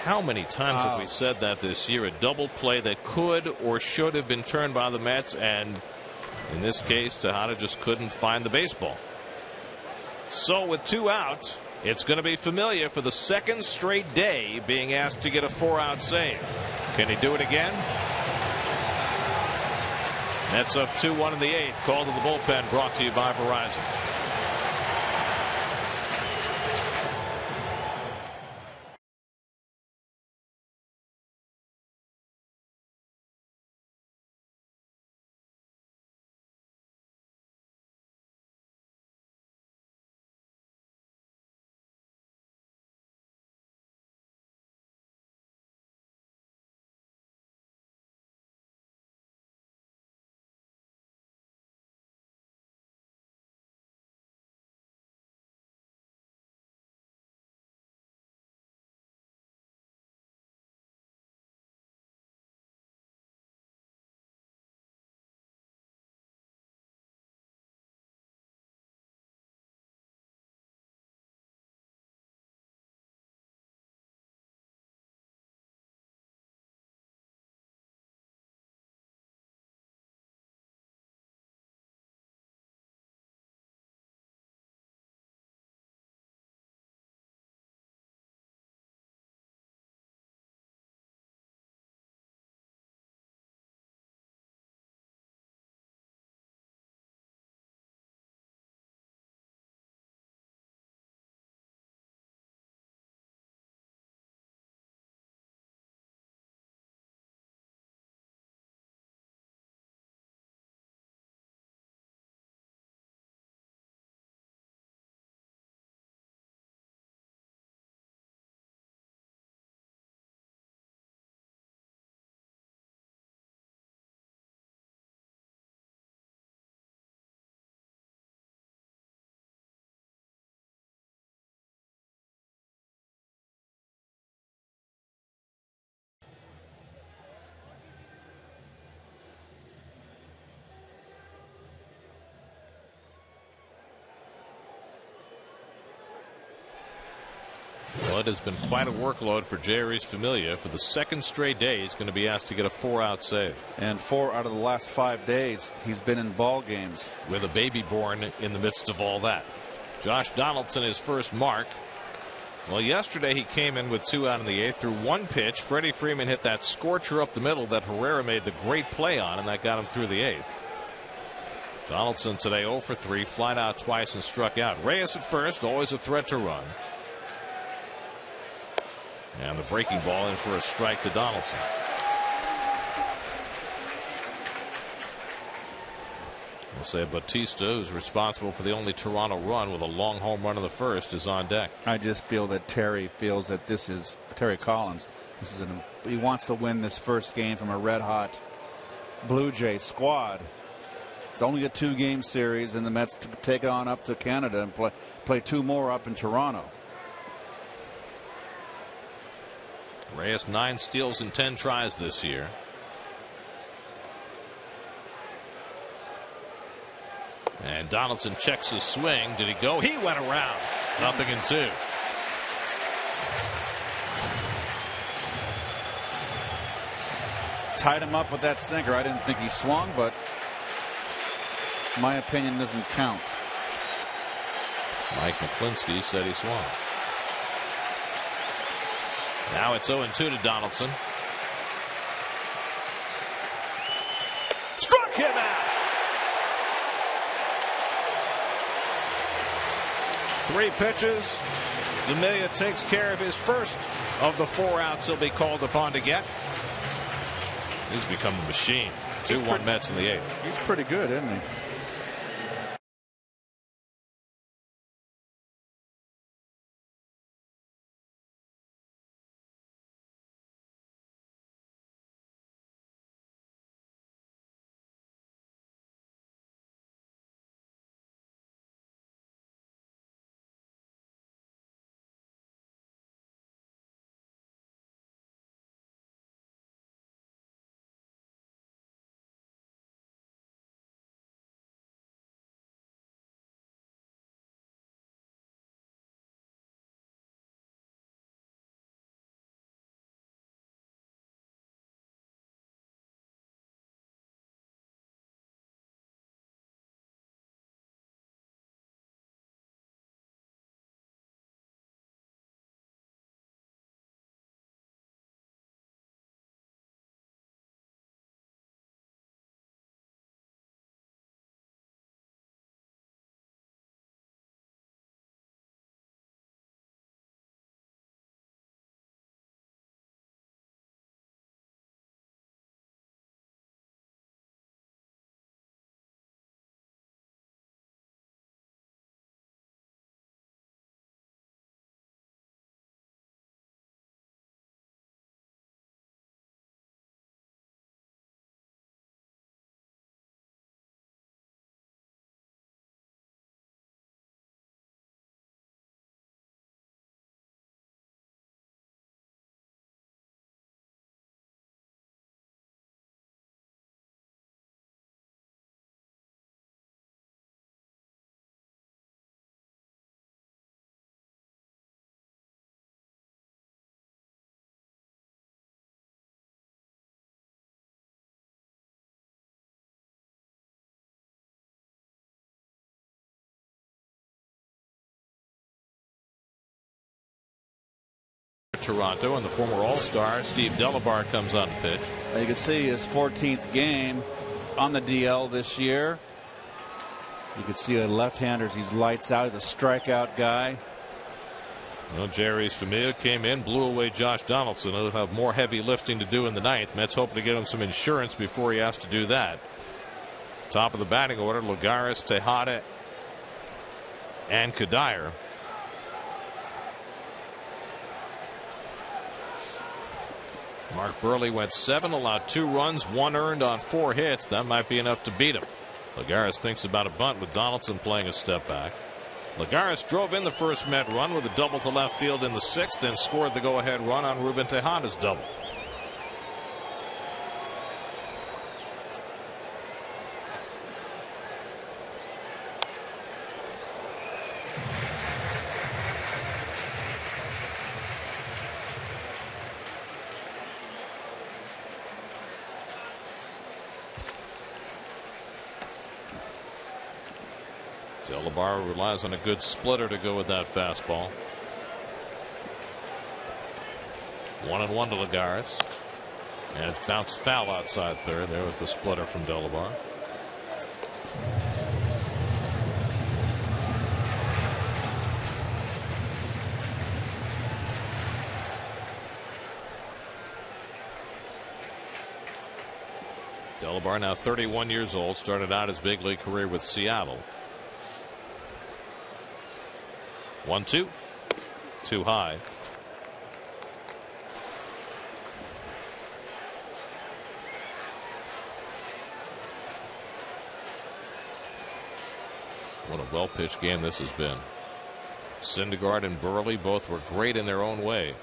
How many times have we said that this year? A double play that could or should have been turned by the Mets, and in this case, Tejada just couldn't find the baseball. So with 2 outs, it's going to be Familia for the 2nd straight day being asked to get a 4-out save. Can he do it again? Mets up 2-1 in the 8th. Call to the bullpen brought to you by Verizon. Well, it has been quite a workload for Jeurys Familia. For the second straight day, he's going to be asked to get a 4-out save. And 4 out of the last 5 days, he's been in ball games. With a baby born in the midst of all that. Josh Donaldson, his first mark. Well, yesterday he came in with 2 out in the 8th through 1 pitch. Freddie Freeman hit that scorcher up the middle that Herrera made the great play on, and that got him through the 8th. Donaldson today 0 for 3, flied out twice and struck out. Reyes at first, always a threat to run. And the breaking ball in for a strike to Donaldson. We'll say Bautista, who's responsible for the only Toronto run with a long home run in the first, is on deck. I just feel that Terry feels that this is Terry Collins. He wants to win this first game from a red hot Blue Jay squad. It's only a 2-game series, and the Mets take it on up to Canada and play 2 more up in Toronto. Reyes 9 steals and 10 tries this year. And Donaldson checks his swing. Did he go? He went around. 0-2. Tied him up with that sinker. I didn't think he swung, but my opinion doesn't count. Mike McClinsky said he swung. Now it's 0-2 to Donaldson. Struck him out. 3 pitches. Familia takes care of his first of the 4 outs he'll be called upon to get. He's become a machine. 2-1 Mets in the 8th. He's pretty good, isn't he? Toronto, and the former All-Star Steve Delabar comes on the pitch. You can see his 14th game on the DL this year. You can see a left-hander. He's lights out. He's a strikeout guy. Well, Jeurys Familia came in, blew away Josh Donaldson. He'll have more heavy lifting to do in the 9th. Mets hoping to get him some insurance before he has to do that. Top of the batting order, Lagares, Tejada, and Kadire. Mark Burley went 7, allowed 2 runs, 1 earned on 4 hits. That might be enough to beat him. Lagares thinks about a bunt with Donaldson playing a step back. Lagares drove in the first Met run with a double to left field in the 6th, then scored the go-ahead run on Ruben Tejada's double. Delabar relies on a good splitter to go with that fastball. 1-1 to Lagares. And it's bounced foul outside third. There was the splitter from Delabar. Delabar now 31 years old, started out his big league career with Seattle. 1-2. Too high. What a well-pitched game this has been. Syndergaard and Burley both were great in their own way.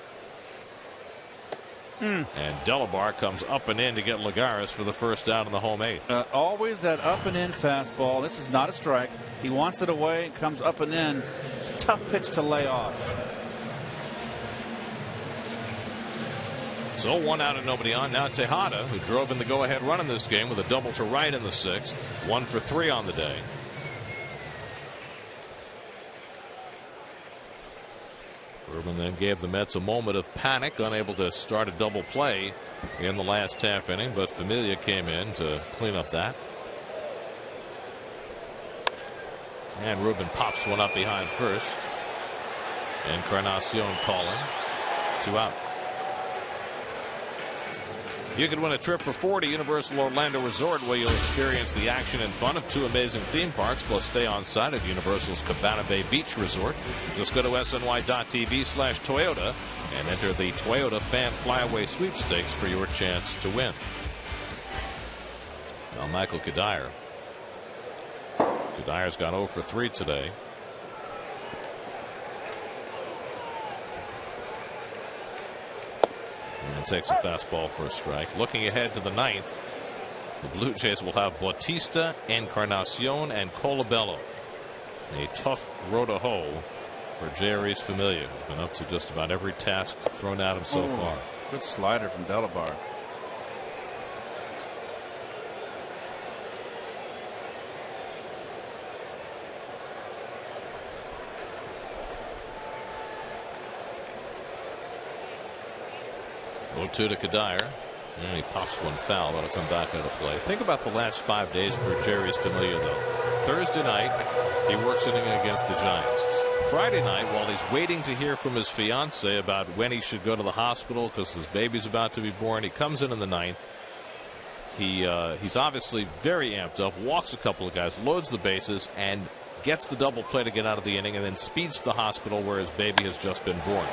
And Delabar comes up and in to get Lagares for the first out in the home eighth. Always that up and in fastball. This is not a strike. He wants it away. It comes up and in. It's a tough pitch to lay off. So 1 out and nobody on. Now Tejada, who drove in the go-ahead run in this game with a double to right in the 6th. 1 for 3 on the day. Urban then gave the Mets a moment of panic, unable to start a double play in the last half inning, but Familia came in to clean up that. And Ruben pops one up behind first. Encarnacion calling. 2 out. You could win a trip for 4 to Universal Orlando Resort, where you'll experience the action and fun of 2 amazing theme parks, plus stay on site at Universal's Cabana Bay Beach Resort. Just go to sny.tv/Toyota and enter the Toyota Fan Flyaway Sweepstakes for your chance to win. Now Michael Kadire. Kadire's gone 0 for 3 today. And takes a fastball for a strike. Looking ahead to the 9th, the Blue Jays will have Bautista, Encarnacion, and Colabello. A tough row to hoe for Jeurys Familia, who's been up to just about every task thrown at him so far. Good slider from Delabar. Go 2 to Kadire. And he pops one foul. That'll come back into play. Think about the last 5 days for Jeurys Familia, though. Thursday night, he works inning against the Giants. Friday night, while he's waiting to hear from his fiance about when he should go to the hospital because his baby's about to be born, he comes in the 9th. He's obviously very amped up, walks a couple of guys, loads the bases, and gets the double play to get out of the inning, and then speeds to the hospital where his baby has just been born.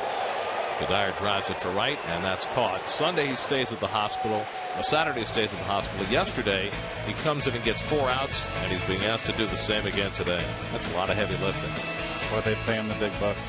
Kadire drives it to right, and that's caught. Sunday he stays at the hospital. Saturday he stays at the hospital. Yesterday he comes in and gets 4 outs, and he's being asked to do the same again today. That's a lot of heavy lifting. That's why they pay him the big bucks.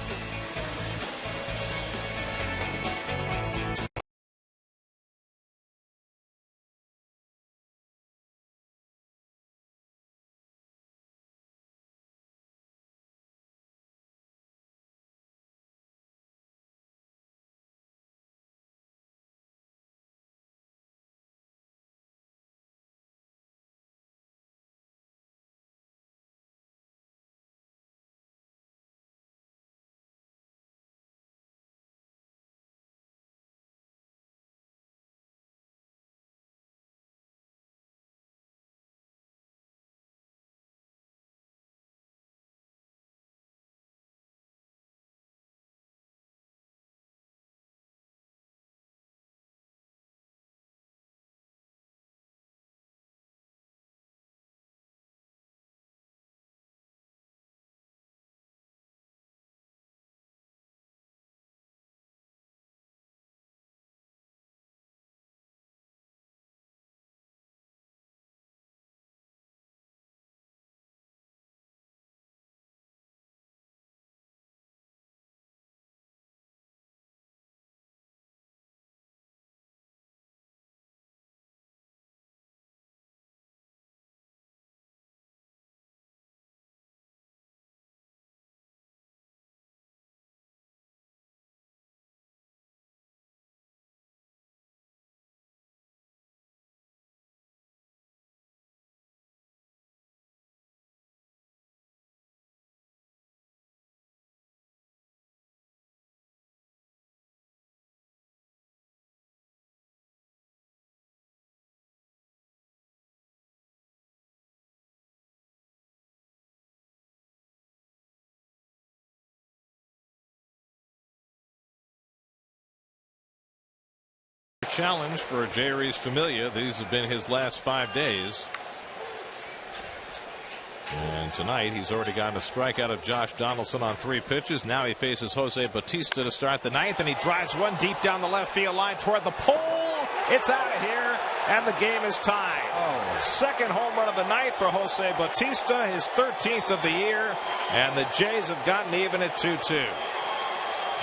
challenge for Jeurys Familia. These have been his last 5 days. And tonight he's already gotten a strikeout of Josh Donaldson on 3 pitches. Now he faces Jose Bautista to start the 9th, and he drives one deep down the left field line toward the pole. It's out of here, and the game is tied. Second home run of the night for Jose Bautista, his 13th of the year, and the Jays have gotten even at 2-2.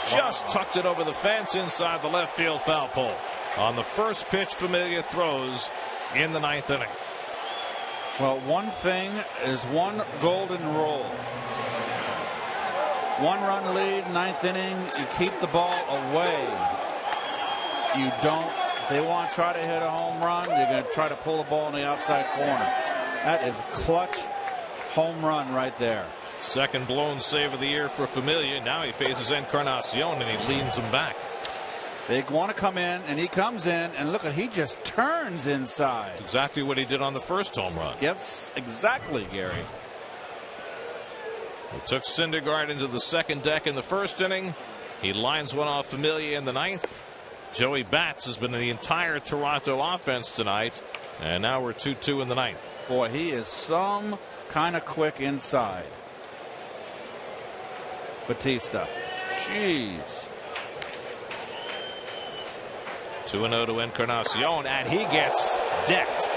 Just tucked it over the fence inside the left field foul pole. On the first pitch Familia throws in the 9th inning. Well, one thing is one golden rule. 1-run lead, 9th inning, you keep the ball away. You don't, they want to try to hit a home run, you're going to try to pull the ball in the outside corner. That is clutch home run right there. Second blown save of the year for Familia. Now he faces Encarnacion, and he leans him back. They want to come in, and he comes in, and look, he just turns inside. That's exactly what he did on the first home run. Yes, exactly, Gary. He took Syndergaard into the second deck in the first inning. He lines one off Familia in the 9th. Joey Bats has been in the entire Toronto offense tonight, and now we're 2-2 in the 9th. Boy, he is some kind of quick inside. Bautista. Jeez. 2-0 to Encarnacion, and he gets decked.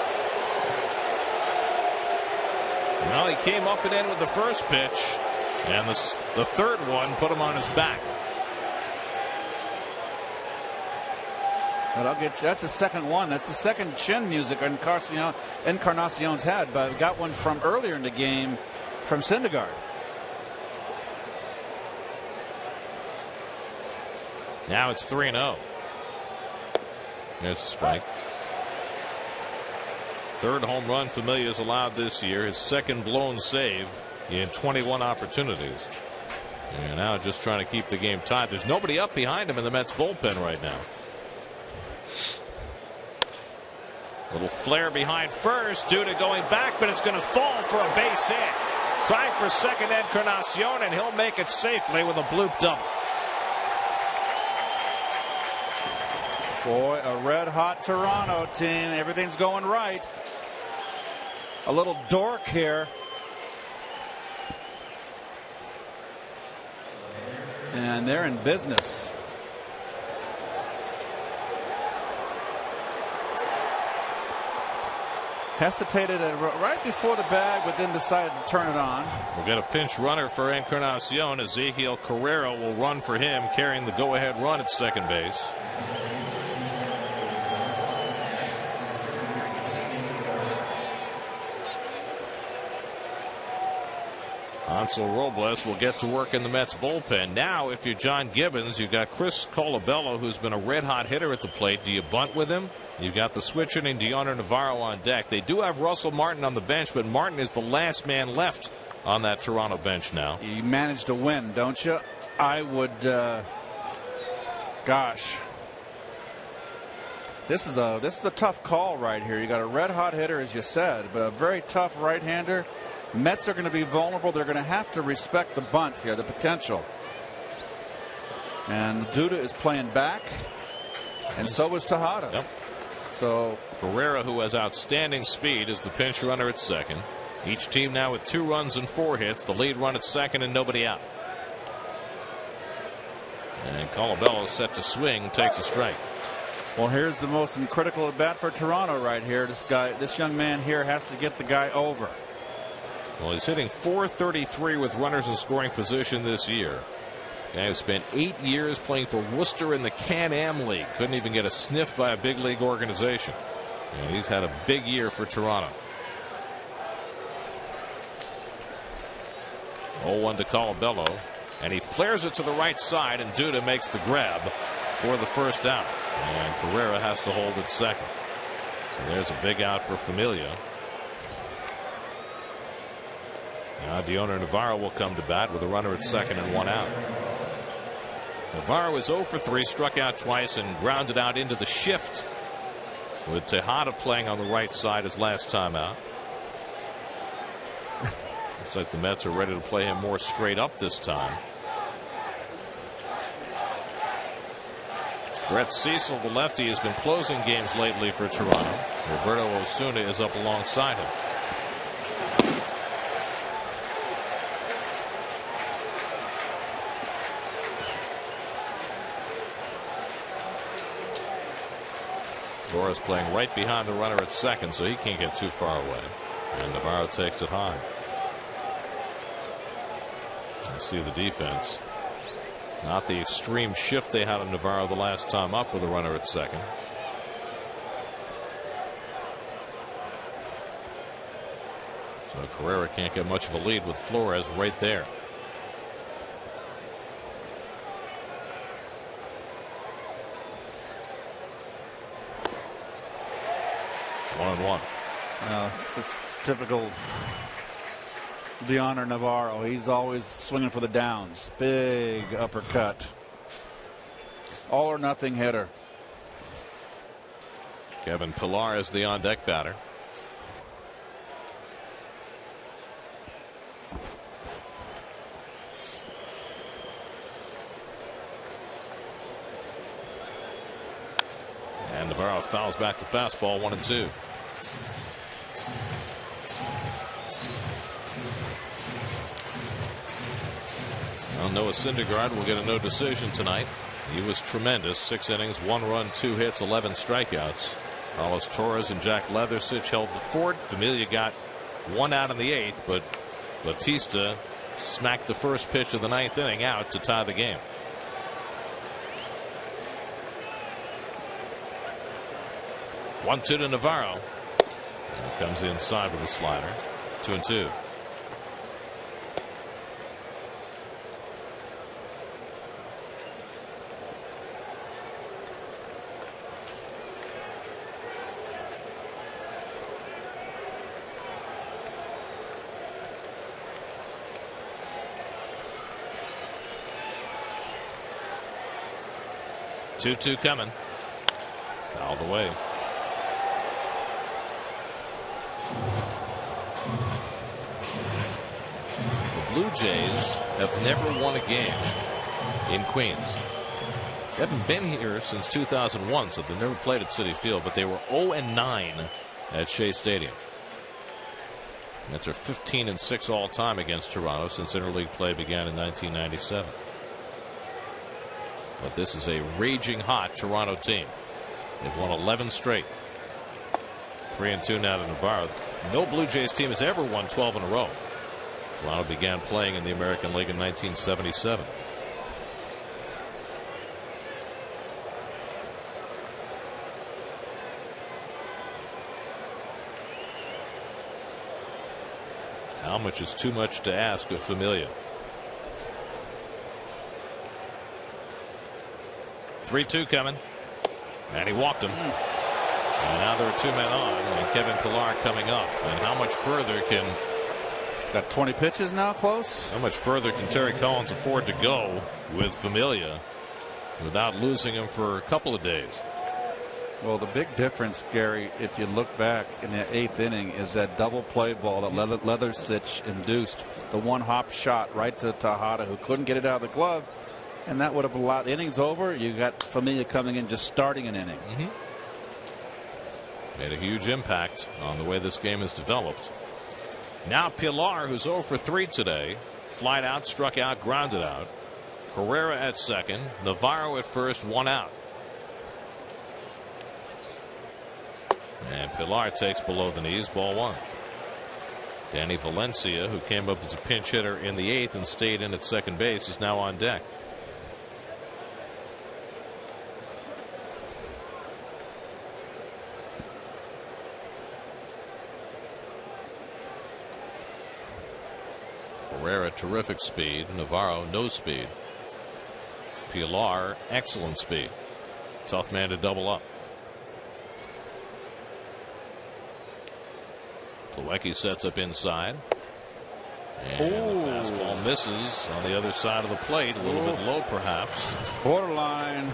Well, he came up and in with the first pitch, and the third one put him on his back. But I'll get you. That's the second one. That's the second chin music Encarnacion's had, but I got one from earlier in the game from Syndergaard. Now it's 3-0. There's a strike. Third home run Familia's allowed this year. His second blown save in 21 opportunities. And now just trying to keep the game tied. There's nobody up behind him in the Mets bullpen right now. Little flare behind first. Duda going back, but it's going to fall for a base hit. Trying for second Encarnacion, and he'll make it safely with a bloop double. Boy, a red-hot Toronto team. Everything's going right. A little dork here. And they're in business. Hesitated right before the bag, but then decided to turn it on. We'll get a pinch runner for Encarnacion. Ezequiel Carrera will run for him, carrying the go-ahead run at second base. Hansel Robles will get to work in the Mets bullpen. Now, if you're John Gibbons, you've got Chris Colabello, who's been a red-hot hitter at the plate. Do you bunt with him? You've got the switch inning Dioner Navarro on deck. They do have Russell Martin on the bench, but Martin is the last man left on that Toronto bench now. You manage to win, don't you? I would. Gosh, this is a tough call right here. You got a red-hot hitter, as you said, but a very tough right-hander. Mets are going to be vulnerable. They're going to have to respect the bunt here, the potential. And Duda is playing back, and so is Tejada. Yep. So Carrera, who has outstanding speed, is the pinch runner at second. Each team now with 2 runs and 4 hits. The lead run at second and nobody out. And Colabello set to swing, takes a strike. Well, here's the most critical at bat for Toronto right here. This young man here has to get the guy over. Well, he's hitting .433 with runners in scoring position this year. Guy who spent 8 years playing for Worcester in the Can-Am League. Couldn't even get a sniff by a big league organization. And he's had a big year for Toronto. 0-1 to Colabello. And he flares it to the right side, and Duda makes the grab for the first out. And Carrera has to hold at second. So there's a big out for Familia. Now Dioner Navarro will come to bat with a runner at second and 1 out. Navarro is 0 for 3, struck out twice and grounded out into the shift, with Tejada playing on the right side his last time out. Looks like the Mets are ready to play him more straight up this time. Brett Cecil, the lefty, has been closing games lately for Toronto. Roberto Osuna is up alongside him. Flores playing right behind the runner at second, so he can't get too far away. And Navarro takes it high. You see the defense. Not the extreme shift they had on Navarro the last time up with a runner at second. So Carrera can't get much of a lead with Flores right there. One and one. It's typical Leonard Navarro. He's always swinging for the downs. Big uppercut. All or nothing hitter. Kevin Pillar is the on deck batter. And Navarro fouls back the fastball, 1-2. Well, Noah Syndergaard will get a no decision tonight. He was tremendous. 6 innings, 1 run, 2 hits, 11 strikeouts. Carlos Torres and Jack Leathersich held the fort. Familia got 1 out in the 8th, but Bautista smacked the first pitch of the 9th inning out to tie the game. One-two to Navarro. And he comes inside with a slider. 2-2. Two coming. Fouled away. The Blue Jays have never won a game in Queens. They haven't been here since 2001, so they've never played at Citi Field, but they were 0-9 at Shea Stadium. And that's their 15-6 all time against Toronto since interleague play began in 1997. But this is a raging hot Toronto team. They've won 11 straight. 3-2 now to Navarro. No Blue Jays team has ever won 12 in a row. Toronto began playing in the American League in 1977. How much is too much to ask of Familia? 3-2 coming. And he walked him. And now there are 2 men on. And Kevin Pillar coming up. And how much further can... Got 20 pitches now, close. How much further can Terry Collins afford to go with Familia without losing him for a couple of days? Well, the big difference, Gary, if you look back in the 8th inning, is that double play ball that Leathersich induced. The one hop shot right to Tejada, who couldn't get it out of the glove. And that would have allowed innings over. You got Familia coming in just starting an inning. Made a huge impact on the way this game has developed. Now Pillar, who's 0 for 3 today. Flied out, struck out, grounded out. Carrera at second. Navarro at first, 1 out. And Pillar takes below the knees, ball 1. Danny Valencia, who came up as a pinch hitter in the 8th and stayed in at second base, is now on deck. Carrera, terrific speed. Navarro, no speed. Pillar, excellent speed. Tough man to double up. Plawecki sets up inside. And the fastball misses on the other side of the plate. A little bit low, perhaps. Borderline.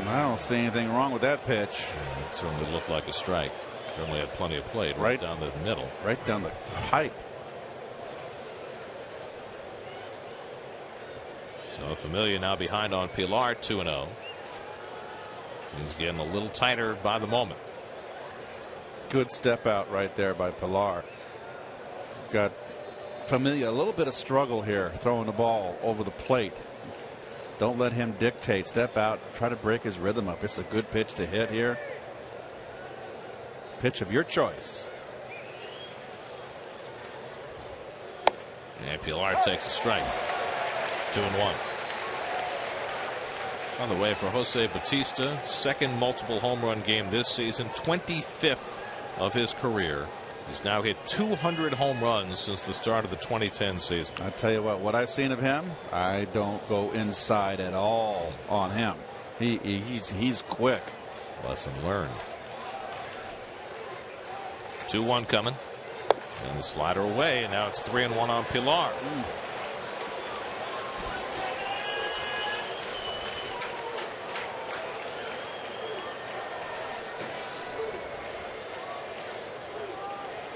I don't see anything wrong with that pitch. It certainly looked like a strike. Certainly had plenty of plate right down the middle. Right down the pipe. So Familia now behind on Pilar, 2-0. He's getting a little tighter by the moment. Good step out right there by Pilar. Got Familia a little bit of struggle here throwing the ball over the plate. Don't let him dictate. Step out, try to break his rhythm up. It's a good pitch to hit here. Pitch of your choice. And Pilar takes a strike. 2-1. On the way for Jose Bautista, second multiple home run game this season, 25th of his career. He's now hit 200 home runs since the start of the 2010 season. I tell you what I've seen of him, I don't go inside at all on him. He's quick. Lesson learned. 2-1 coming. And the slider away, and now it's 3-1 on Pilar.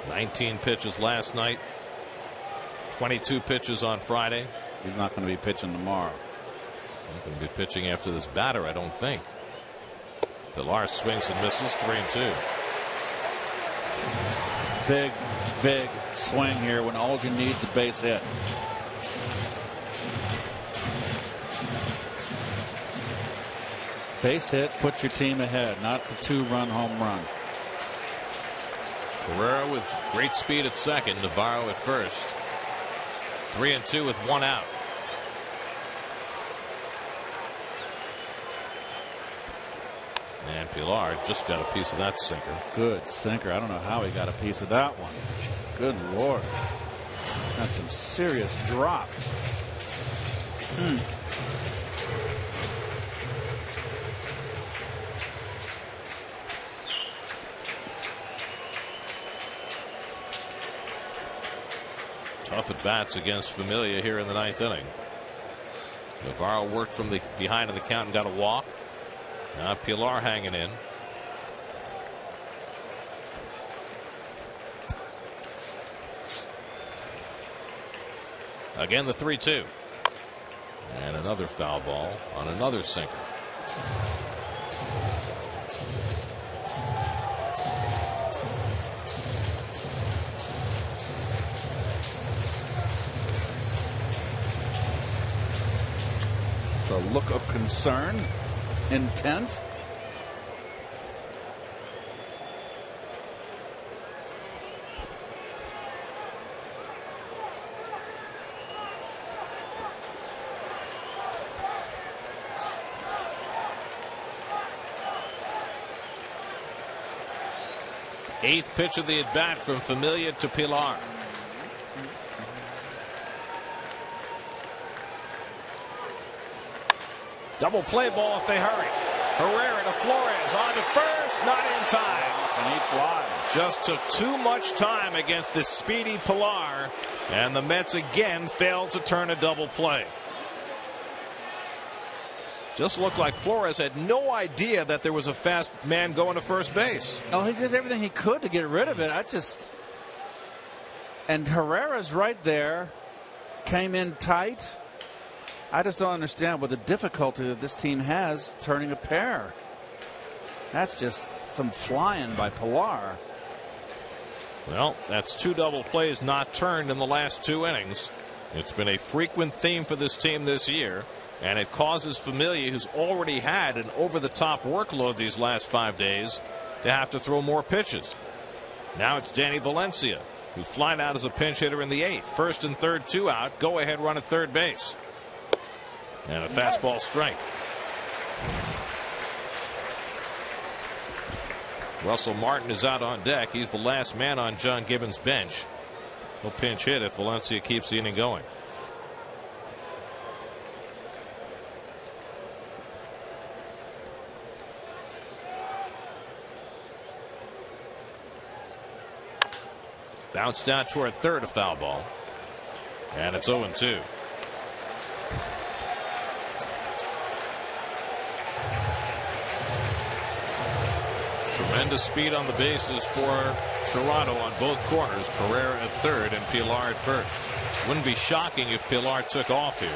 "19 pitches last night, 22 pitches on Friday." He's not going to be pitching tomorrow. Not going to be pitching after this batter, I don't think. Pilar swings and misses, 3-2. Big swing here when all you need is a base hit. Base hit puts your team ahead, not the 2-run home run. Herrera with great speed at second, Navarro at first. 3-2 with one out. And Pilar just got a piece of that sinker. Good sinker. I don't know how he got a piece of that one. Good Lord. That's some serious drop. Hmm. Tough at bats against Familia here in the 9th inning. Navarro worked from the behind of the count and got a walk. Now Pilar hanging in. Again, the 3-2. And another foul ball on another sinker. The look of concern, intent. Eighth pitch of the at bat from Familia to Pilar. Double play ball if they hurry. Herrera to Flores on to first, not in time. And he flies. Just took too much time against this speedy Pilar, and the Mets again failed to turn a double play. Just looked like Flores had no idea that there was a fast man going to first base. Oh, he did everything he could to get rid of it. And Herrera's right there. Came in tight. I just don't understand what the difficulty that this team has turning a pair. That's just some flying by Pilar. Well, that's two double plays not turned in the last 2 innings. It's been a frequent theme for this team this year, and it causes Familia, who's already had an over-the-top workload these last 5 days, to have to throw more pitches. Now it's Danny Valencia, who flied out as a pinch hitter in the 8th. First and third, 2 out. Go-ahead run at third base. And a fastball strike. Russell Martin is out on deck. He's the last man on John Gibbons' bench. He'll pinch hit if Valencia keeps the inning going. Bounced down toward third, a foul ball. And it's 0-2. Tremendous speed on the bases for Toronto on both corners. Pereira at third and Pilar at first. Wouldn't be shocking if Pilar took off here.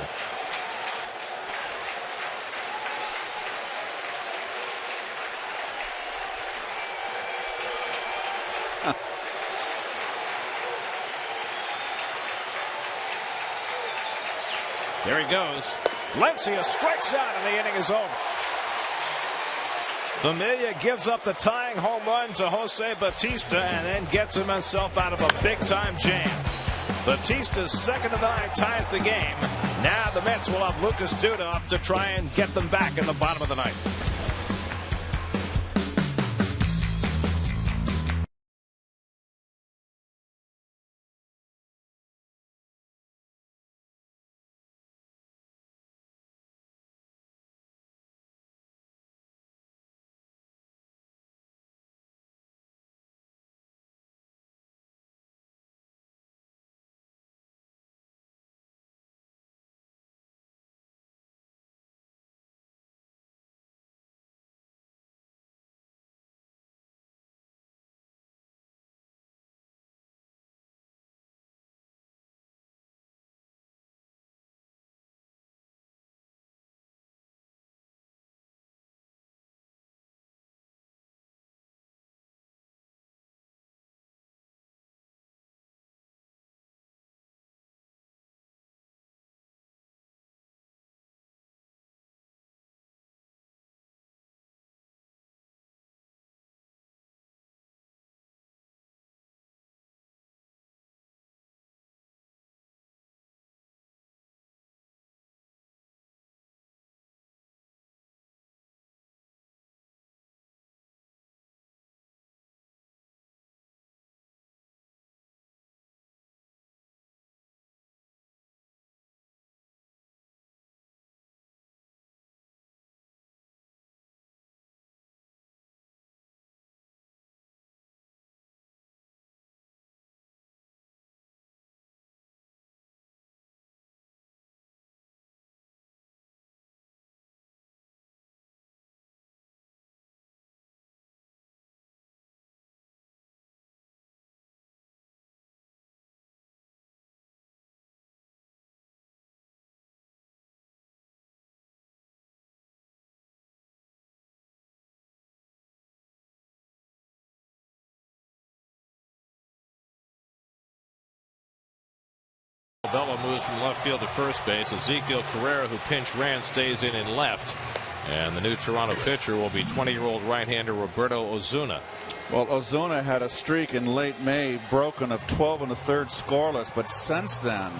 There he goes. Valencia strikes out and the inning is over. Familia gives up the tying home run to Jose Bautista and then gets himself out of a big-time jam. Bautista's second of the night ties the game. Now the Mets will have Lucas Duda up to try and get them back in the bottom of the ninth. Bella moves from left field to first base. Ezekiel Carrera, who pinch ran, stays in left. And the new Toronto pitcher will be 20-year-old right-hander Roberto Osuna. Well, Osuna had a streak in late May broken of 12 1/3 scoreless, but since then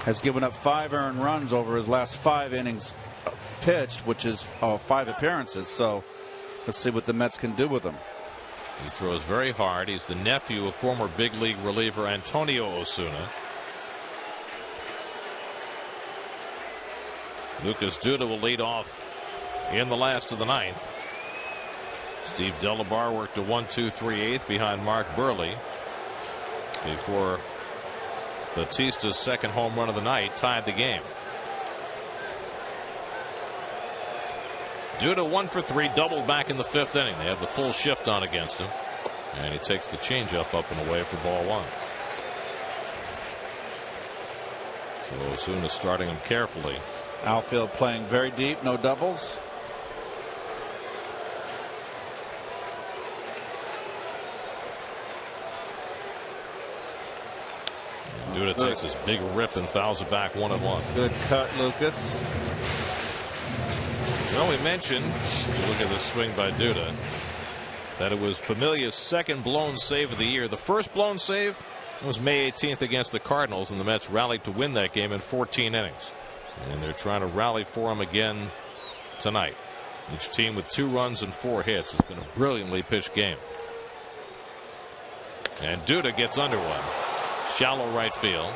has given up 5 earned runs over his last 5 innings pitched, which is 5 appearances. So let's see what the Mets can do with him. He throws very hard. He's the nephew of former big league reliever Antonio Osuna. Lucas Duda will lead off in the last of the ninth. Steve Delabar worked a 1-2-3/8 behind Mark Burley before Bautista's second home run of the night tied the game. Duda 1 for 3, doubled back in the 5th inning. They have the full shift on against him, and he takes the changeup up and away for ball 1. So Osuna starting him carefully. Outfield playing very deep, no doubles. Duda takes his big rip and fouls it back 1-1. Good cut, Lucas. Well, we mentioned, look at this swing by Duda, that it was Familia's second blown save of the year. The first blown save was May 18th against the Cardinals, and the Mets rallied to win that game in 14 innings. And they're trying to rally for him again tonight. Each team with 2 runs and 4 hits. It's been a brilliantly pitched game. And Duda gets under one. Shallow right field.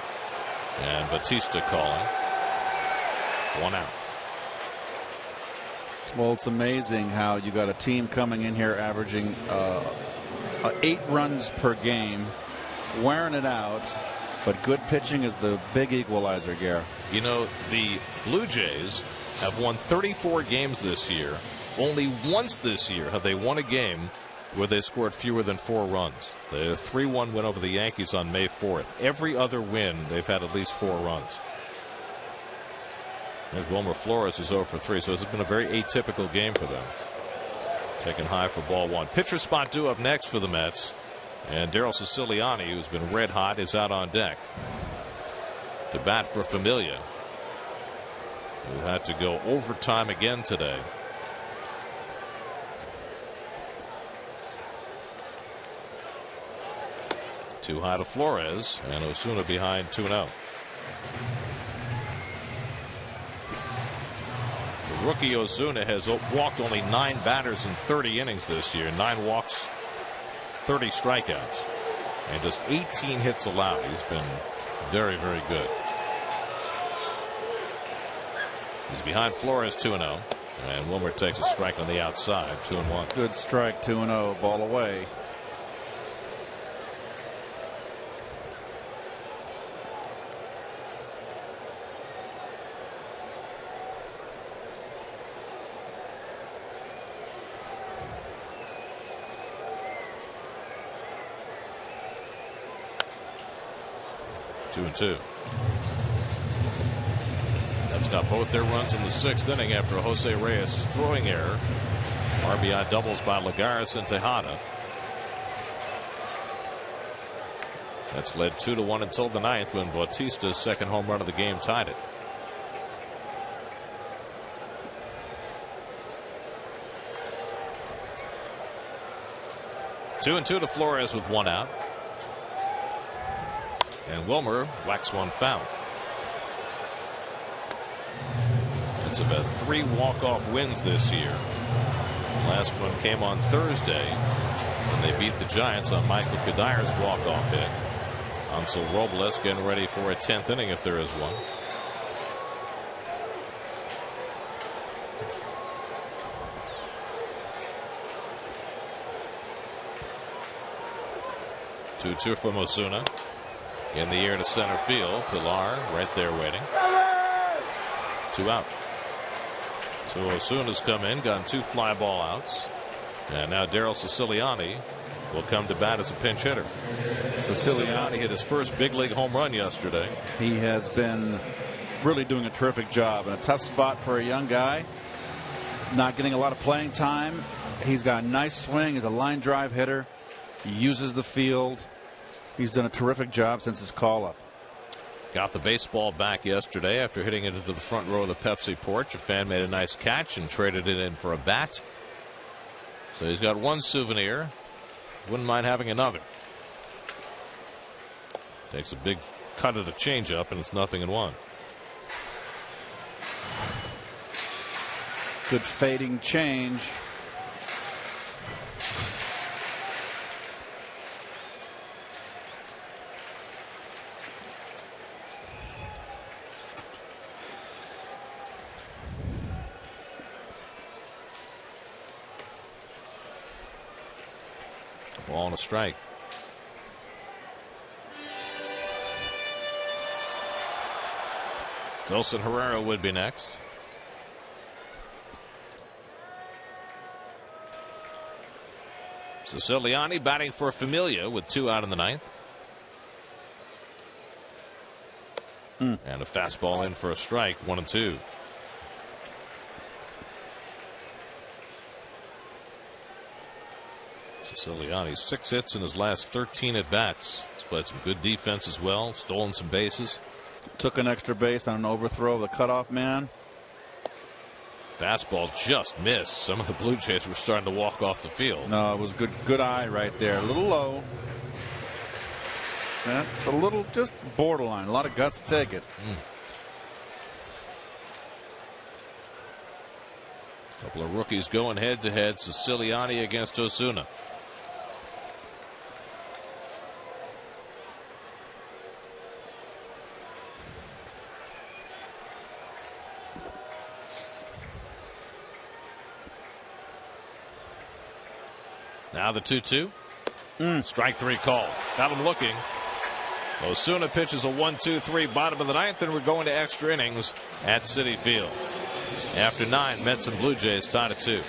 And Bautista calling. 1 out. Well, it's amazing how you got a team coming in here averaging 8 runs per game, wearing it out. But good pitching is the big equalizer, Gare. You know, the Blue Jays have won 34 games this year. Only once this year have they won a game where they scored fewer than 4 runs. They had a 3-1 win over the Yankees on May 4th. Every other win, they've had at least 4 runs. There's Wilmer Flores, who's 0 for 3, so this has been a very atypical game for them. Taken high for ball 1. Pitcher spot due up next for the Mets. And Daryl Siciliani, who's been red hot, is out on deck to bat for Familia. who had to go overtime again today. Too high to Flores, and Osuna behind 2-0. The rookie Osuna has walked only 9 batters in 30 innings this year. 9 walks, 30 strikeouts, and just 18 hits allowed. He's been very, very good. He's behind Flores 2-0, and Wilmer takes a strike on the outside, 2-1. Good strike, 2-0, ball away. Two and two. That's got both their runs in the 6th inning after a Jose Reyes throwing error. RBI doubles by Lagares and Tejada. That's led 2-1 until the 9th when Bautista's second home run of the game tied it. Two and two to Flores with 1 out. And Wilmer whacks one foul. It's about 3 walk-off wins this year. The last one came on Thursday when they beat the Giants on Michael Kadyr's walk-off hit. Ansel Robles getting ready for a 10th inning if there is one. Two from Osuna. In the air to center field. Pilar right there waiting. 2 out. So Osuna's come in, gotten 2 fly ball outs. And now Daryl Siciliani will come to bat as a pinch hitter. Siciliani hit his first big league home run yesterday. He has been really doing a terrific job in a tough spot for a young guy. Not getting a lot of playing time. He's got a nice swing. He's a line drive hitter. He uses the field. He's done a terrific job since his call up. Got the baseball back yesterday after hitting it into the front row of the Pepsi porch. A fan made a nice catch and traded it in for a bat. So he's got 1 souvenir. Wouldn't mind having another. Takes a big cut at a changeup, and it's 0-1. Good fading change. Ball and a strike. Wilson Herrera would be next. Siciliani batting for Familia with 2 out in the 9th. And a fastball in for a strike, 1-2. Siciliani 6 hits in his last 13 at bats. He's played some good defense as well, stolen some bases. Took an extra base on an overthrow of the cutoff man. Fastball just missed. Some of the Blue Jays were starting to walk off the field. No, it was good eye right there. A little low. That's a little just borderline. A lot of guts to take it. Couple of rookies going head to head. Siciliani against Osuna. Now the 2-2. Strike 3 call. Got him looking. Osuna pitches a 1-2-3 bottom of the 9th, and we're going to extra innings at Citi Field. After 9, Mets and Blue Jays tied at 2.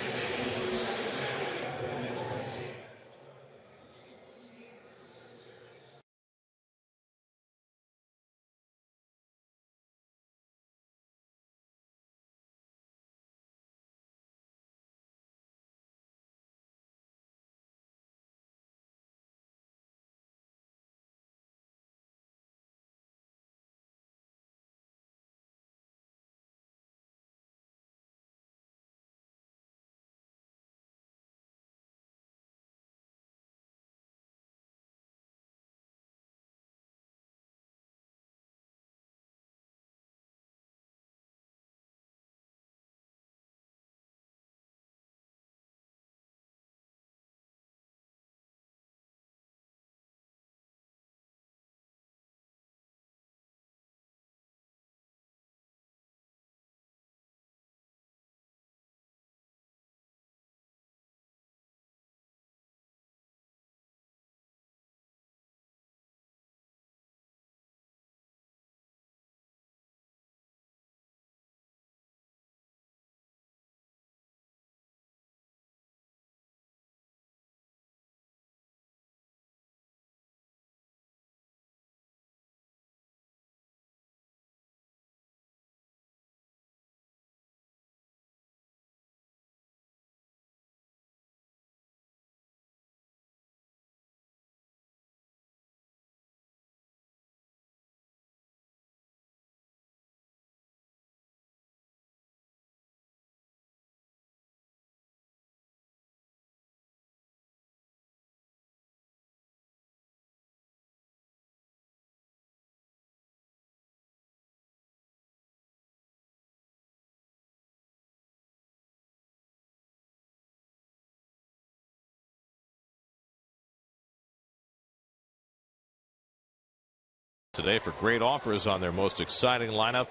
today for great offers on their most exciting lineup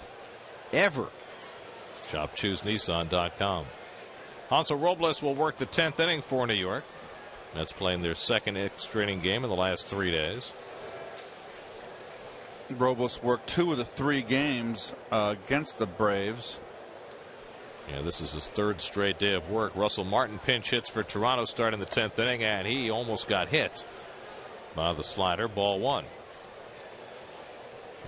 ever. Shop ChooseNissan.com. Hansel Robles will work the 10th inning for New York. Mets playing their second extra inning game in the last 3 days. Robles worked 2 of the 3 games against the Braves. Yeah, this is his 3rd straight day of work. Russell Martin pinch hits for Toronto starting the 10th inning, and he almost got hit by the slider. Ball 1.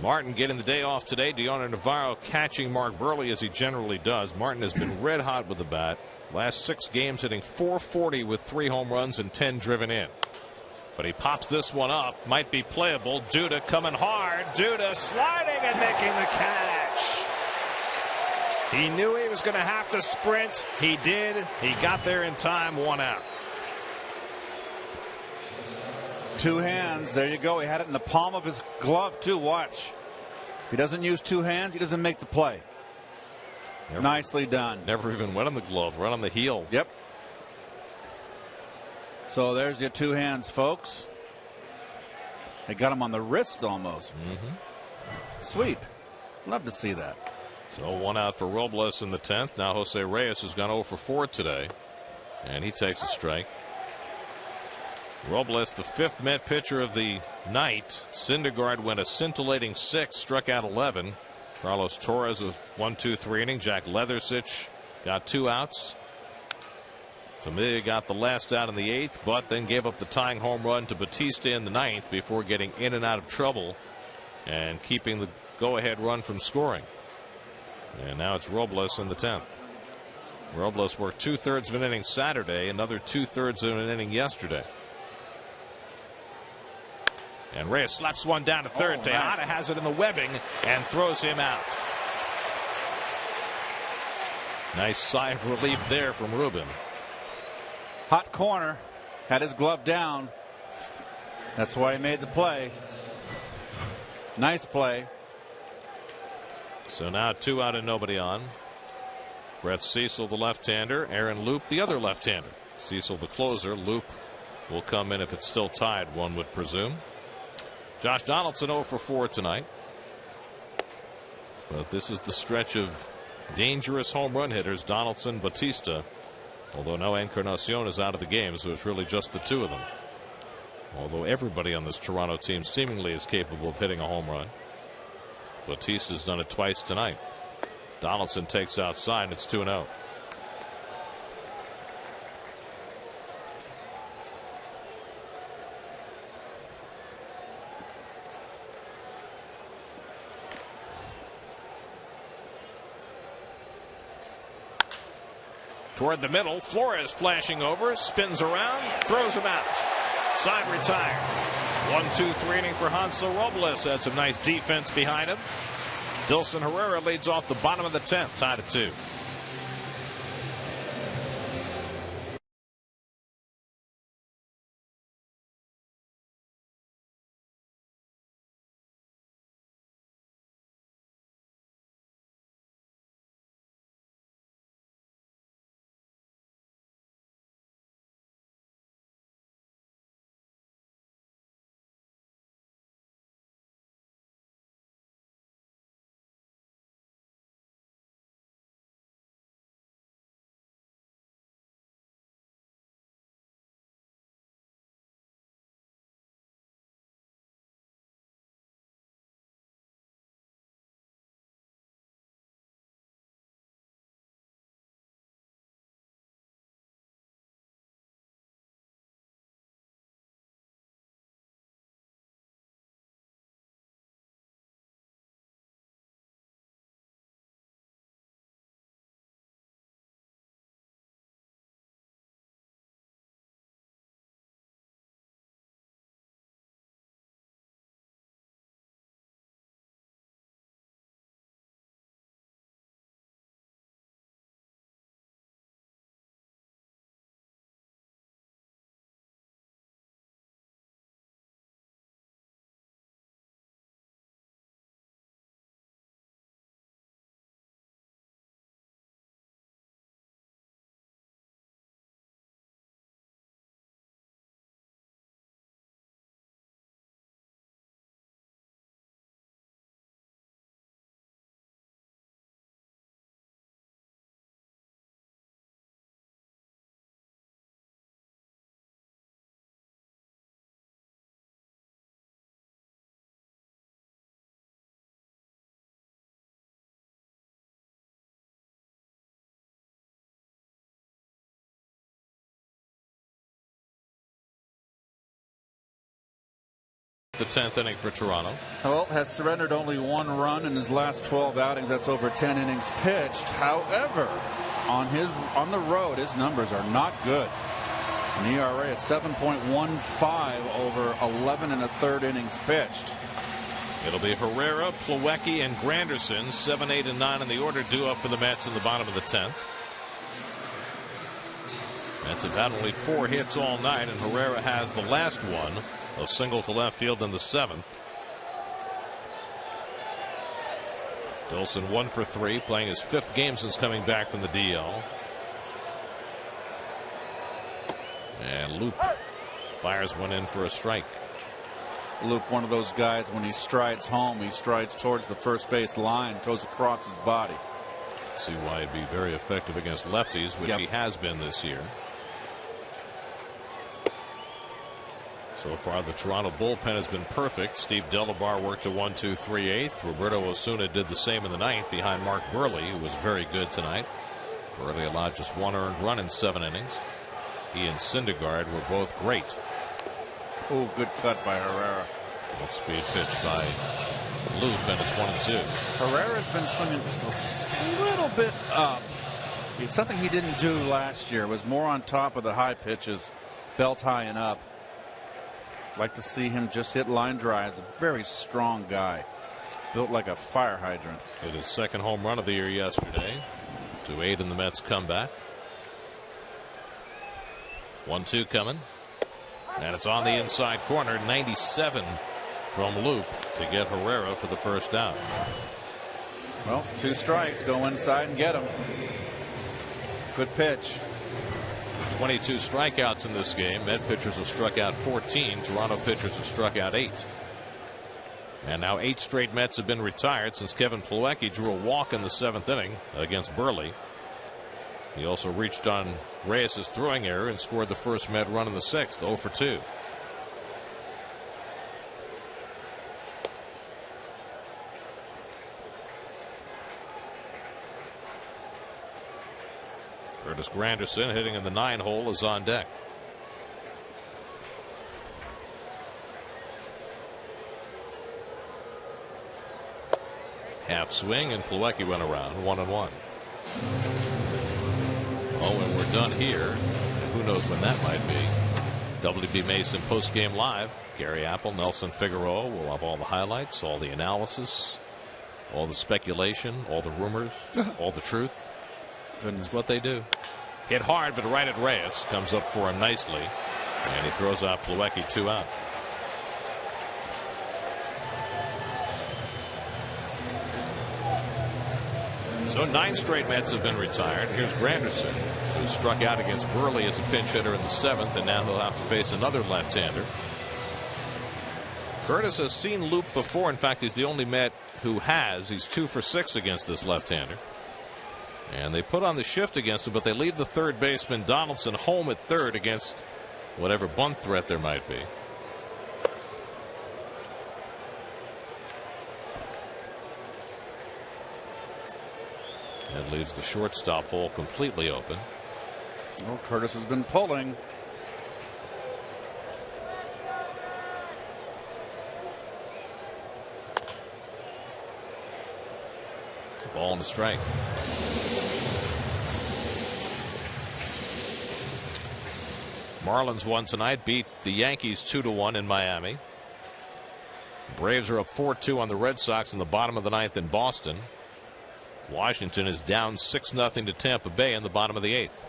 Martin getting the day off today. Deoner Navarro catching Mark Burley as he generally does. Martin has been red hot with the bat. Last 6 games hitting .440 with 3 home runs and 10 driven in. But he pops this one up. Might be playable. Duda coming hard. Duda sliding and making the catch. He knew he was going to have to sprint. He did. He got there in time. 1 out. 2 hands. There you go. He had it in the palm of his glove, too. Watch. If he doesn't use 2 hands, he doesn't make the play. Nicely done. Never even went on the glove. Right on the heel. Yep. So there's your 2 hands, folks. They got him on the wrist almost. Sweet. Love to see that. So 1 out for Robles in the 10th. Now Jose Reyes has gone 0 for 4 today. And he takes a strike. Robles, the 5th Met pitcher of the night. Syndergaard went a scintillating 6, struck out 11. Carlos Torres a 1-2-3 inning. Jack Leathersich got 2 outs. Familia got the last out in the 8th, but then gave up the tying home run to Batista in the 9th before getting in and out of trouble and keeping the go-ahead run from scoring. And now it's Robles in the 10th. Robles worked 2/3 of an inning Saturday, another 2/3 of an inning yesterday. And Reyes slaps one down to third. Tejada has it in the webbing and throws him out. Nice sigh of relief there from Ruben. Hot corner. Had his glove down. That's why he made the play. Nice play. So now 2 out and nobody on. Brett Cecil, the left-hander. Aaron Loop, the other left-hander. Cecil, the closer. Loop will come in if it's still tied, one would presume. Josh Donaldson 0 for 4 tonight. But this is the stretch of dangerous home run hitters, Donaldson, Batista. Although now Encarnacion is out of the game, so it's really just the 2 of them. Although everybody on this Toronto team seemingly is capable of hitting a home run. Batista's done it twice tonight. Donaldson takes outside, and it's 2-0. Toward the middle, Flores flashing over, spins around, throws him out. Side retired. 1-2-3 inning for Hansel Robles. Had some nice defense behind him. Dilson Herrera leads off the bottom of the 10th, tied at 2. the 10th inning for Toronto. Well, has surrendered only 1 run in his last 12 outings. That's over 10 innings pitched. However, on the road, his numbers are not good. An ERA at 7.15 over 11 1/3 innings pitched. It'll be Herrera, Plawecki, and Granderson, 7, 8, and 9 in the order, due up for the Mets in the bottom of the 10th. Mets have had only 4 hits all night, and Herrera has the last one, a single to left field in the 7th. Dilson 1 for 3, playing his 5th game since coming back from the DL. And Loop fires one in for a strike. Loop, one of those guys, when he strides home, he strides towards the first base line, goes across his body. See why he'd be very effective against lefties, which he has been this year. So far, the Toronto bullpen has been perfect. Steve Delabar worked a 1-2-3-8. Roberto Osuna did the same in the 9th behind Mark Burley, who was very good tonight. Burley allowed just 1 earned run in 7 innings. He and Syndergaard were both great. Oh, good cut by Herrera. Off-speed pitch by Loop, and it's 1-2. Herrera's been swinging just a little bit up. It's something he didn't do last year. It was more on top of the high pitches, belt high and up. Like to see him just hit line drives. A very strong guy, built like a fire hydrant. Hit his 2nd home run of the year yesterday to aid in the Mets' comeback. 1-2 coming, and it's on the inside corner. 97 from Loop to get Herrera for the first down. Well, 2 strikes. Go inside and get him. Good pitch. 22 strikeouts in this game. Met pitchers have struck out 14. Toronto pitchers have struck out 8. And now 8 straight Mets have been retired since Kevin Plawecki drew a walk in the 7th inning against Burley. He also reached on Reyes' throwing error and scored the first Met run in the 6th, 0 for 2. Curtis Granderson, hitting in the 9 hole, is on deck. Half swing, and Plawecki went around 1-1. Oh, and we're done here. Who knows when that might be. WB Mason post-game live. Gary Apple, Nelson Figueroa will have all the highlights, all the analysis, all the speculation, all the rumors, all the truth. Goodness, what they do. Hit hard, but right at Reyes. Comes up for him nicely, and he throws out Plawecki, 2 out. So 9 straight Mets have been retired. Here's Granderson, who struck out against Burley as a pinch hitter in the 7th, and now he'll have to face another left-hander. Curtis has seen Loop before. In fact, he's the only Met who has. He's 2 for 6 against this left-hander. And they put on the shift against him, but they leave the third baseman Donaldson home at third against whatever bunt threat there might be. And leaves the shortstop hole completely open. Well, Curtis has been pulling. Ball and a strike. Marlins won tonight, beat the Yankees 2-1 in Miami. Braves are up 4-2 on the Red Sox in the bottom of the 9th in Boston. Washington is down 6-0 to Tampa Bay in the bottom of the 8th.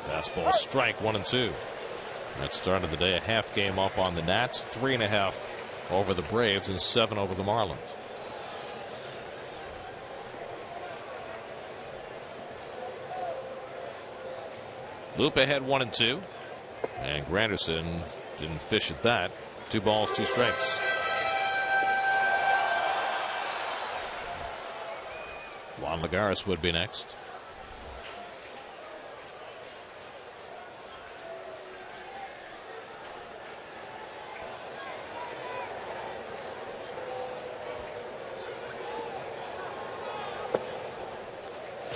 Fastball strike, 1-2. That started the day a half game up on the Nats, 3.5 over the Braves, and 7 over the Marlins. Loop ahead 1-2, and Granderson didn't fish at that. 2 balls, 2 strikes. Juan Lagares would be next.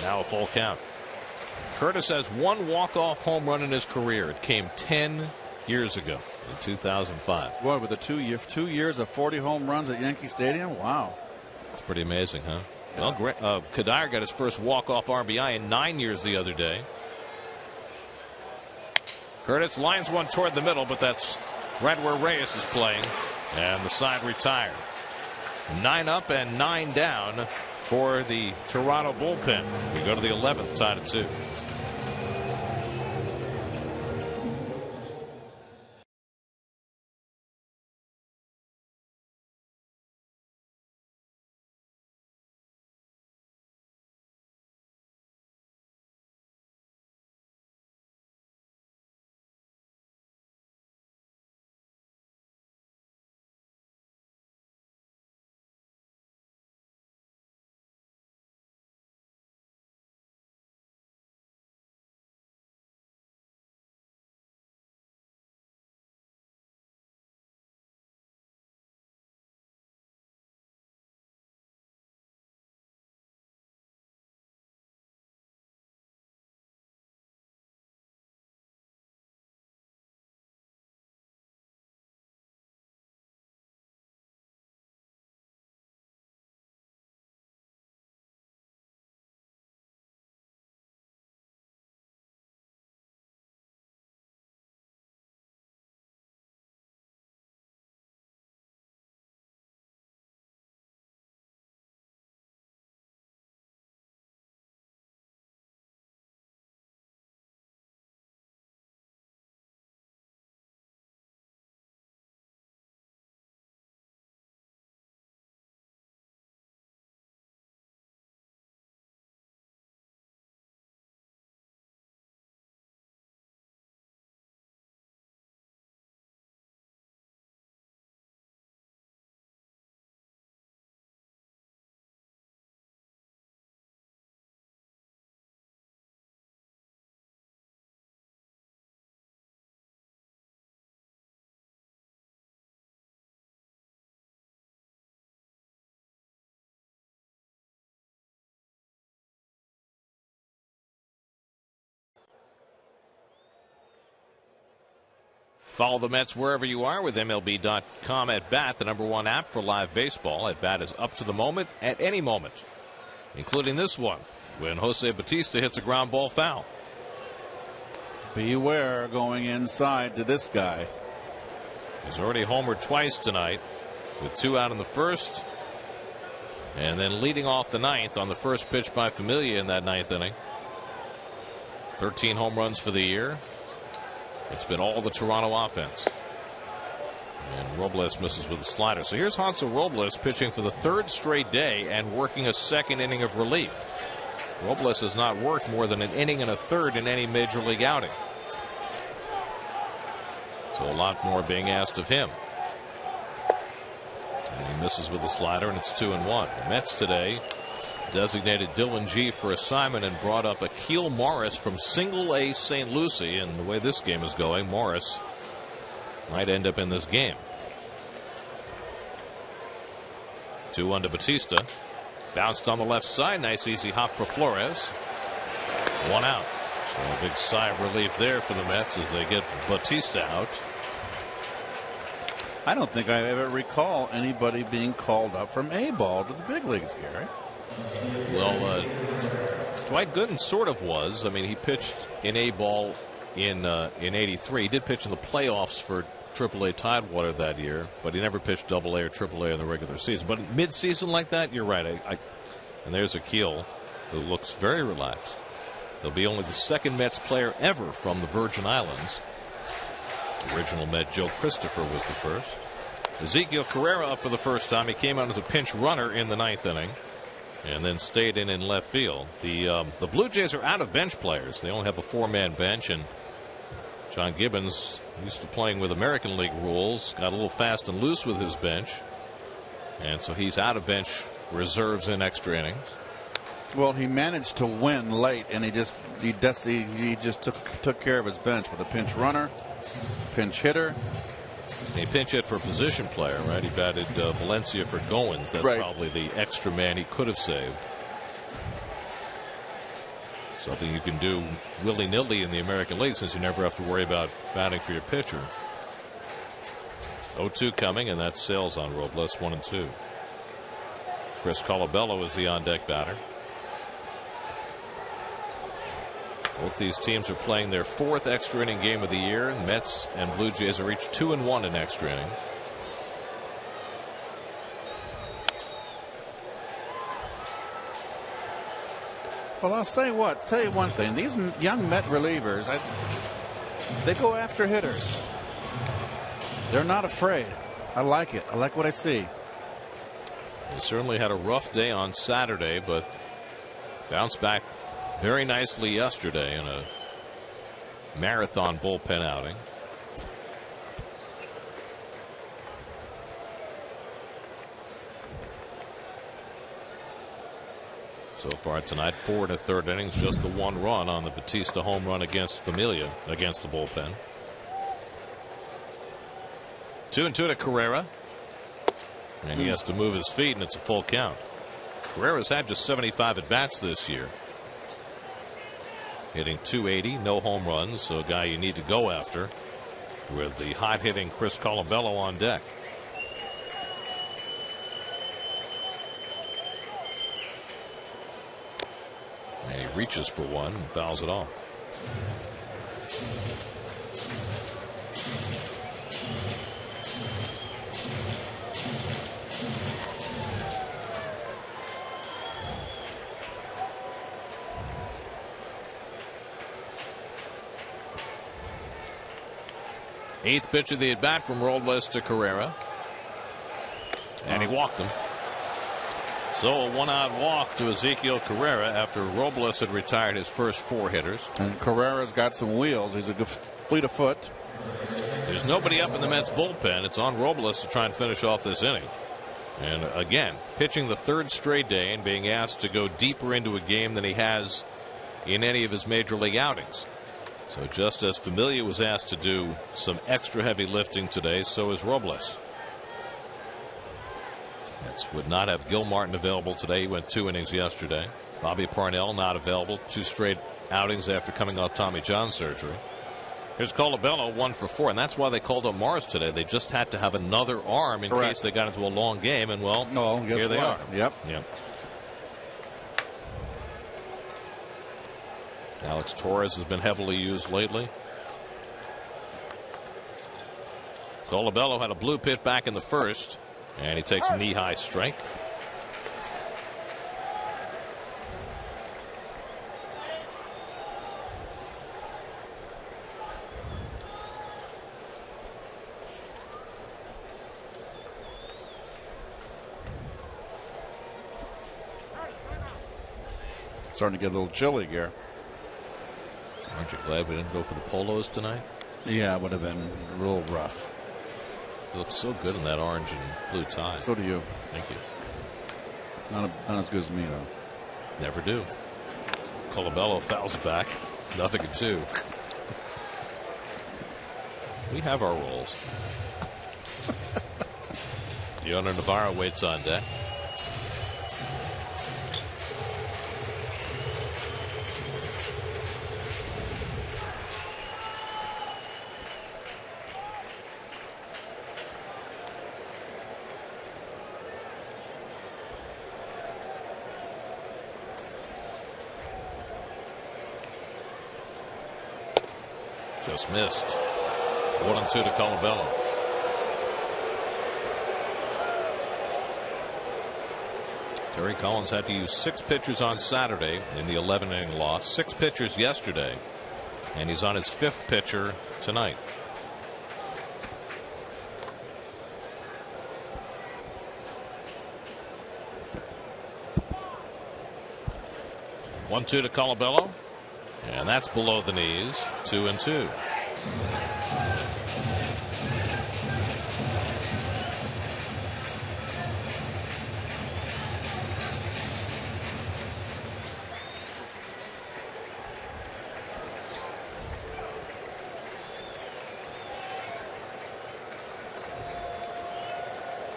Now a full count. Curtis has 1 walk-off home run in his career. It came 10 years ago. in 2005. Boy, with the 2 years of 40 home runs at Yankee Stadium, wow. It's pretty amazing, huh? Well, Kadire got his first walk-off RBI in 9 years the other day. Curtis lines one toward the middle, but that's right where Reyes is playing, and the side retired. 9 up and 9 down for the Toronto bullpen. We go to the 11th, tied at 2. Follow the Mets wherever you are with MLB.com at Bat, the #1 app for live baseball. At Bat is up to the moment at any moment, including this one when Jose Bautista hits a ground ball foul. Beware going inside to this guy. He's already homered twice tonight with 2 out in the first, and then leading off the 9th on the first pitch by Familia in that 9th inning. 13 home runs for the year. It's been all the Toronto offense. And Robles misses with a slider. So here's Hansel Robles pitching for the 3rd straight day and working a 2nd inning of relief. Robles has not worked more than an inning and a third in any major league outing. So a lot more being asked of him. And he misses with a slider, and it's 2-1. The Mets today designated Dylan G for assignment and brought up Akil Morris from Single-A St. Lucie. And the way this game is going, Morris might end up in this game. 2-1 to Bautista. Bounced on the left side. Nice easy hop for Flores. 1 out. So a big sigh of relief there for the Mets as they get Bautista out. I don't think I ever recall anybody being called up from A-ball to the big leagues, Gary. Well, Dwight Gooden sort of was. I mean, he pitched in A-ball in '83. He did pitch in the playoffs for AAA Tidewater that year, but he never pitched AA or AAA in the regular season. But mid-season like that, you're right. And there's Akil, who looks very relaxed. He'll be only the 2nd Mets player ever from the Virgin Islands. Original Met Joe Christopher was the first. Ezekiel Carrera up for the first time. He came out as a pinch runner in the 9th inning and then stayed in left field. The Blue Jays are out of bench players. They only have a 4-man bench, and John Gibbons, used to playing with American League rules, got a little fast and loose with his bench, and so he's out of bench reserves in extra innings. Well, he managed to win late, and he just took care of his bench with a pinch runner, pinch hitter. He pinch hit for a position player, right? He batted Valencia for Goins. That's right. Probably the extra man he could have saved. Something you can do willy-nilly in the American League, since you never have to worry about batting for your pitcher. 0-2 coming, and that's sales on Robles. 1-2. Chris Colabello is the on-deck batter. Both these teams are playing their 4th extra inning game of the year. Mets and Blue Jays are each 2-1 in extra innings. Well, I'll say what. Tell you one thing. These young Met relievers, they go after hitters. They're not afraid. I like it. I like what I see. He certainly had a rough day on Saturday, but bounced back very nicely yesterday in a marathon bullpen outing. So far tonight, 4 1/3 innings, just the 1 run on the Batista home run against Familia against the bullpen. 2-2 to Carrera. And he has to move his feet, and it's a full count. Carrera's had just 75 at-bats this year. Hitting .280, no home runs, so a guy you need to go after with the hot-hitting Chris Colabello on deck. And he reaches for one and fouls it off. Eighth pitch of the at-bat from Robles to Carrera. And he walked him. So a 1-out walk to Ezequiel Carrera after Robles had retired his first 4 hitters. And Carrera's got some wheels. He's a good fleet of foot. There's nobody up in the Mets bullpen. It's on Robles to try and finish off this inning. And again, pitching the 3rd straight day and being asked to go deeper into a game than he has in any of his major league outings. So just as Familia was asked to do some extra heavy lifting today, so is Robles. Mets would not have Gil Martin available today. He went 2 innings yesterday. Bobby Parnell not available. 2 straight outings after coming off Tommy John surgery. Here's Colabello, 1 for 4, and that's why they called up Mars today. They just had to have another arm in case they got into a long game, and well, here they are. Yep. Alex Torres has been heavily used lately. Colabello had a blue pit back in the 1st, and he takes a knee-high strike. Starting to get a little chilly here. Aren't you glad we didn't go for the polos tonight? Yeah, it would have been real rough. You look so good in that orange and blue tie. So do you. Thank you. Not as good as me, though. Never do. Colabello fouls it back. 0-2. We have our roles. Yona Navarro waits on deck. Just missed. 1-2 to Colabello. Terry Collins had to use 6 pitchers on Saturday in the 11-inning loss. 6 pitchers yesterday, and he's on his 5th pitcher tonight. One-two to Colabello. And that's below the knees. 2-2.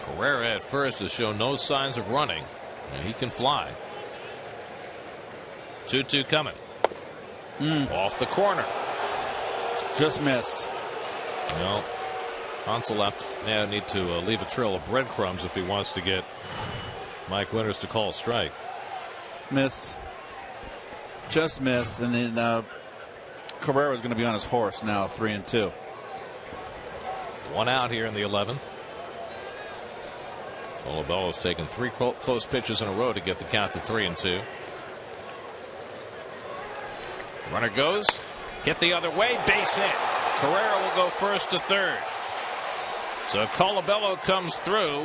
Carrera at first has shown no signs of running, and he can fly. 2-2 coming. Off the corner. Just missed. Well, Hansel now need to leave a trail of breadcrumbs if he wants to get Mike Winters to call a strike. Missed. Just missed. And then Cabrera is going to be on his horse now, 3-2. 1 out here in the 11th. Colabello's taken 3 close pitches in a row to get the count to 3-2. Runner goes. Hit the other way. Base hit. Carrera will go first to third. So Colabello comes through.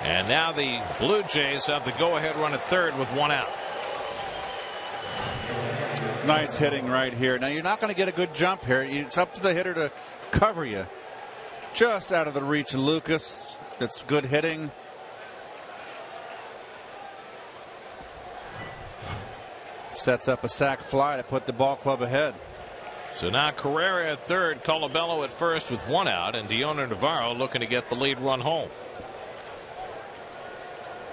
And now the Blue Jays have the go-ahead run at third with 1 out. Nice hitting right here. Now you're not going to get a good jump here. It's up to the hitter to cover you. Just out of the reach of Lucas. It's good hitting. Sets up a sac fly to put the ball club ahead. So now Carrera at third, Colabello at first with 1 out, and Dioner Navarro looking to get the lead run home.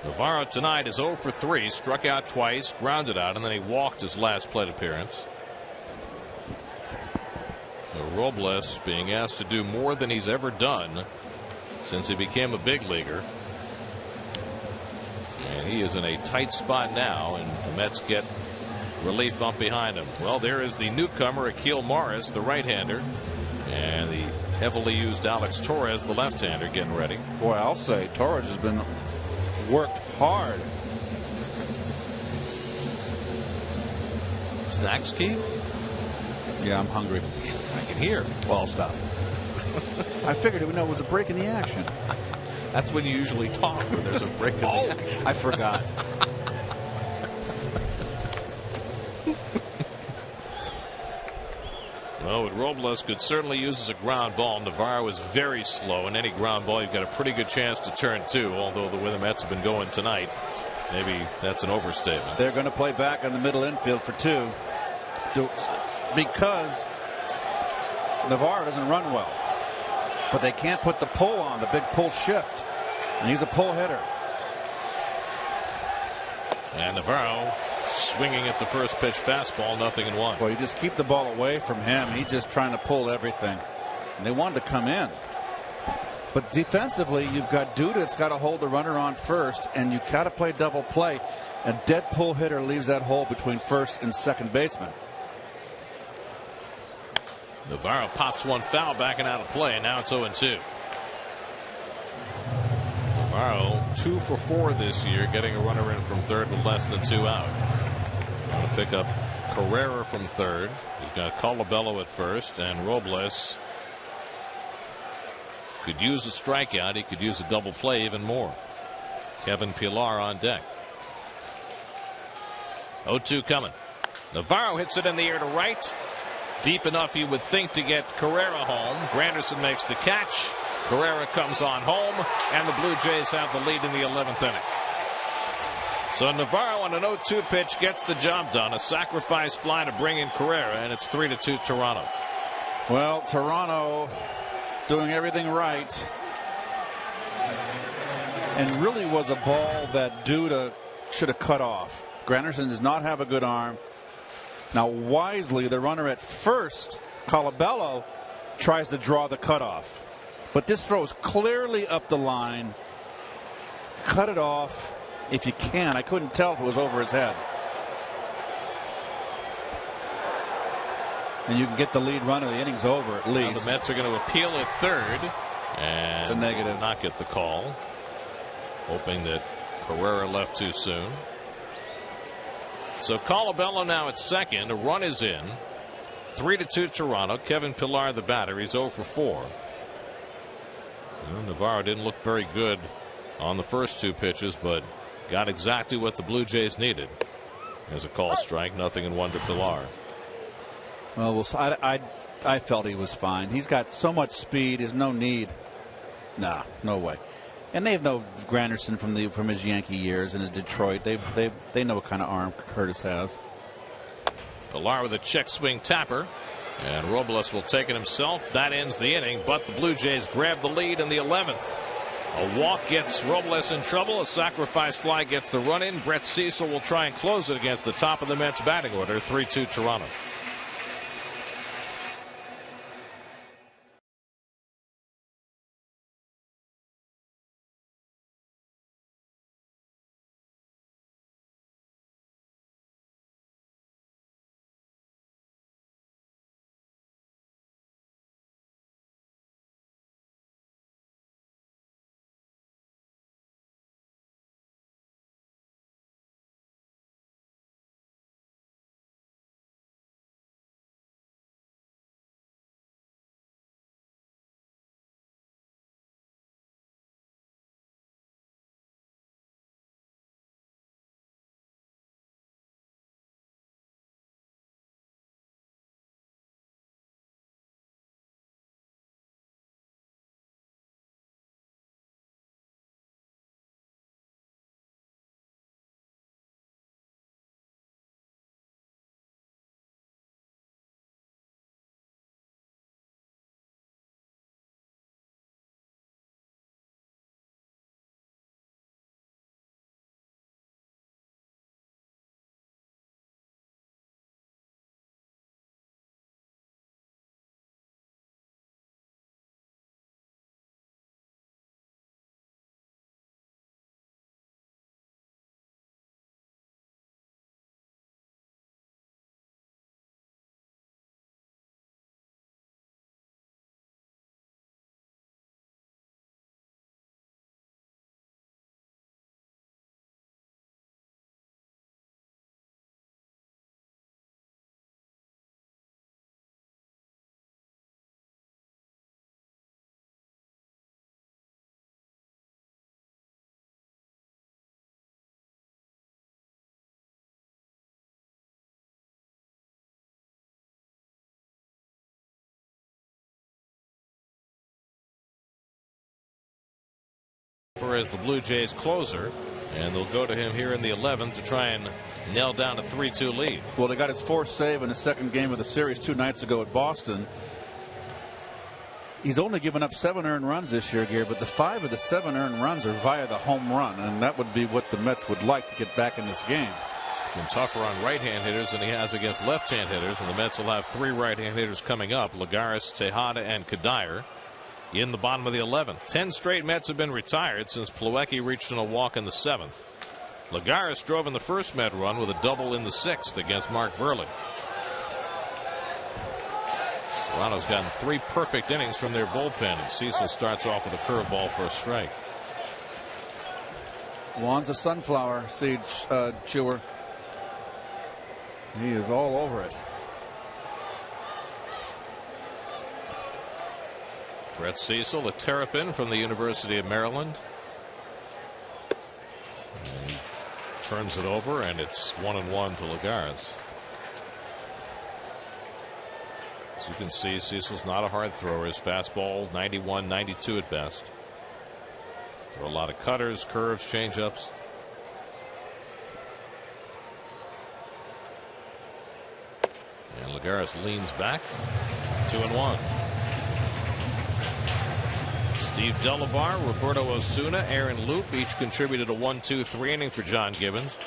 Navarro tonight is 0 for 3, struck out twice, grounded out, and then he walked his last plate appearance. Robles being asked to do more than he's ever done since he became a big leaguer. And he is in a tight spot now, and the Mets get relief up behind him. Well, there is the newcomer, Akil Morris, the right-hander, and the heavily used Alex Torres, the left-hander, getting ready. Boy, I'll say Torres has been worked hard. Snacks, Keith? Yeah, I'm hungry. I can hear. Well, I'll stop. I figured it was a break in the action. That's when you usually talk, when there's a break in the action. I forgot. Well, what Robles could certainly use as a ground ball. Navarro is very slow, and any ground ball you've got a pretty good chance to turn 2, although the way the Mets have been going tonight, maybe that's an overstatement. They're going to play back in the middle infield for 2 because Navarro doesn't run well, but they can't put the pull on, the big pull shift, and he's a pull hitter. And Navarro swinging at the first pitch fastball, 0-1. Well, you just keep the ball away from him. He's just trying to pull everything. And they wanted to come in. But defensively, you've got Duda that's got to hold the runner on first, and you got to play double play. A dead pull hitter leaves that hole between first and second baseman. Navarro pops one foul, backing out of play, and now it's 0-2. Navarro 2 for 4 this year, getting a runner in from third with less than 2 out. Trying to pick up Carrera from third. He's got Colabello at first, and Robles could use a strikeout. He could use a double play even more. Kevin Pillar on deck. 0-2 coming. Navarro hits it in the air to right. Deep enough, you would think, to get Carrera home. Granderson makes the catch. Carrera comes on home, and the Blue Jays have the lead in the 11th inning. So Navarro on an 0-2 pitch gets the job done. A sacrifice fly to bring in Carrera, and it's 3-2 Toronto. Well, Toronto doing everything right, and really was a ball that Duda should have cut off. Granderson does not have a good arm. Now, wisely, the runner at first, Colabello, tries to draw the cutoff. But this throw is clearly up the line. Cut it off if you can. I couldn't tell if it was over his head. And you can get the lead run of the innings over at least. Now the Mets are going to appeal at third. And it's a negative. Not get the call. Hoping that Carrera left too soon. So Colabello now at second. A run is in. 3-2 Toronto. Kevin Pillar the batter. He's 0 for 4. Well, Navarro didn't look very good on the first 2 pitches, but got exactly what the Blue Jays needed. There's a call strike. 0-1 to Pillar. Well, I felt he was fine. He's got so much speed. There's no need. Nah, no way. And they have no Granderson from his Yankee years in Detroit. They know what kind of arm Curtis has. Pillar with a check swing tapper, and Robles will take it himself. That ends the inning, but the Blue Jays grab the lead in the 11th. A walk gets Robles in trouble. A sacrifice fly gets the run in. Brett Cecil will try and close it against the top of the Mets batting order. 3-2 Toronto. as the Blue Jays closer, and they'll go to him here in the 11th to try and nail down a 3-2 lead. Well, they got his fourth save in the second game of the series 2 nights ago at Boston. He's only given up 7 earned runs this year, Gary, but the 5 of the 7 earned runs are via the home run, and that would be what the Mets would like to get back in this game. Been tougher on right-hand hitters than he has against left-hand hitters, and the Mets will have 3 right-hand hitters coming up: Lagares, Tejada, and Kadire in the bottom of the 11th. 10 straight Mets have been retired since Plawecki reached in a walk in the 7th. Lagares drove in the first Met run with a double in the 6th against Mark Burley. Toronto's gotten 3 perfect innings from their bullpen, and Cecil starts off with a curveball for a strike. Juan's a sunflower seed chewer. He is all over it. Brett Cecil, a Terrapin from the University of Maryland. And he turns it over, and it's 1-1 to Lagares. As you can see, Cecil's not a hard thrower. His fastball 91, 92 at best. There are a lot of cutters, curves, changeups. And Lagares leans back. 2-1. Steve Delabar, Roberto Osuna, Aaron Loop each contributed a 1-2-3 inning for John Gibbons,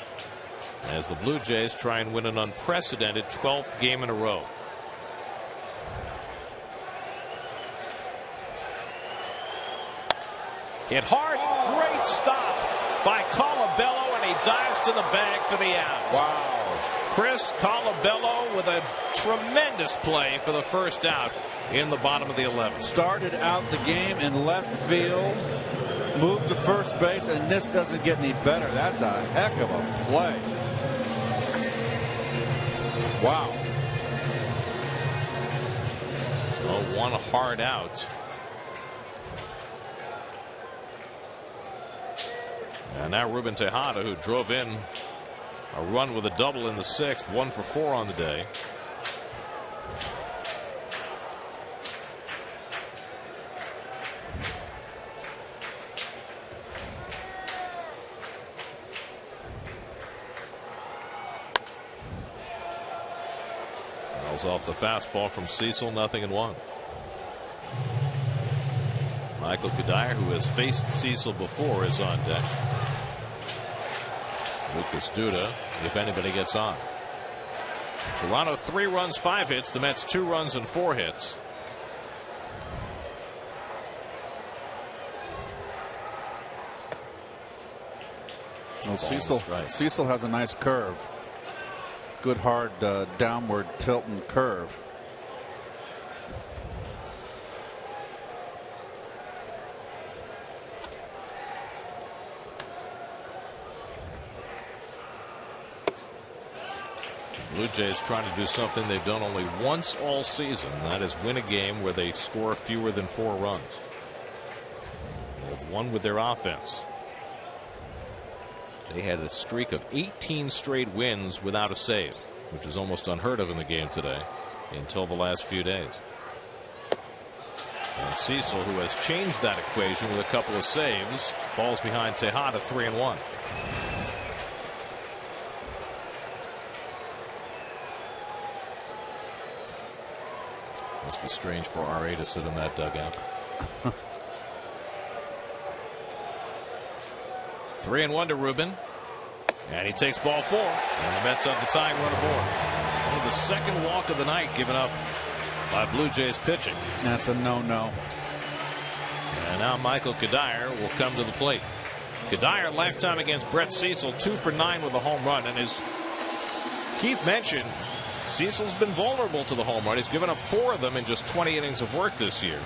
as the Blue Jays try and win an unprecedented 12th game in a row. Hit hard. Great stop by Colabello, and he dives to the bag for the out. Wow. Chris Colabello with a tremendous play for the first out in the bottom of the 11th. Started out the game in left field, moved to first base, and this doesn't get any better. That's a heck of a play. Wow. So one hard out. And now Ruben Tejada, who drove in a run with a double in the 6th, 1 for 4 on the day. Fouls off the fastball from Cecil, 0-1. Michael Kadire, who has faced Cecil before, is on deck. Lucas Duda, if anybody gets on. Toronto 3 runs, 5 hits. The Mets 2 runs and 4 hits. Well, Cecil has a nice curve. Good hard downward tilt and curve. Blue Jays trying to do something they've done only once all season. That is win a game where they score fewer than 4 runs. They've won with their offense. They had a streak of 18 straight wins without a save, which is almost unheard of in the game today until the last few days. And Cecil, who has changed that equation with a couple of saves, falls behind Tejada 3-1. Must be strange for RA to sit in that dugout. 3-1 to Ruben. And he takes ball 4. And the Mets have the tying run aboard. Only the second walk of the night given up by Blue Jays pitching. That's a no-no. And now Michael Kadire will come to the plate. Kadire, lifetime against Brett Cecil, 2 for 9 with a home run. And as Keith mentioned, Cecil's been vulnerable to the home run. He's given up 4 of them in just 20 innings of work this year.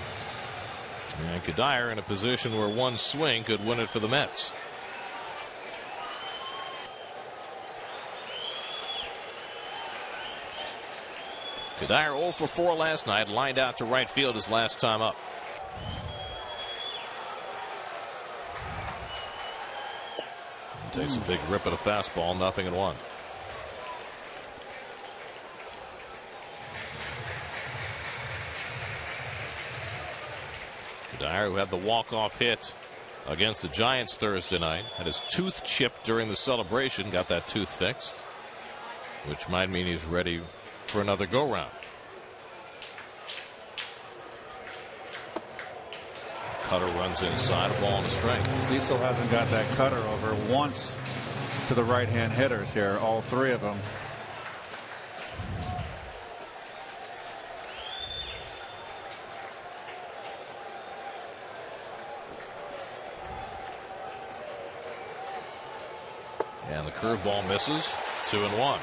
And Kadire in a position where one swing could win it for the Mets. Kadire 0 for 4 last night, lined out to right field his last time up. He takes a big rip at a fastball, 0-1. Kadire, who had the walk-off hit against the Giants Thursday night. Had his tooth chipped during the celebration. Got that tooth fixed, which might mean he's ready for another go-round. Cutter runs inside, a ball and a strike. Cecil hasn't got that cutter over once to the right-hand hitters here, all three of them. And the curveball misses. 2-1.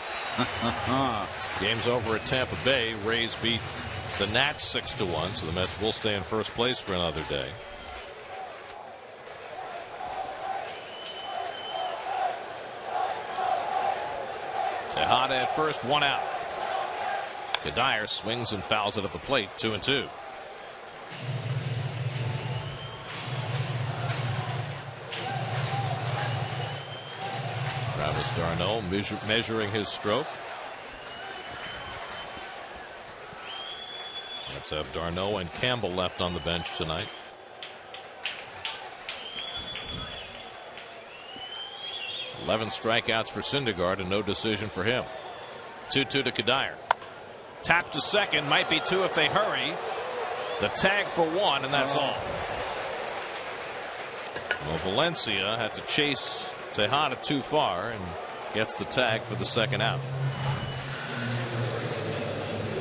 Game's over at Tampa Bay. Rays beat the Nats 6-1, so the Mets will stay in first place for another day. Tejada at first, 1 out. Kadire swings and fouls it at the plate, 2-2. Travis d'Arnaud measuring his stroke. Let's have d'Arnaud and Campbell left on the bench tonight. Eleven strikeouts for Syndergaard and no decision for him. 2-2 to Kadire. Tap to second, might be 2 if they hurry. The tag for 1, and that's all. Well, Valencia had to chase Tejada too far and gets the tag for the second out.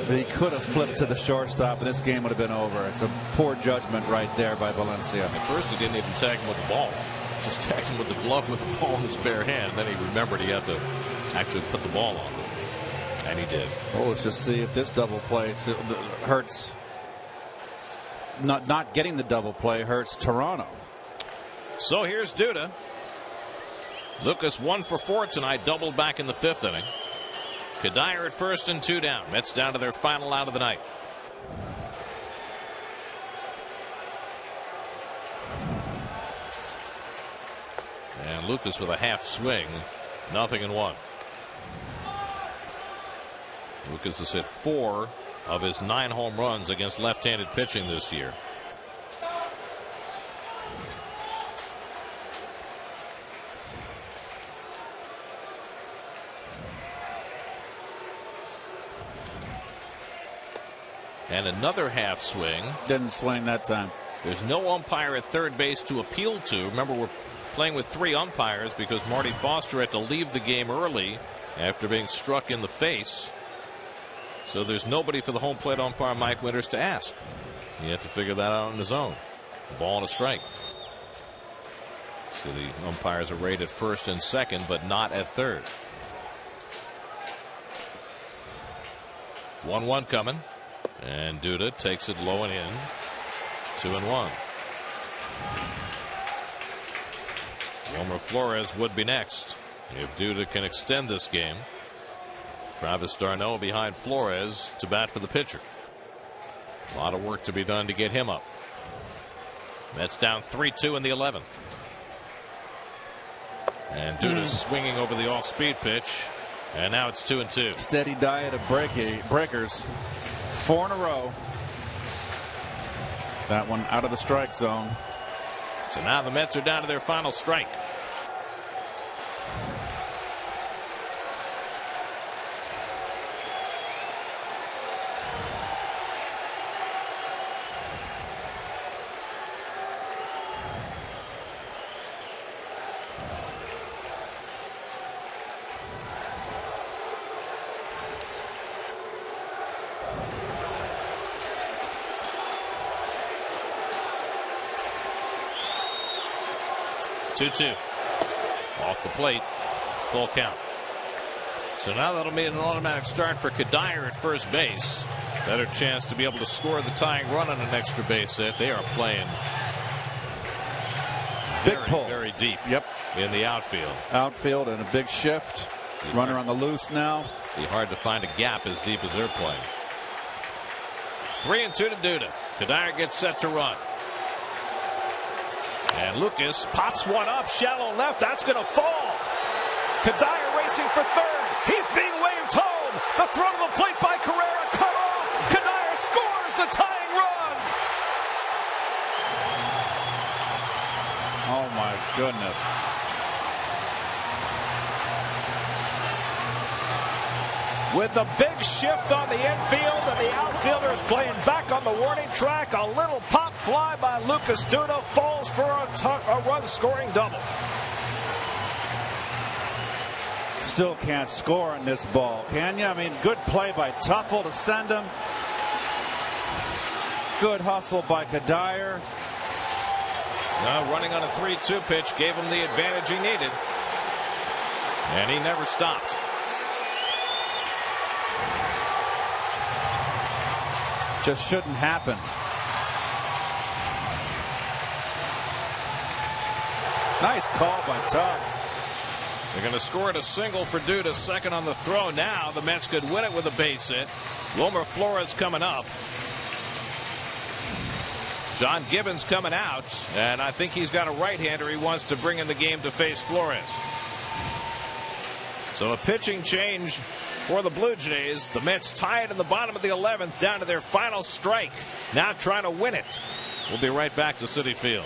He could have flipped to the shortstop and this game would have been over. It's a poor judgment right there by Valencia. At first he didn't even tag him with the ball. Just tagged him with the glove with the ball in his bare hand. Then he remembered he had to actually put the ball on. And he did. Well, let's just see if this double play hurts. Not getting the double play hurts Toronto. So here's Duda. Lucas 1 for 4 tonight, doubled back in the 5th inning. Kadire at first and 2 down. Mets down to their final out of the night. And Lucas with a half swing, 0-1. Lucas has hit 4 of his 9 home runs against left-handed pitching this year. And another half swing. Didn't swing that time. There's no umpire at third base to appeal to. Remember, we're playing with 3 umpires because Marty Foster had to leave the game early after being struck in the face. So there's nobody for the home plate umpire Mike Winters to ask. He had to figure that out on his own. A ball and a strike. So the umpires are rated first and second, but not at third. 1-1 coming. And Duda takes it low and in. 2-1. Wilmer Flores would be next if Duda can extend this game. Travis d'Arnaud behind Flores to bat for the pitcher. A lot of work to be done to get him up. That's down 3-2 in the 11th. And Duda's swinging over the off-speed pitch. And now it's 2-2. Steady diet of breakers. 4 in a row. That one out of the strike zone. So now the Mets are down to their final strike. Two off the plate, full count. So now that'll mean an automatic start for Kadire at first base. Better chance to be able to score the tying run on an extra base hit. They are playing big pull, very deep. Yep, in the outfield. Outfield and a big shift. Runner on the loose now. Be hard to find a gap as deep as they're playing. 3-2 to Duda. Kadire gets set to run. And Lucas pops one up, shallow left. That's going to fall. Kadire racing for third. He's being waved home. The throw to the plate by Carrera. Cut off. Kadire scores the tying run. Oh, my goodness. With the big shift on the infield and the outfielders playing back on the warning track, a little pop fly by Lucas Duda falls for a run-scoring double. Still can't score on this ball, can you? I mean, good play by Tuffle to send him. Good hustle by Kadire. Running on a 3-2 pitch gave him the advantage he needed. And he never stopped. Just shouldn't happen. Nice call by Tuff. They're going to score it a single for Duda, second on the throw. Now the Mets could win it with a base hit. Wilmer Flores coming up. John Gibbons coming out, and I think he's got a right-hander he wants to bring in the game to face Flores. So a pitching change for the Blue Jays. The Mets tied in the bottom of the 11th, down to their final strike. Now trying to win it. We'll be right back to Citi Field.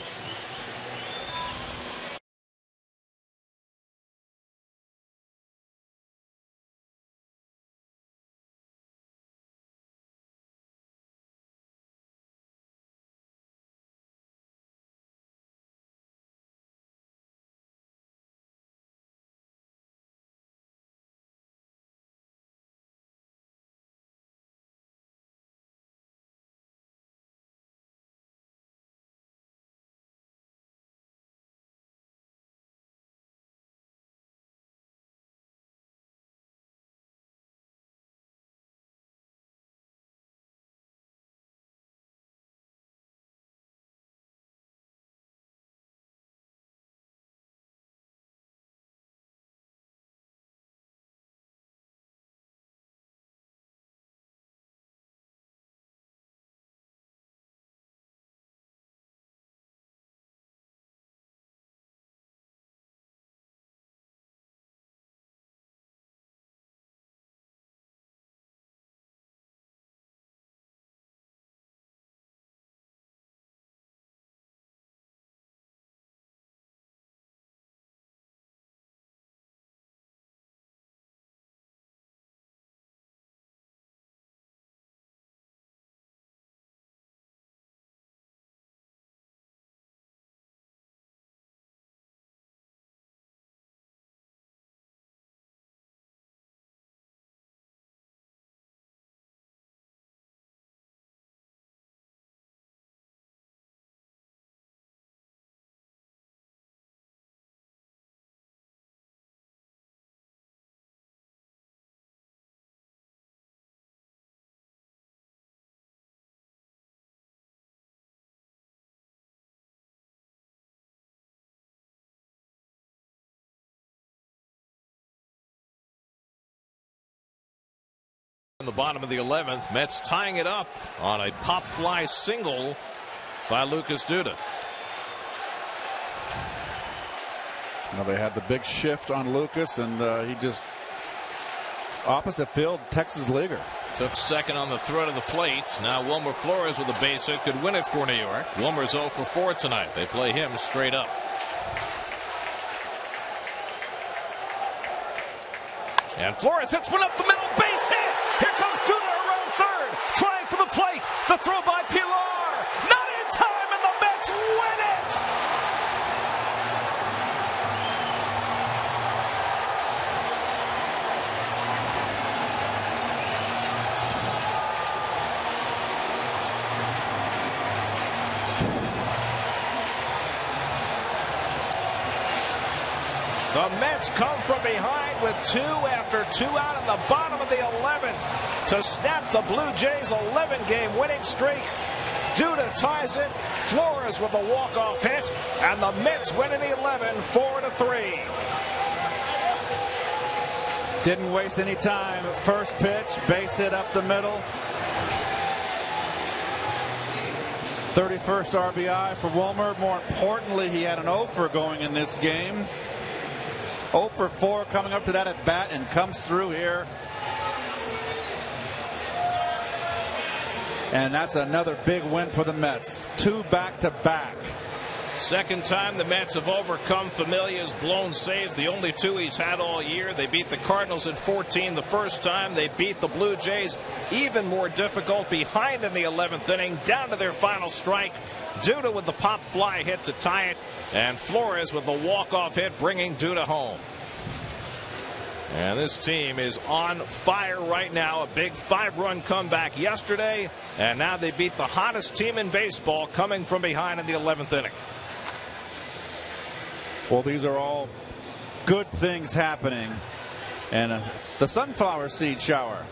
In the bottom of the 11th, Mets tying it up on a pop fly single by Lucas Duda. Well, they had the big shift on Lucas, and he just opposite field, Texas leaguer. Took second on the throw to the plate. Now Wilmer Flores with a base hit could win it for New York. Wilmer's 0 for 4 tonight. They play him straight up. And Flores hits one up the middle, base hit. Here comes Duda around third, trying for the plate. The throw by Pilar, not in time, and the Mets win it. The Mets come from behind with 2 after 2 out in the bottom of the 11th to snap the Blue Jays' 11-game winning streak. Duda ties it, Flores with a walk-off hit, and the Mets win in 11, 4-3. Didn't waste any time. First pitch, base hit up the middle. 31st RBI for Wilmer. More importantly, he had an 0-for going in this game. 0 for 4 coming up to that at bat, and comes through here. And that's another big win for the Mets. 2 back-to-back. Second time the Mets have overcome Familia's blown save, the only two he's had all year. They beat the Cardinals in 14 the first time. They beat the Blue Jays, even more difficult, behind in the 11th inning, down to their final strike. Duda with the pop fly hit to tie it, and Flores with the walk-off hit bringing Duda home. And this team is on fire right now. A big 5-run comeback yesterday, and now they beat the hottest team in baseball coming from behind in the 11th inning. Well, these are all good things happening. And the sunflower seed shower.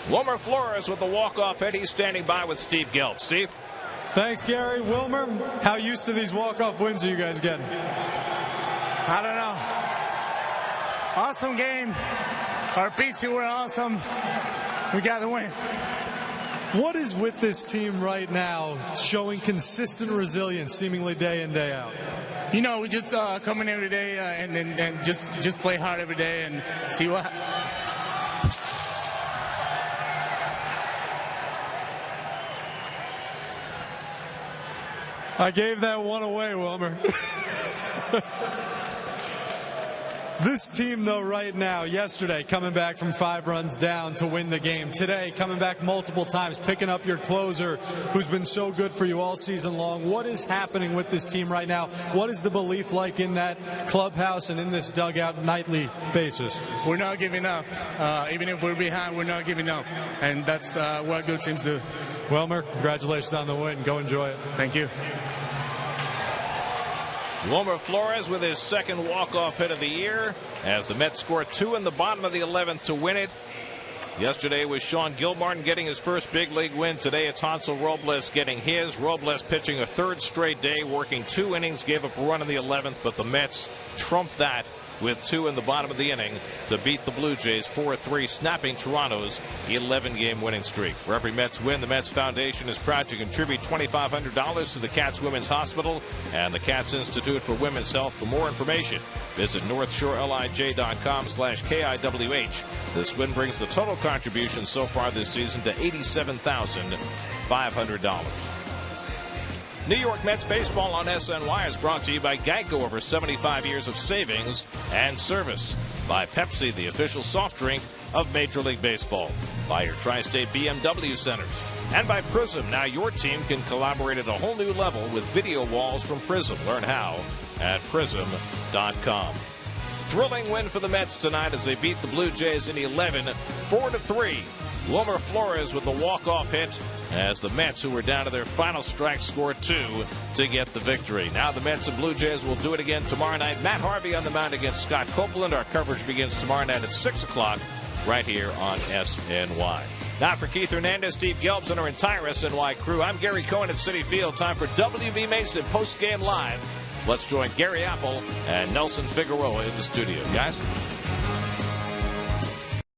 Wilmer Flores with the walk-off hit. He's standing by with Steve Gelb. Steve? Thanks, Gary. Wilmer, how used to these walk-off wins are you guys getting? I don't know. Awesome game. Our beats were awesome. We got the win. What is with this team right now showing consistent resilience seemingly day in, day out? You know, we just come in every day and just play hard every day and see what. I gave that one away, Wilmer. This team, though, right now, yesterday, coming back from 5 runs down to win the game. Today, coming back multiple times, picking up your closer, who's been so good for you all season long. What is happening with this team right now? What is the belief like in that clubhouse and in this dugout nightly basis? We're not giving up. Even if we're behind, we're not giving up. And that's what good teams do. Wilmer, congratulations on the win. Go enjoy it. Thank you. Wilmer Flores with his second walk-off hit of the year as the Mets score 2 in the bottom of the 11th to win it. Yesterday was Sean Gilmartin getting his first big league win. Today it's Hansel Robles getting his. Robles pitching a 3rd straight day, working 2 innings, gave up a run in the 11th, but the Mets trumped that with 2 in the bottom of the inning to beat the Blue Jays 4-3, snapping Toronto's 11-game winning streak. For every Mets win, the Mets Foundation is proud to contribute $2,500 to the Cats Women's Hospital and the Cats Institute for Women's Health. For more information, visit northshorelij.com/KIWH. This win brings the total contribution so far this season to $87,500. New York Mets baseball on SNY is brought to you by Geico, over 75 years of savings and service. By Pepsi, the official soft drink of Major League Baseball. By your Tri-State BMW centers. And by Prism. Now your team can collaborate at a whole new level with video walls from Prism. Learn how at prism.com. Thrilling win for the Mets tonight as they beat the Blue Jays in 11, 4-3. Wilmer Flores with the walk-off hit as the Mets, who were down to their final strike, scored 2 to get the victory. Now the Mets and Blue Jays will do it again tomorrow night. Matt Harvey on the mound against Scott Copeland. Our coverage begins tomorrow night at 6 o'clock right here on SNY. Now for Keith Hernandez, Steve Gelbs, and our entire SNY crew, I'm Gary Cohen at Citi Field. Time for WB Mason post-game live. Let's join Gary Apple and Nelson Figueroa in the studio. Guys?